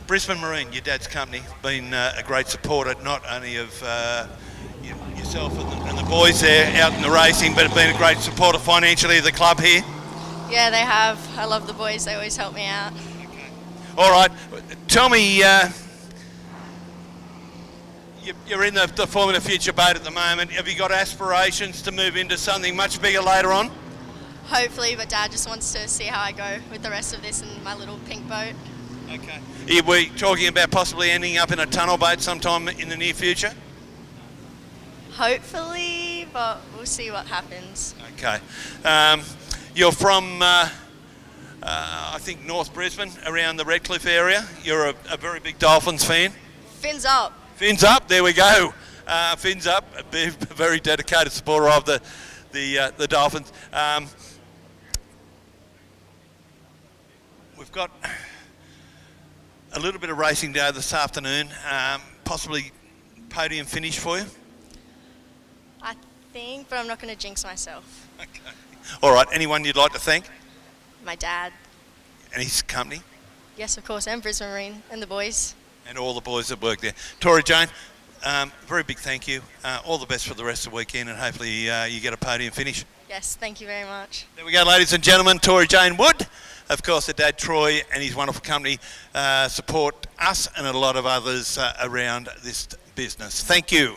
Brisbane Marine, your dad's company, been a great supporter not only of yourself and the boys there out in the racing, but been a great supporter financially of the club here. Yeah, they have. I love the boys. They always help me out. Okay. All right. Tell me, you're in the Formula Future boat at the moment. Have you got aspirations to move into something much bigger later on? Hopefully, but Dad just wants to see how I go with the rest of this in my little pink boat. Okay. Are we talking about possibly ending up in a tunnel boat sometime in the near future? Hopefully, but we'll see what happens. Okay. You're from, I think, North Brisbane, around the Redcliffe area. You're a very big Dolphins fan. Fins up. Fins up, there we go. Fins up, a very dedicated supporter of the Dolphins. We've got a little bit of racing day this afternoon, possibly podium finish for you. I think, but I'm not going to jinx myself. Okay. All right, anyone you'd like to thank? My dad. And his company? Yes, of course, and Brisbane Marine and the boys. And all the boys that work there. Tori Jane, very big thank you. All the best for the rest of the weekend, and hopefully you get a podium finish. Yes, thank you very much. There we go, ladies and gentlemen. Tori Jane Wood, of course, her dad Troy and his wonderful company support us and a lot of others around this business. Thank you.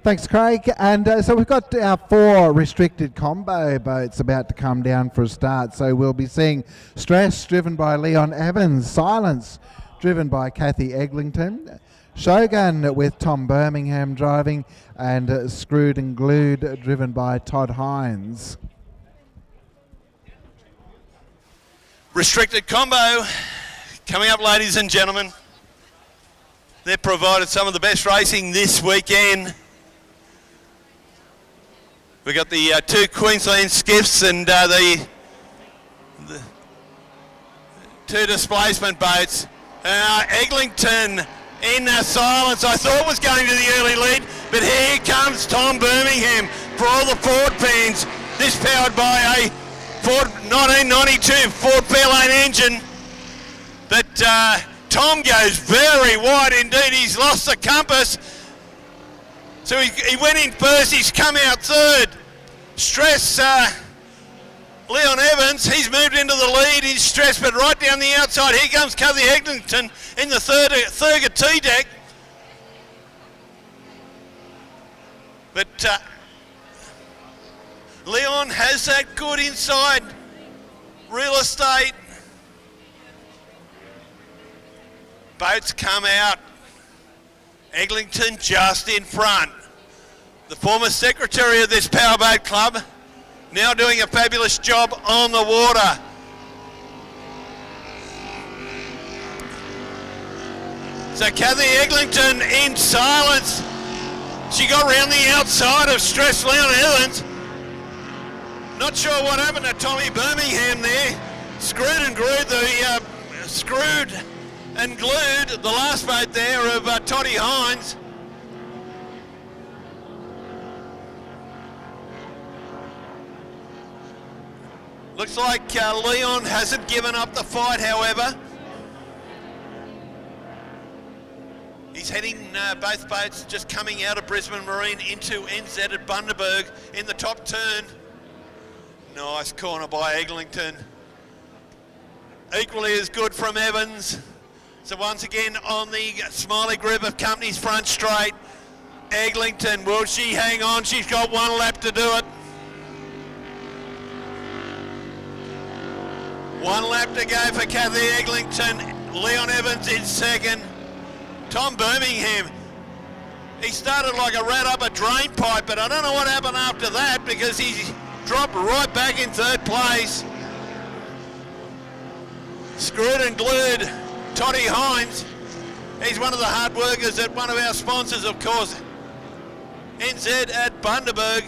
Thanks, Craig. And so we've got our 4 restricted combo boats about to come down for a start. So we'll be seeing Stress, driven by Leon Evans, Silence, driven by Kathy Eglinton, Shogun with Tom Birmingham driving, and Screwed and Glued, driven by Todd Hines. Restricted combo coming up, ladies and gentlemen. They've provided some of the best racing this weekend. We've got the 2 Queensland skiffs and the 2 displacement boats. Eglinton in Silence, I thought was going to the early lead, but here comes Tom Birmingham for all the Ford fans. This powered by a Ford 1992 Ford Fairlane engine. But Tom goes very wide indeed. He's lost the compass. So he went in first, he's come out third. Stress, Leon Evans, he's moved into the lead, he's Stress, but right down the outside, here comes Kathy Eglinton in the Thurgood T-deck. But Leon has that good inside real estate. Boats come out. Eglinton just in front. The former secretary of this powerboat club, now doing a fabulous job on the water. So Kathy Eglinton in Silence. She got round the outside of Stress Leon Evans. Not sure what happened to Tommy Birmingham there. Screwed and Glued, the last boat there of Toddy Hines. Looks like Leon hasn't given up the fight, however. He's heading both boats just coming out of Brisbane Marine into NZ at Bundaberg in the top turn. Nice corner by Eglinton. Equally as good from Evans. So once again on the Smiley Group of Companies front straight. Eglinton, will she hang on? She's got 1 lap to do it. 1 lap to go for Kathy Eglinton. Leon Evans in second. Tom Birmingham, he started like a rat up a drain pipe, but I don't know what happened after that because he dropped right back in third place. Screwed and Glued, Toddy Hines. He's one of the hard workers at one of our sponsors, of course, NZ at Bundaberg.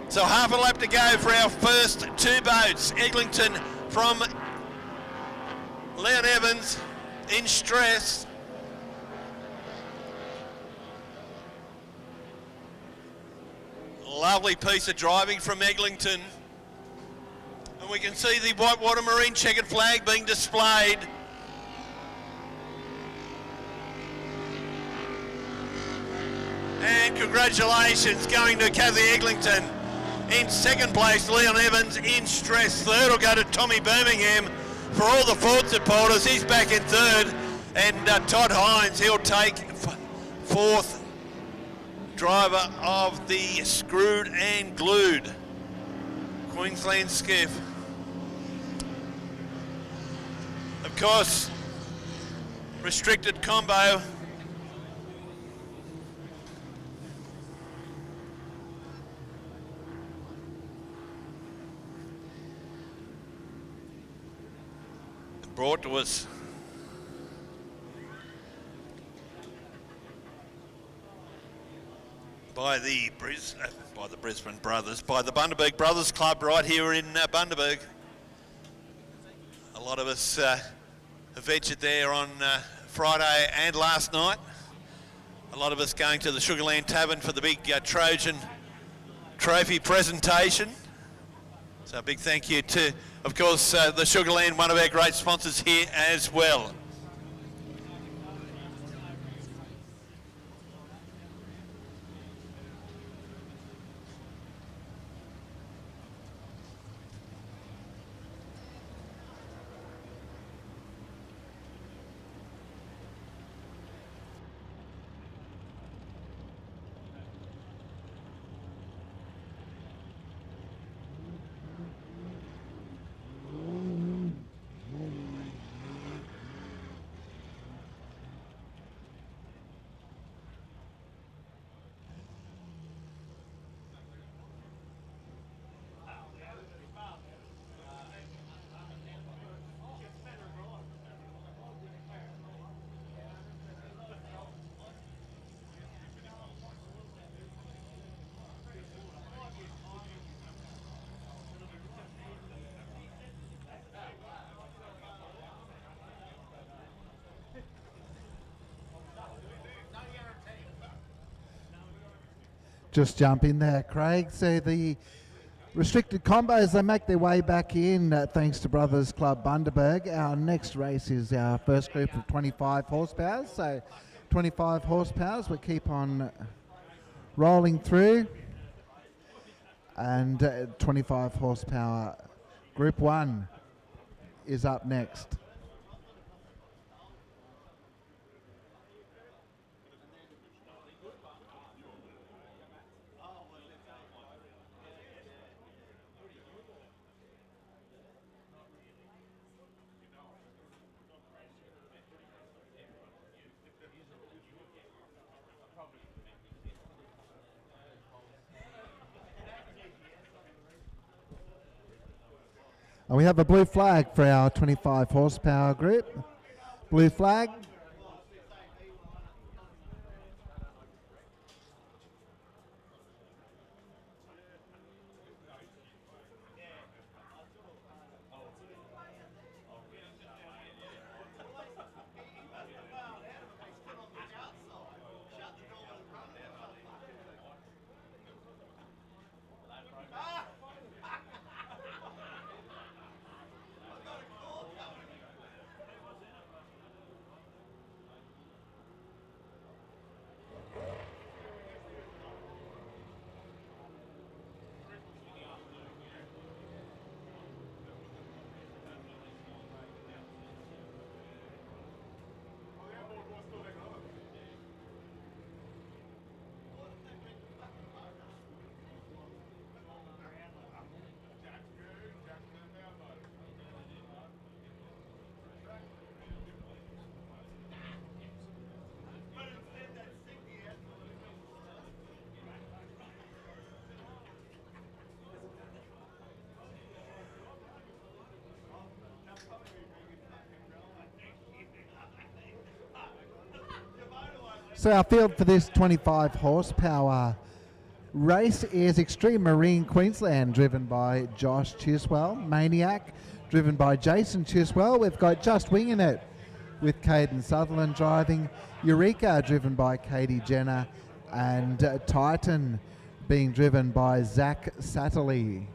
So half a lap to go for our first 2 boats. Eglinton from Leon Evans in Stress. Lovely piece of driving from Eglinton. And we can see the Whitewater Marine checkered flag being displayed. And congratulations going to Kathy Eglinton. In second place, Leon Evans in Stress. Third will go to Tommy Birmingham. For all the Ford supporters, he's back in third. And Todd Hines, he'll take 4th driver of the Screwed and Glued Queensland skiff. Of course, restricted combo. Brought to us by the Brisbane Brothers, by the Bundaberg Brothers Club right here in Bundaberg. A lot of us have ventured there on Friday and last night. A lot of us going to the Sugarland Tavern for the big Trojan Trophy presentation. So a big thank you to, of course, the Sugarland, one of our great sponsors here as well. Just jump in there, Craig. So the restricted combos, they make their way back in thanks to Brothers Club Bundaberg. Our next race is our first group of 25 horsepower. So 25 horsepowers, we keep on rolling through. And 25 horsepower Group 1 is up next. And we have a blue flag for our 25 horsepower group. Blue flag. So our field for this 25 horsepower race is Extreme Marine Queensland, driven by Josh Chiswell. Maniac, driven by Jason Chiswell. We've got Just Winging It with Caden Sutherland driving. Eureka, driven by Katie Jenner. And Titan, being driven by Zach Satterley.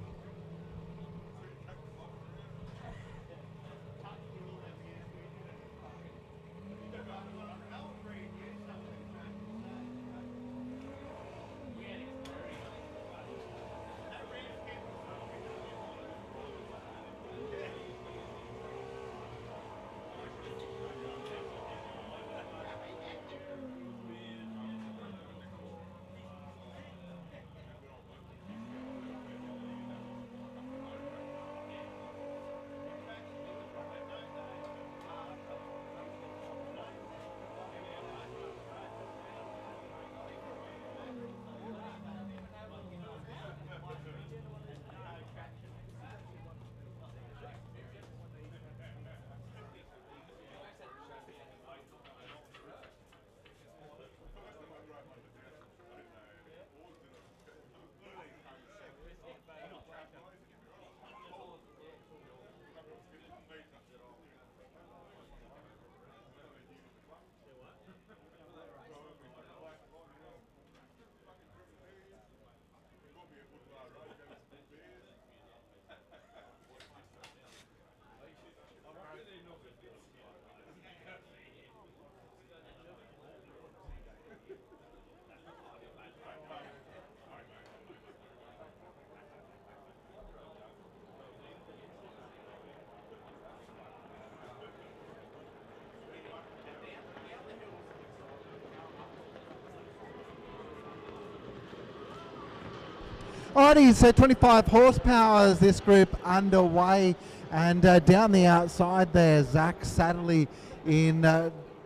Alrighty, so 25 horsepower is this group underway, and down the outside there, Zach Satterley in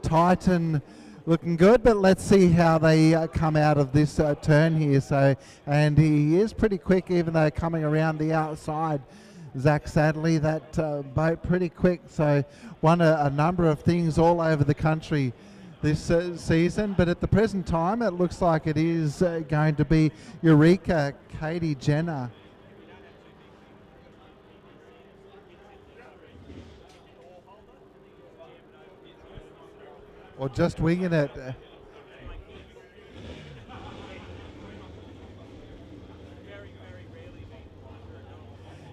Titan looking good, but let's see how they come out of this turn here. So, and he is pretty quick, even though coming around the outside, Zach Satterley, that boat pretty quick. So won a number of things all over the country this season, but at the present time it looks like it is going to be Eureka Katie Jenner. Or just winging it.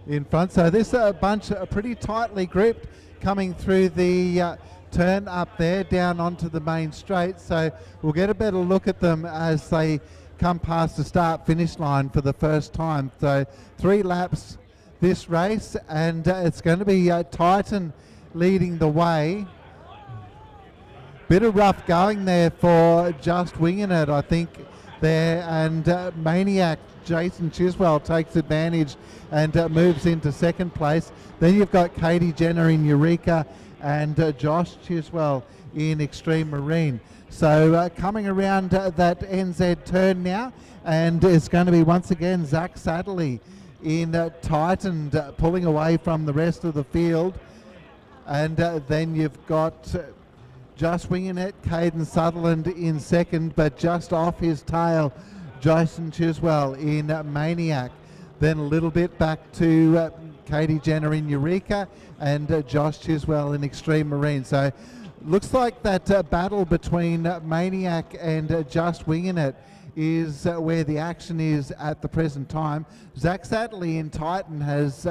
In front, so this bunch are pretty tightly grouped coming through the turn up there down onto the main straight, so we'll get a better look at them as they come past the start finish line for the first time. So 3 laps this race, and it's going to be Titan leading the way. Bit of rough going there for Just Winging It, I think, there, and Maniac Jason Chiswell takes advantage and moves into second place. Then you've got Katie Jenner in Eureka and Josh Chiswell in Extreme Marine. So coming around that NZ turn now, and it's going to be once again Zach Satterley in Titan pulling away from the rest of the field. And then you've got Just Winging It, Caden Sutherland in second, but just off his tail, Jason Chiswell in Maniac. Then a little bit back to Katie Jenner in Eureka and Josh Chiswell in Extreme Marine. So looks like that battle between Maniac and Just Winging It is where the action is at the present time. Zach Satterley in Titan has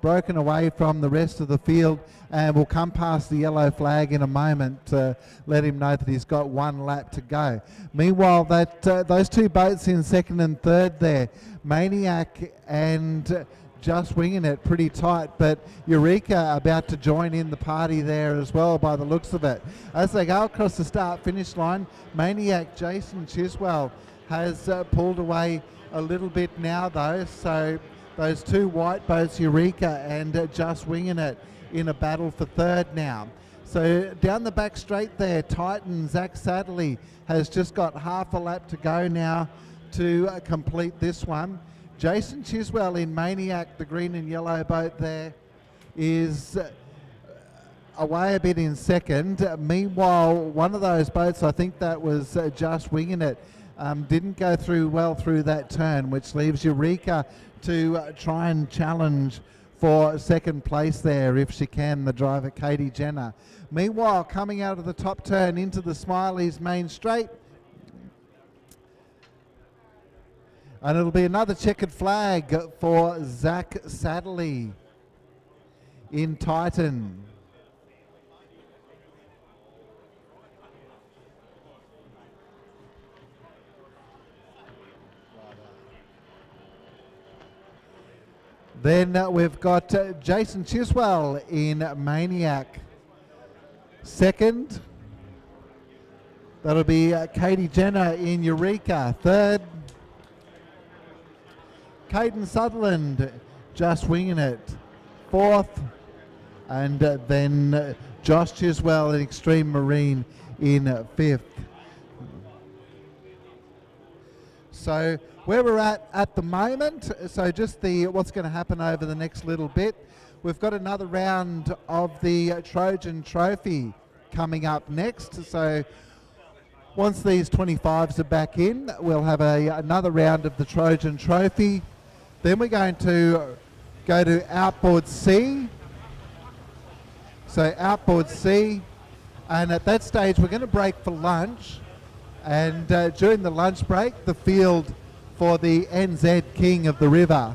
broken away from the rest of the field and will come past the yellow flag in a moment to let him know that he's got 1 lap to go. Meanwhile, that those 2 boats in second and third there, Maniac and Just Winging It, pretty tight, but Eureka about to join in the party there as well by the looks of it. As they go across the start finish line, Maniac Jason Chiswell has pulled away a little bit now though, so those 2 white boats, Eureka and Just Winging It, in a battle for third now. So down the back straight there, Titan Zach Satterley has just got half a lap to go now to complete this one. Jason Chiswell in Maniac, the green and yellow boat there, is away a bit in second. Meanwhile, one of those boats, I think that was Just Winging It, didn't go through well through that turn, which leaves Eureka to try and challenge for second place there if she can, the driver Katie Jenner. Meanwhile, coming out of the top turn into the Smileys main straight, and it'll be another checkered flag for Zach Satterley in Titan. Then we've got Jason Chiswell in Maniac second. That'll be Katie Jenner in Eureka third. Caden Sutherland Just Winging It fourth. And then Josh Chiswell in Extreme Marine in fifth. So where we're at the moment, so just what's going to happen over the next little bit, we've got another round of the Trojan Trophy coming up next. So once these 25s are back in, we'll have another round of the Trojan Trophy. Then we're going to go to Outboard C. So Outboard C, and at that stage we're going to break for lunch. And during the lunch break, the field for the NZ King of the River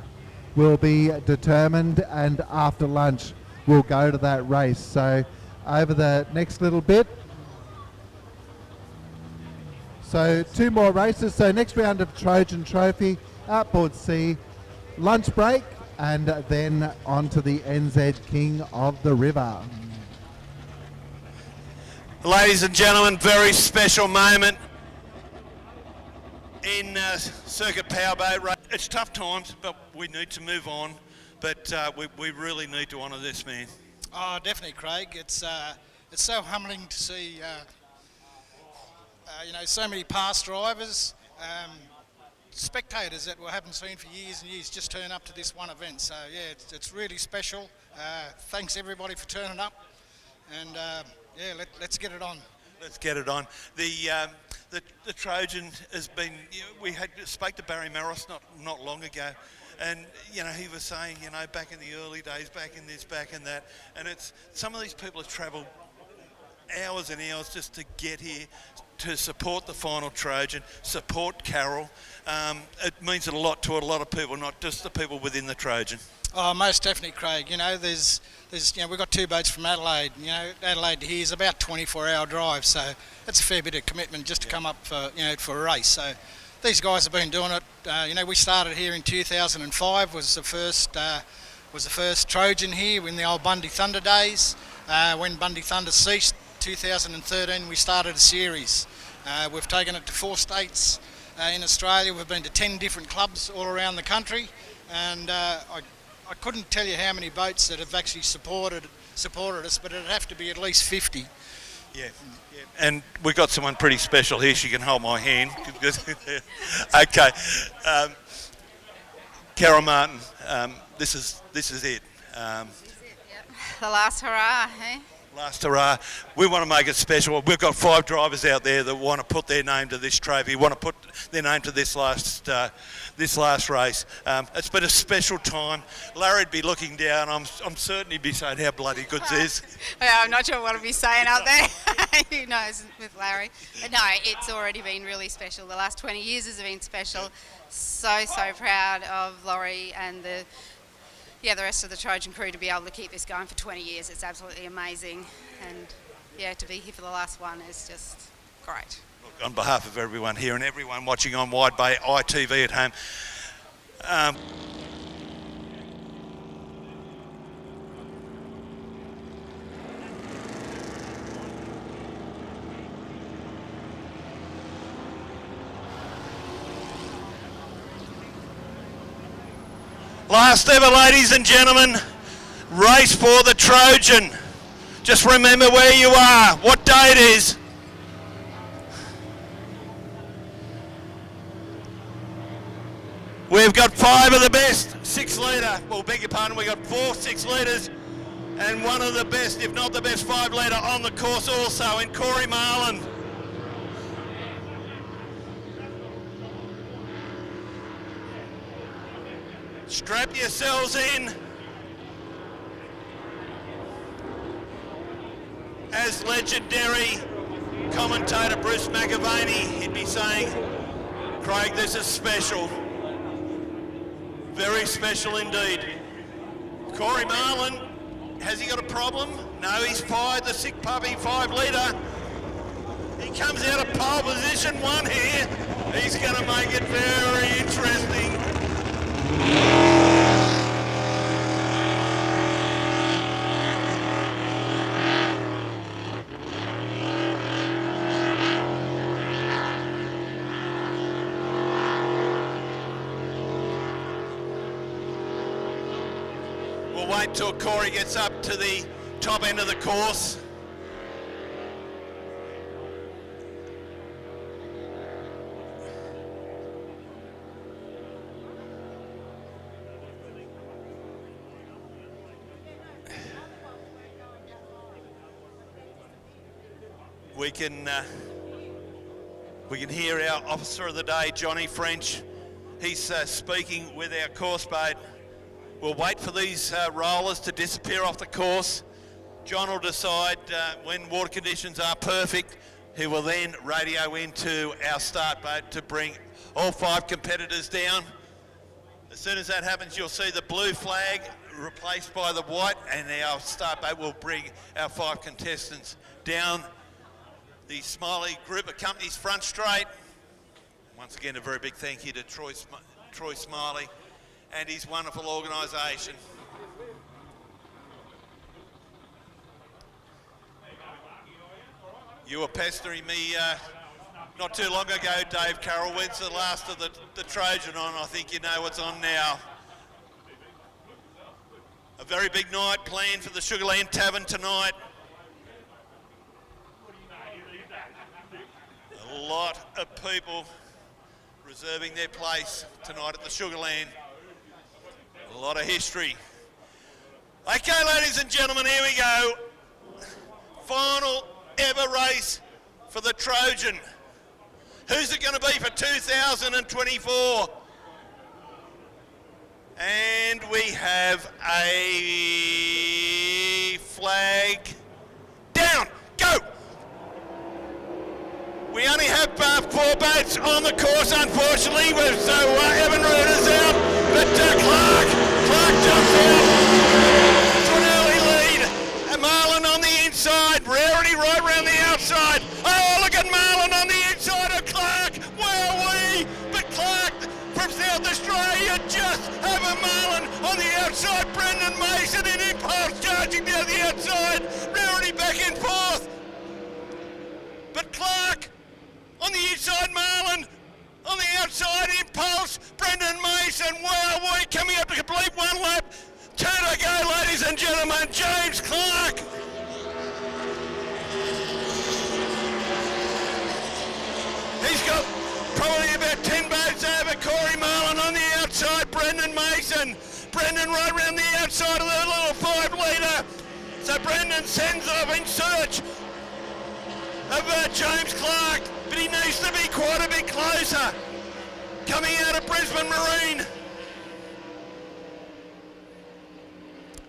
will be determined, and after lunch we'll go to that race. So over the next little bit, so 2 more races. So next round of Trojan Trophy, Outboard C, lunch break, and then on to the NZ King of the River. Ladies and gentlemen, very special moment. in circuit powerboat race. It's tough times, but we need to move on. But we really need to honour this man. Oh, definitely, Craig. It's so humbling to see, so many past drivers, spectators that we haven't seen for years and years just turn up to this one event. So yeah, it's really special. Thanks everybody for turning up, and let's get it on. Let's get it on. The Trojan has been. We spoke to Barry Maros not long ago, and he was saying back in the early days, back in this, back in that, and it's some of these people have travelled hours and hours just to get here to support the final Trojan, support Carroll. It means a lot to a lot of people, not just the people within the Trojan. Oh, most definitely, Craig. There's we've got 2 boats from Adelaide. Adelaide to here is about 24-hour drive, so it's a fair bit of commitment just to come up for a race. So these guys have been doing it. We started here in 2005. Was the first Trojan here in the old Bundy Thunder days. When Bundy Thunder ceased, 2013, we started a series. We've taken it to 4 states in Australia. We've been to 10 different clubs all around the country, and I couldn't tell you how many boats that have actually supported us, but it'd have to be at least 50. Yeah. And we've got someone pretty special here. She can hold my hand. Okay. Carol Martin, this is it. This is it, yep. The last hurrah, hey? Last hurrah. We want to make it special. We've got 5 drivers out there that want to put their name to this trophy, want to put their name to this last race. It's been a special time. Larry'd be looking down. I'm certain he'd be saying how bloody good this is. Yeah, I'm not sure what I'd be saying out there. Who knows with Larry. But no, it's already been really special. The last 20 years has been special. So proud of Laurie and the rest of the Trojan crew to be able to keep this going for 20 years. It's absolutely amazing. And to be here for the last one is just great. Look, on behalf of everyone here and everyone watching on Wide Bay ITV at home, last ever, ladies and gentlemen, race for the Trojan. Just remember where you are, what day it is. We've got 5 of the best 6 litre, beg your pardon, we've got 4 6 litres and one of the best, if not the best 5 litre on the course also in Corey Marlin. Strap yourselves in. As legendary commentator Bruce McAvaney, he'd be saying, Craig, this is special. Very special indeed. Corey Marlin, has he got a problem? No, he's fired the sick puppy 5 litre. He comes out of pole position 1 here. He's going to make it very interesting. We'll wait till Corey gets up to the top end of the course. We can hear our officer of the day, Johnny French. He's speaking with our course boat. We'll wait for these rollers to disappear off the course. John will decide when water conditions are perfect. He will then radio into our start boat to bring all 5 competitors down. As soon as that happens, you'll see the blue flag replaced by the white, and our start boat will bring our 5 contestants down the Smiley Group of Companies front straight. Once again, a very big thank you to Troy Smiley and his wonderful organisation. You were pestering me Not too long ago, Dave Carroll wins the last of the Trojan on. I think you know what's on now. A very big night planned for the Sugarland Tavern tonight. A lot of people reserving their place tonight at the Sugarland. A lot of history. Okay, ladies and gentlemen, here we go. Final ever race for the Trojan. Who's it going to be for 2024? And we have a flag down. Go! We only have 4 boats on the course, unfortunately, so Evan Root is out, but Clark jumps out. It's an early lead. Marlin on the inside, Rarity right round the outside. Oh, look at Marlin on the inside of Clark. Wowee! But Clark from South Australia just have a Marlin on the outside. Brendan Mason in Impulse charging down the outside. Rarity back and forth. But Clark on the inside, Marlin on the outside, Impulse. Brendan Mason, wowee, coming up to complete 1 lap. 2 to go, ladies and gentlemen. James Clark. He's got probably about 10 boats over. Corey Marlin on the outside. Brendan Mason. Brendan right round the outside of the little 5 litre. So Brendan sends off in search of James Clark, but he needs to be quite a bit closer. Coming out of Brisbane Marine.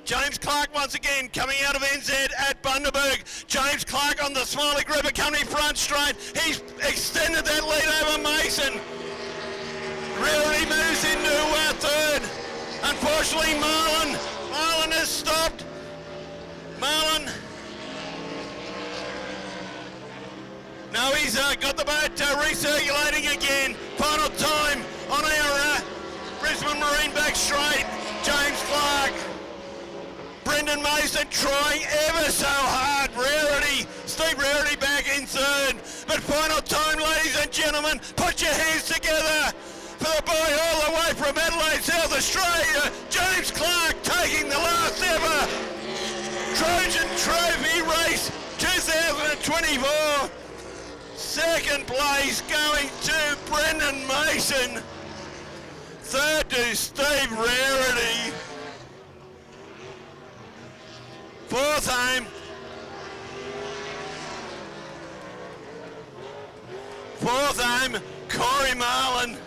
James Clark once again coming out of NZ at Bundaberg. James Clark on the Smiley Grouper Company front straight. He's extended that lead over Mason. Rarity moves into 3rd. Unfortunately, Marlin has stopped. Marlin. No, he's got the boat recirculating again. Final time on our Brisbane Marine back straight. James Clark. Brendan Mason trying ever so hard. Steve Rarity back in 3rd. But final time, ladies and gentlemen, put your hands together for the boy all the way from Adelaide, South Australia. James Clark taking the last ever Trojan Trophy race 2024. 2nd place going to Brendan Mason. 3rd to Steve Rarity. 4th home. 4th home, Corey Marlin.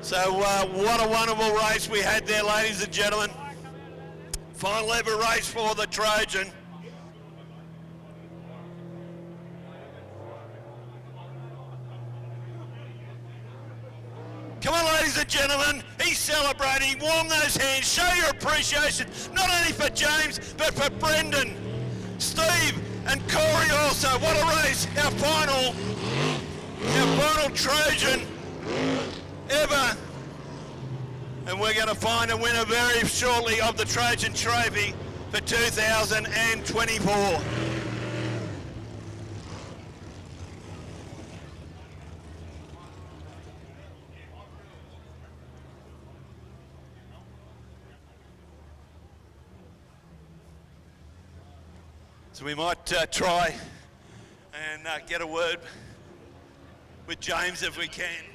So what a wonderful race we had there, ladies and gentlemen. Final ever race for the Trojan. Come on, ladies and gentlemen, he's celebrating. Warm those hands, show your appreciation, not only for James, but for Brendan, Steve, and Corey also. What a race, our final Trojan ever. And we're going to find a winner very shortly of the Trojan Trophy for 2024. So we might try and get a word with James if we can.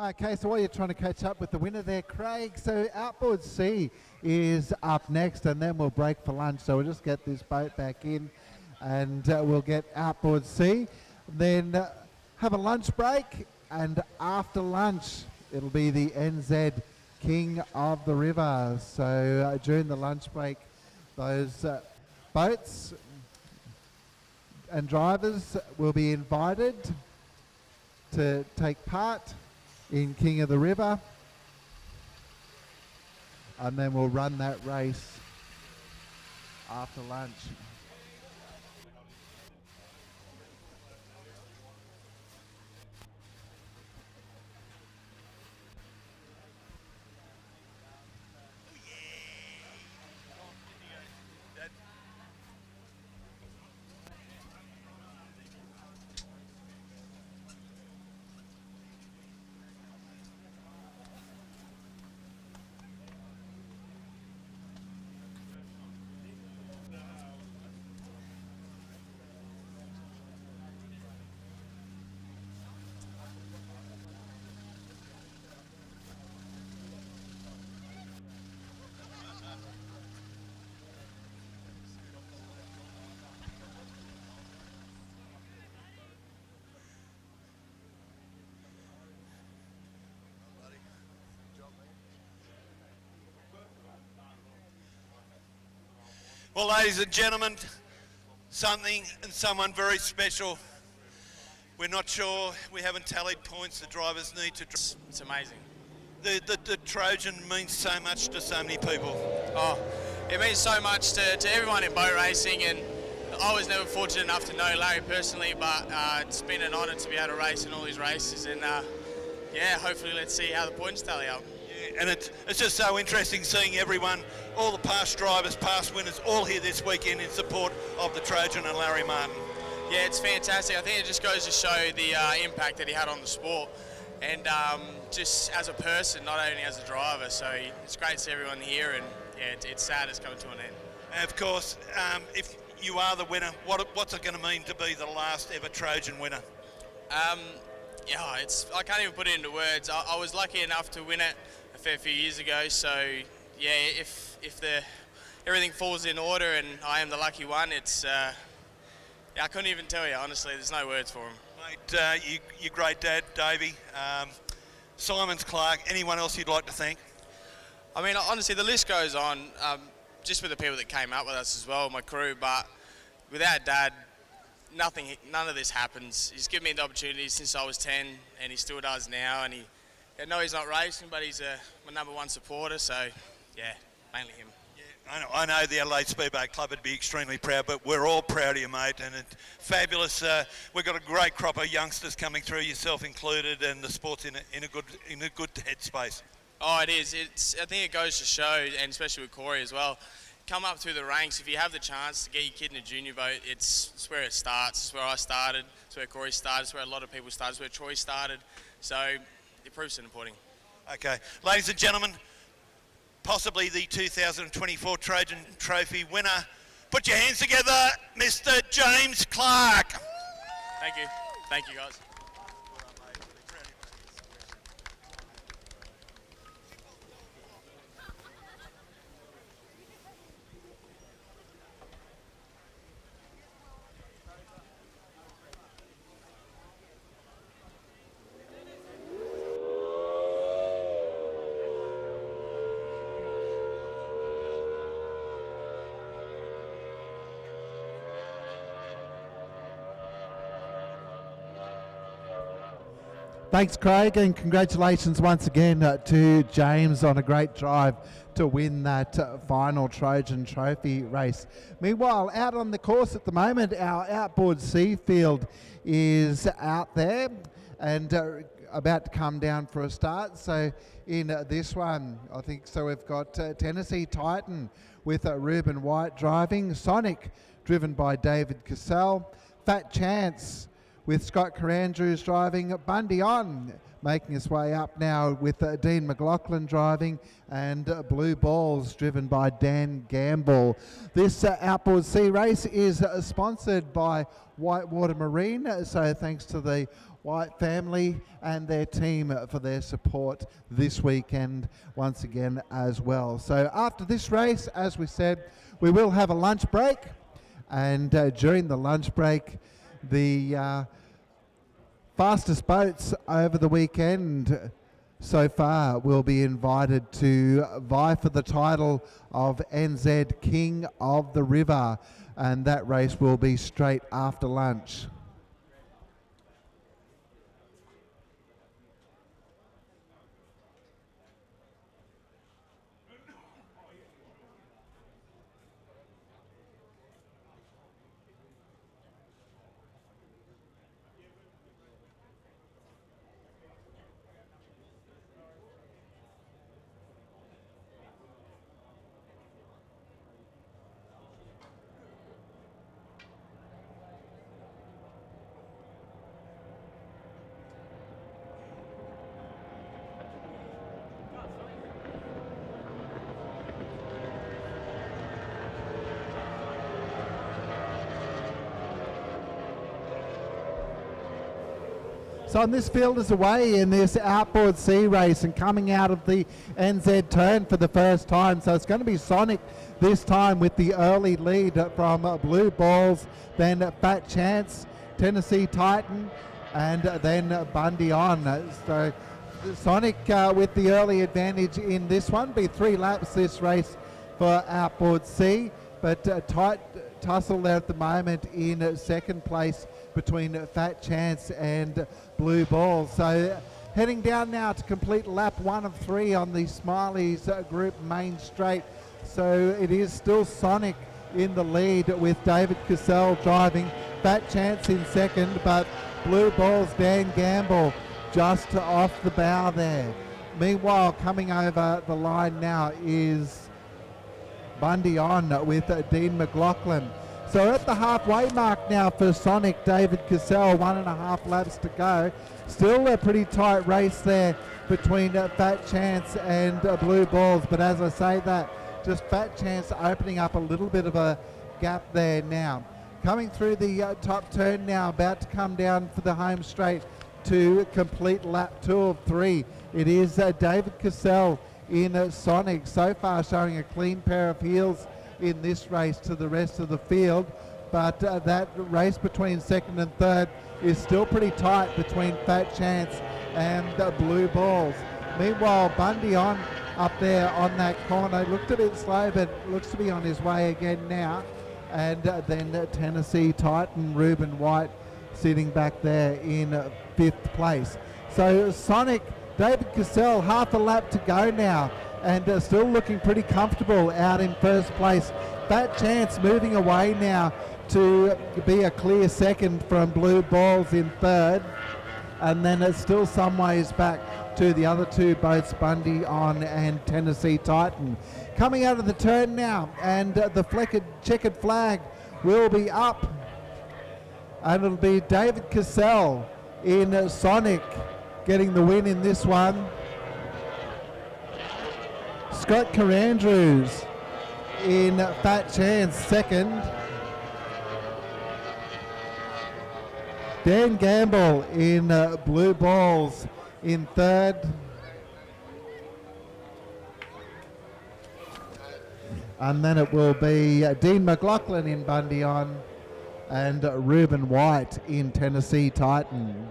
Okay, so while you're trying to catch up with the winner there, Craig, so Outboard C is up next, and then we'll break for lunch. So we'll just get this boat back in, and we'll get Outboard C. Then have a lunch break, and after lunch, it'll be the NZ King of the River. So during the lunch break, those boats and drivers will be invited to take part in King of the River, and then we'll run that race after lunch. Well, ladies and gentlemen, something and someone very special. We're not sure, we haven't tallied points, the drivers need to... It's amazing. The Trojan means so much to so many people. Oh, it means so much to everyone in boat racing, and I was never fortunate enough to know Larry personally, but it's been an honour to be able to race in all these races, and yeah, hopefully let's see how the points tally up. And it's just so interesting seeing everyone, all the past drivers, past winners, all here this weekend in support of the Trojan and Larry Martin. Yeah, it's fantastic. I think it just goes to show the impact that he had on the sport, and just as a person, not only as a driver. So it's great to see everyone here, and yeah, it's sad it's coming to an end. And of course, if you are the winner, what's it going to mean to be the last ever Trojan winner? Yeah, I can't even put it into words. I was lucky enough to win it a fair few years ago, so yeah, if everything falls in order and I am the lucky one, it's yeah, I couldn't even tell you, honestly. There's no words for him. Mate, your great dad, Davey, Simons Clark, anyone else you'd like to thank? I mean, honestly, the list goes on, just with the people that came up with us as well, my crew, but without Dad, none of this happens. He's given me the opportunity since I was 10, and he still does now, and I know he's not racing, but he's my #1 supporter, so yeah, mainly him. Yeah, I know the Adelaide Speedboat Club would be extremely proud, but we're all proud of you, mate, and it's fabulous. We've got a great crop of youngsters coming through, yourself included, and the sport's in a good headspace. Oh, it is. I think it goes to show, and especially with Corey as well, come up through the ranks. If you have the chance to get your kid in a junior boat, it's where it starts. It's where I started. It's where Corey started. It's where a lot of people started. It's where Troy started. So the proof's in the pudding. Okay, ladies and gentlemen, possibly the 2024 Trojan Trophy winner. Put your hands together, Mr. James Clark. Thank you. Thank you, guys. Thanks, Craig, and congratulations once again to James on a great drive to win that final Trojan Trophy race. Meanwhile, out on the course at the moment, our Outboard C field is out there and about to come down for a start. So in this one, I think so we've got Tennessee Titan with Ruben White driving, Sonic driven by David Cassell, Fat Chance with Scott Carandrews driving, Bundy On making his way up now with Dean McLaughlin driving, and Blue Balls driven by Dan Gamble. This Outboard C race is sponsored by Whitewater Marine, so thanks to the White family and their team for their support this weekend once again as well. So after this race, as we said, we will have a lunch break, and during the lunch break, the fastest boats over the weekend so far will be invited to vie for the title of NZ King of the River, and that race will be straight after lunch. So on this field is away in this outboard sea race and coming out of the NZ turn for the first time. So it's going to be Sonic this time with the early lead from Blue Balls, then Fat Chance, Tennessee Titan, and then Bundy On. So Sonic with the early advantage in this one. Be 3 laps this race for outboard sea, but tight tussle there at the moment in second place between Fat Chance and Blue Balls. So heading down now to complete lap 1 of 3 on the Smileys Group main straight. So it is still Sonic in the lead with David Cassell driving, Fat Chance in second, but Blue Balls Dan Gamble just off the bow there. Meanwhile, coming over the line now is Bundy On with Dean McLaughlin. So at the halfway mark now for Sonic, David Cassell, 1.5 laps to go. Still a pretty tight race there between Fat Chance and Blue Balls, but as I say that, just Fat Chance opening up a little bit of a gap there now. Coming through the top turn now, about to come down for the home straight to complete lap 2 of 3. It is David Cassell in Sonic, so far showing a clean pair of heels in this race to the rest of the field, but that race between second and third is still pretty tight between Fat Chance and Blue Balls. Meanwhile, Bundy On up there on that corner looked a bit slow, but looks to be on his way again now. And then Tennessee Titan, Reuben White sitting back there in 5th place. So Sonic, David Cassell, half a lap to go now, and still looking pretty comfortable out in first place. Fat Chance moving away now to be a clear second from Blue Balls in third, and then it's still some ways back to the other 2 boats, Bundy On and Tennessee Titan. Coming out of the turn now, and the checkered flag will be up, and it'll be David Cassell in Sonic getting the win in this one. Scott Carandrews in Fat Chance second. Dan Gamble in Blue Balls in third. And then it will be Dean McLaughlin in Bundy On and Reuben White in Tennessee Titan.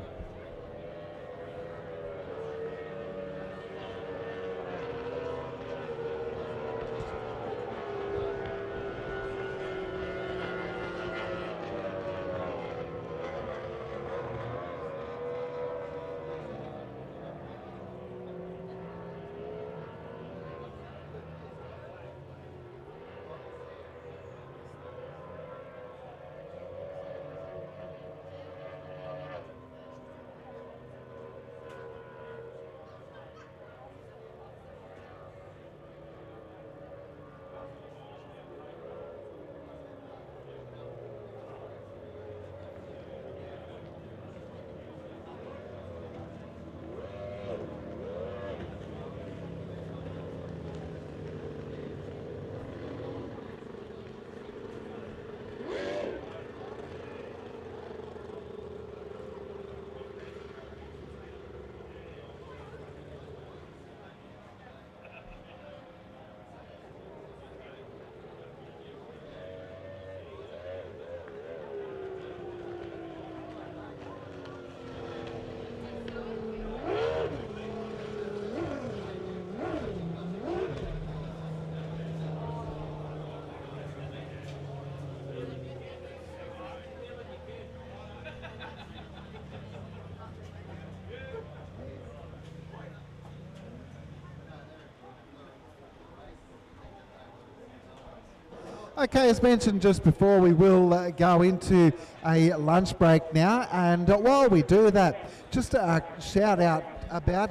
Okay, as mentioned just before, we will go into a lunch break now, and while we do that, just a shout out about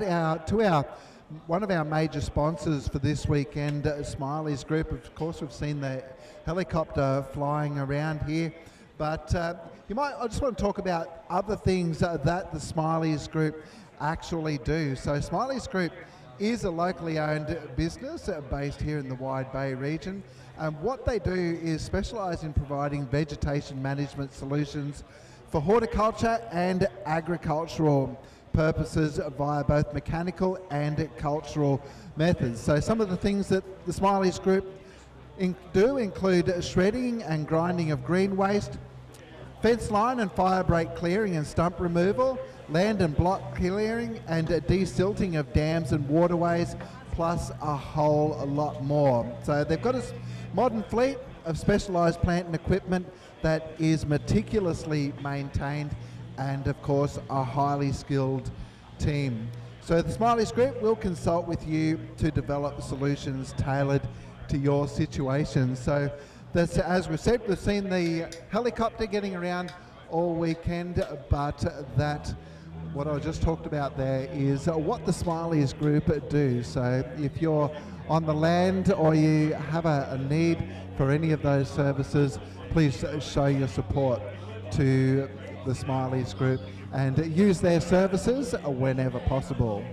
one of our major sponsors for this weekend, Smiley's Group. Of course, we've seen the helicopter flying around here, but I just want to talk about other things that the Smiley's Group actually do. So Smiley's Group is a locally owned business based here in the Wide Bay region. What they do is specialise in providing vegetation management solutions for horticulture and agricultural purposes via both mechanical and cultural methods. So some of the things that the Smiley's Group do include shredding and grinding of green waste, fence line and fire break clearing and stump removal, land and block clearing and desilting of dams and waterways, plus a whole lot more. So they've got a modern fleet of specialised plant and equipment that is meticulously maintained, and of course a highly skilled team. So the Smiley's Group will consult with you to develop solutions tailored to your situation. So that's, as we've said, we've seen the helicopter getting around all weekend, but what I just talked about there is what the Smiley's Group do. So if you're on the land or you have a need for any of those services, please show your support to the Smiley's Group and use their services whenever possible.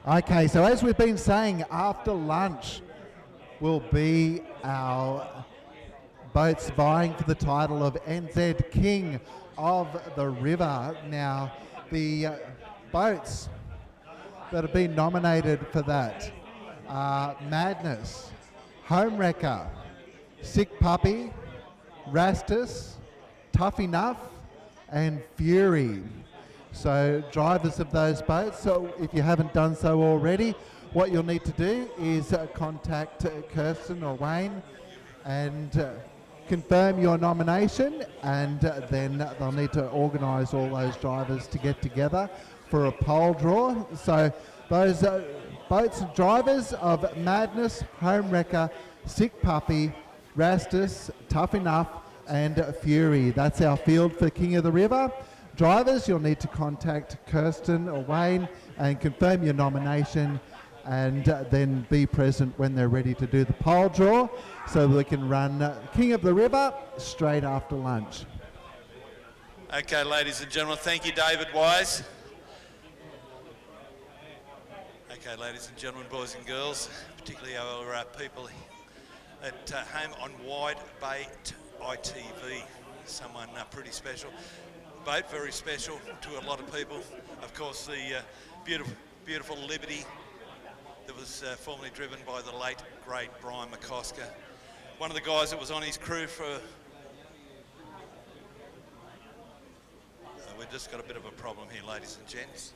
Okay, so as we've been saying, after lunch will be our boats vying for the title of NZ King of the River. Now, the boats that have been nominated for that are Madness, Homewrecker, Sick Puppy, Rastus, Tough Enough, and Fury. So drivers of those boats, so if you haven't done so already, what you'll need to do is contact Kirsten or Wayne and confirm your nomination, and then they'll need to organise all those drivers to get together for a pole draw. So those boats and drivers of Madness, Homewrecker, Sick Puppy, Rastus, Tough Enough, and Fury. That's our field for King of the River. Drivers, you'll need to contact Kirsten or Wayne and confirm your nomination, and then be present when they're ready to do the pole draw so we can run King of the River straight after lunch. Okay, ladies and gentlemen, thank you, David Wise. Okay, ladies and gentlemen, boys and girls, particularly our people at home on Wide Bay ITV, someone pretty special. Boat very special to a lot of people. Of course, the beautiful Liberty that was formerly driven by the late, great Brian McCosker. One of the guys that was on his crew for... we've just got a bit of a problem here, ladies and gents.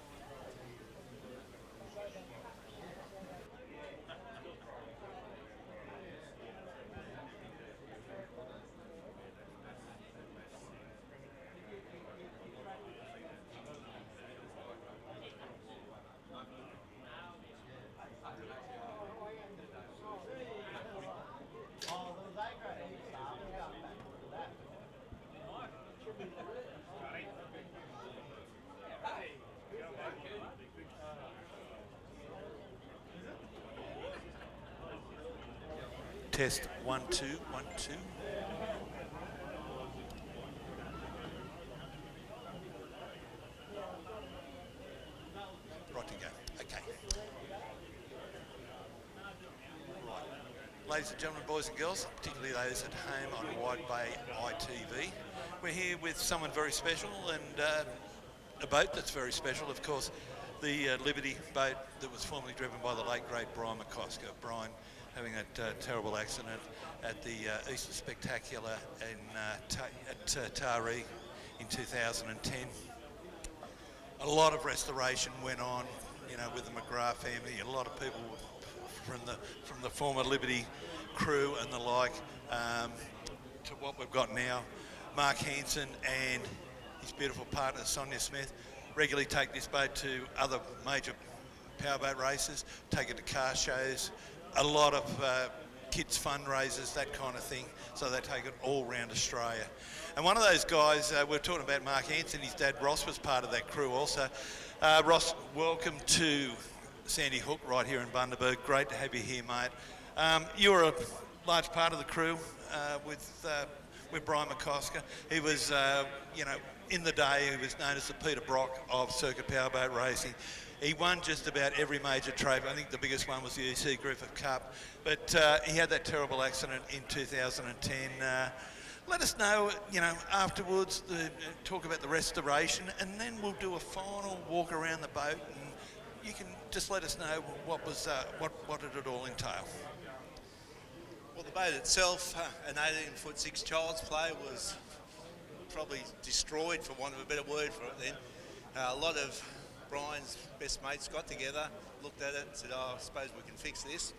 Test 1 2 1 2. Right to go. Okay. Right. Ladies and gentlemen, boys and girls, particularly those at home on Wide Bay ITV, we're here with someone very special and a boat that's very special, of course, the Liberty boat that was formerly driven by the late great Brian McCosker. Brian having that terrible accident at the Easter Spectacular at Taree in 2010. A lot of restoration went on, you know, with the McGrath family. A lot of people from the former Liberty crew and the like to what we've got now. Mark Hansen and his beautiful partner Sonia Smith regularly take this boat to other major powerboat races, take it to car shows, a lot of kids fundraisers, that kind of thing, so they take it all around Australia. And one of those guys, we're talking about Mark Hansen, his dad Ross was part of that crew also. Ross, welcome to Sandy Hook right here in Bundaberg. Great to have you here, mate. You were a large part of the crew with Brian McCosker. He was, you know, in the day, he was known as the Peter Brock of circuit powerboat racing. He won just about every major trophy. I think the biggest one was the EC Griffith Cup. But he had that terrible accident in 2010. Let us know, you know, afterwards, talk about the restoration, and then we'll do a final walk around the boat, and you can just let us know what did it all entail. Well, the boat itself, an 18'6" child's play, was probably destroyed, for want of a better word for it then. A lot of Brian's best mates got together, looked at it and said, oh, I suppose we can fix this.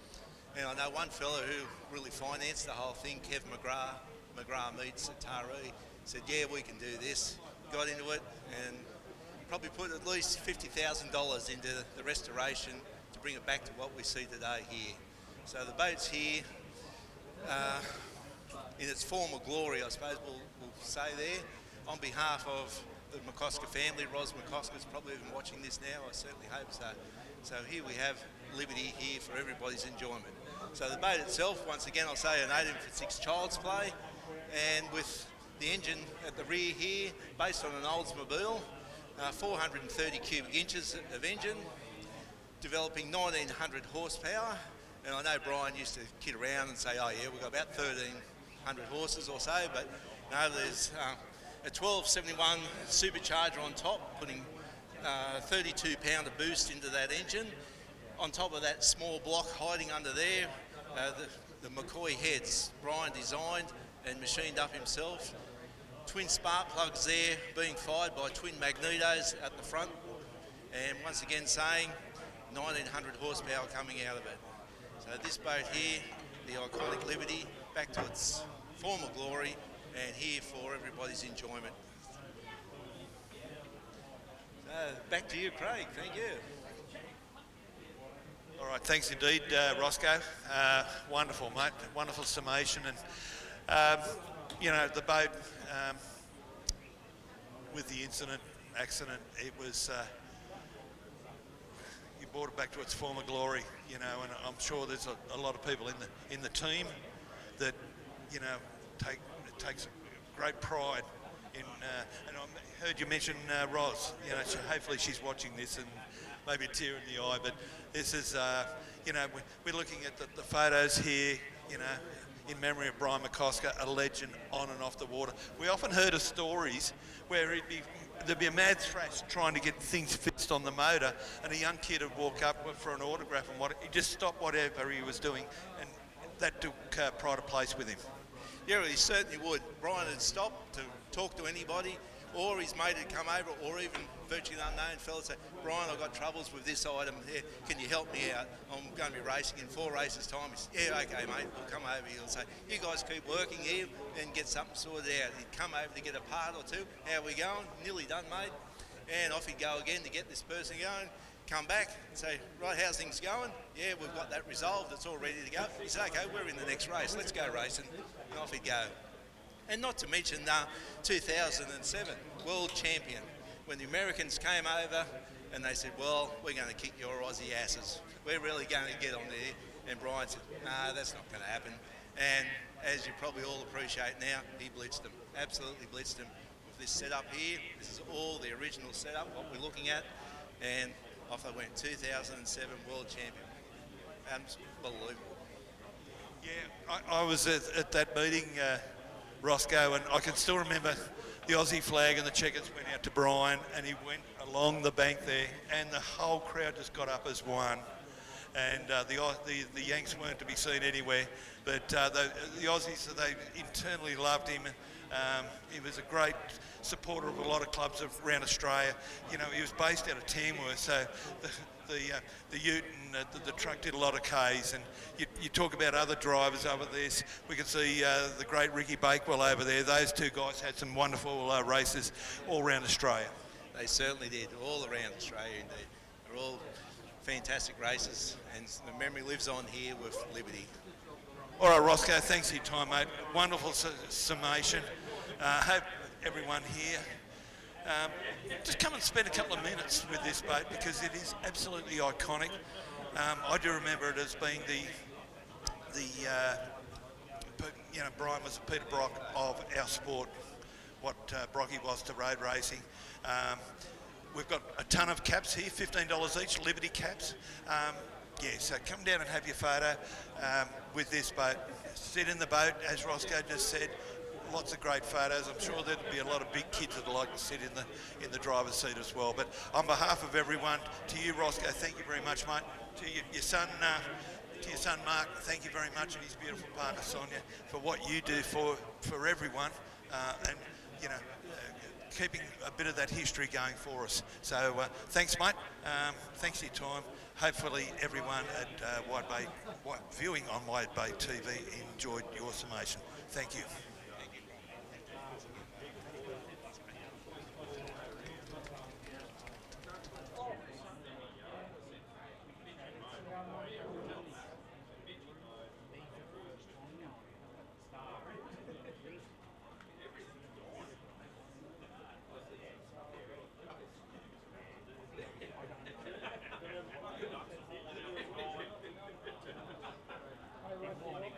And I know one fella who really financed the whole thing, Kev McGrath Meats at Taree, said, yeah, we can do this. Got into it and probably put at least $50,000 into the restoration to bring it back to what we see today here. So the boat's here in its former glory, I suppose we'll say there. On behalf of the McCosker family, Ros McCosker's probably even watching this now, I certainly hope so. So here we have Liberty here for everybody's enjoyment. So the boat itself, once again, I'll say an 18'6" child's play, and with the engine at the rear here, based on an Oldsmobile, 430 cubic inches of engine, developing 1900 horsepower. And I know Brian used to kid around and say, oh yeah, we've got about 1300 horses or so, but no, there's a 1271 supercharger on top, putting 32 pounder boost into that engine. On top of that small block hiding under there, the McCoy heads Brian designed and machined up himself. Twin spark plugs there being fired by twin magnetos at the front, and once again saying 1900 horsepower coming out of it. So this boat here, the iconic Liberty, back to its former glory and here for everybody's enjoyment. So back to you, Craig. Thank you. All right, thanks indeed, Roscoe. Wonderful, mate. Wonderful summation. And, you know, the boat, with the accident, it was, you brought it back to its former glory, you know, and I'm sure there's a lot of people in the team that, you know, takes great pride in, and I heard you mention Ros, you know, so hopefully she's watching this and maybe a tear in the eye, but this is, you know, we're looking at the photos here, you know, in memory of Brian McCosker, a legend on and off the water. We often heard of stories where there'd be a mad thrash trying to get things fixed on the motor, and a young kid would walk up for an autograph and he'd just stop whatever he was doing, and that took pride of place with him. Yeah, he certainly would. Brian would stop to talk to anybody, or his mate would come over, or even virtually unknown fella say, Brian, I've got troubles with this item here, can you help me out? I'm going to be racing in 4 races time. He said, yeah, okay, mate, we'll come over. He'll say, you guys keep working here and get something sorted out. He'd come over to get a part or two. How we going? Nearly done, mate. And off he'd go again to get this person going. Come back and say, right, how's things going? Yeah, we've got that resolved, it's all ready to go. He said, okay, we're in the next race, let's go racing. And off he'd go. And not to mention 2007, world champion. When the Americans came over and they said, well, we're going to kick your Aussie asses. We're really going to get on there. And Brian said, no, that's not going to happen. And as you probably all appreciate now, he blitzed them, absolutely blitzed them. With this setup here, this is all the original setup, what we're looking at. And off they went, 2007 world champion. Unbelievable. Yeah, I was at that meeting, Roscoe, and I can still remember the Aussie flag and the checkers went out to Brian, and he went along the bank there, and the whole crowd just got up as one. And the Yanks weren't to be seen anywhere, but the Aussies, they internally loved him. He was a great supporter of a lot of clubs around Australia. You know, he was based out of Tamworth, so the Ute and the truck did a lot of Ks, and you talk about other drivers over there. We can see the great Ricky Bakewell over there. Those two guys had some wonderful races all around Australia. They certainly did, all around Australia indeed. They're all fantastic races, and the memory lives on here with Liberty. All right, Roscoe, thanks for your time, mate. Wonderful summation. Hope everyone here just come and spend a couple of minutes with this boat, because it is absolutely iconic. I do remember it as being you know, Brian was the Peter Brock of our sport, what Brocky was to road racing. We've got a ton of caps here, $15 each, Liberty caps. Yeah, so come down and have your photo with this boat. Sit in the boat, as Roscoe just said. Lots of great photos. I'm sure there'll be a lot of big kids that'd like to sit in the driver's seat as well. But on behalf of everyone, to you, Roscoe, thank you very much, mate. To your son, Mark, thank you very much, and his beautiful partner Sonia, for what you do for everyone, and you know, keeping a bit of that history going for us. So thanks, mate. Thanks for your time. Hopefully everyone at Wide Bay, viewing on Wide Bay TV, enjoyed your summation. Thank you. Good morning,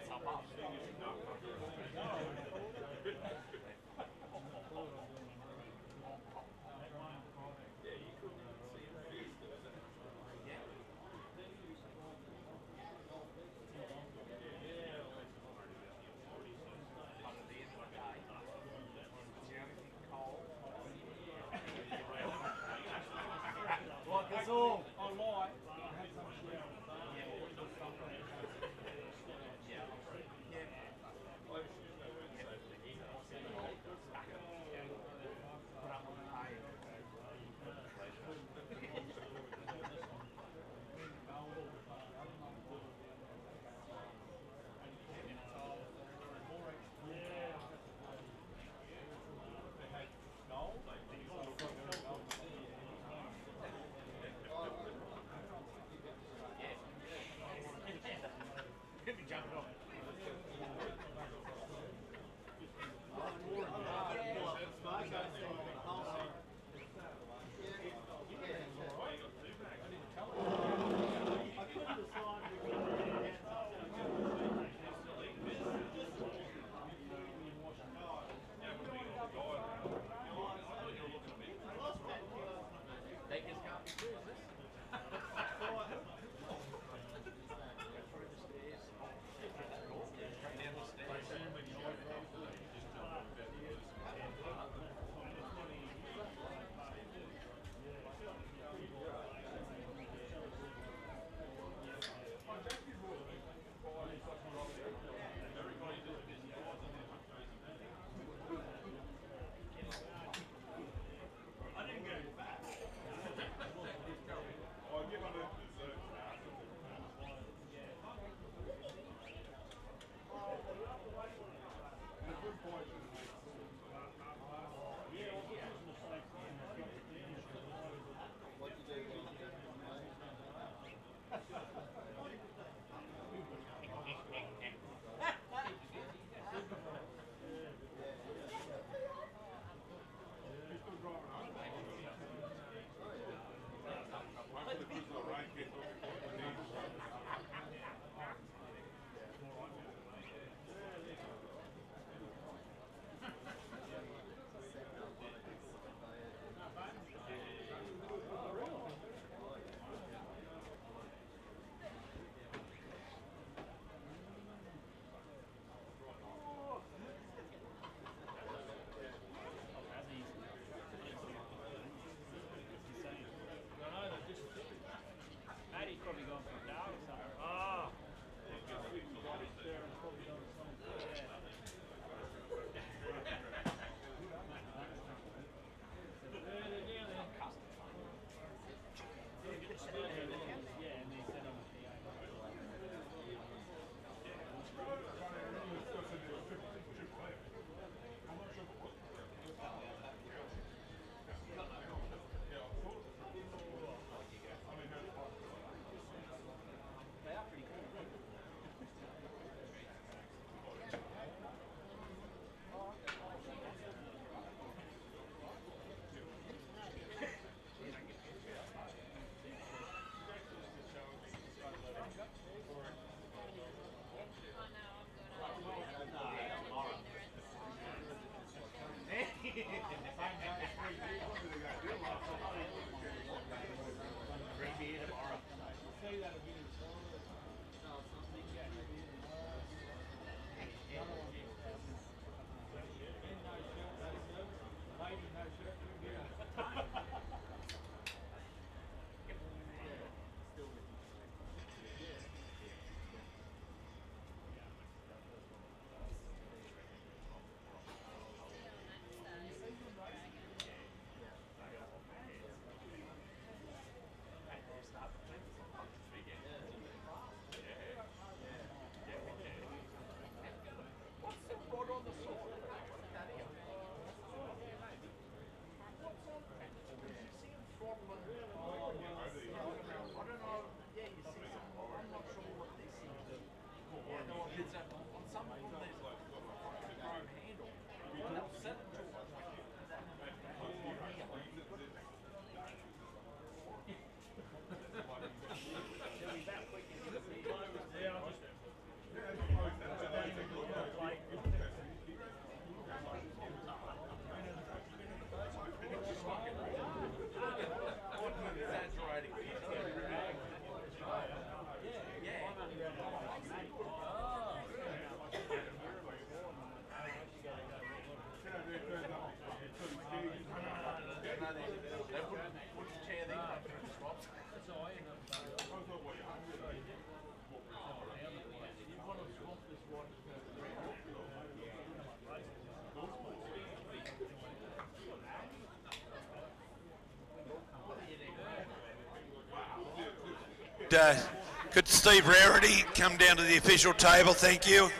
Could Steve Rarity come down to the official table? Thank you.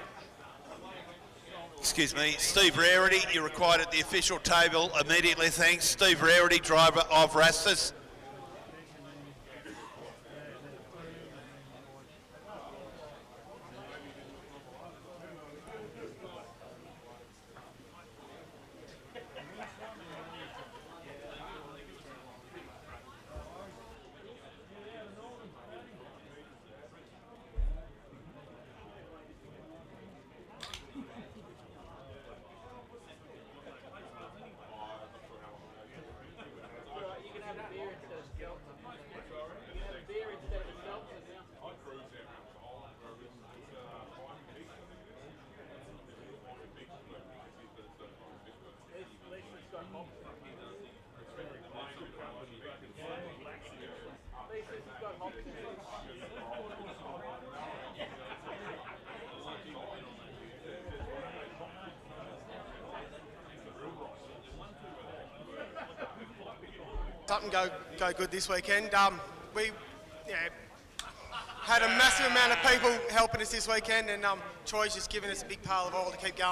Excuse me, Steve Rarity, you're required at the official table immediately. Thanks. Steve Rarity, driver of Rastus. Something go good this weekend. We had a massive amount of people helping us this weekend, and Troy's just given us a big pail of oil to keep going.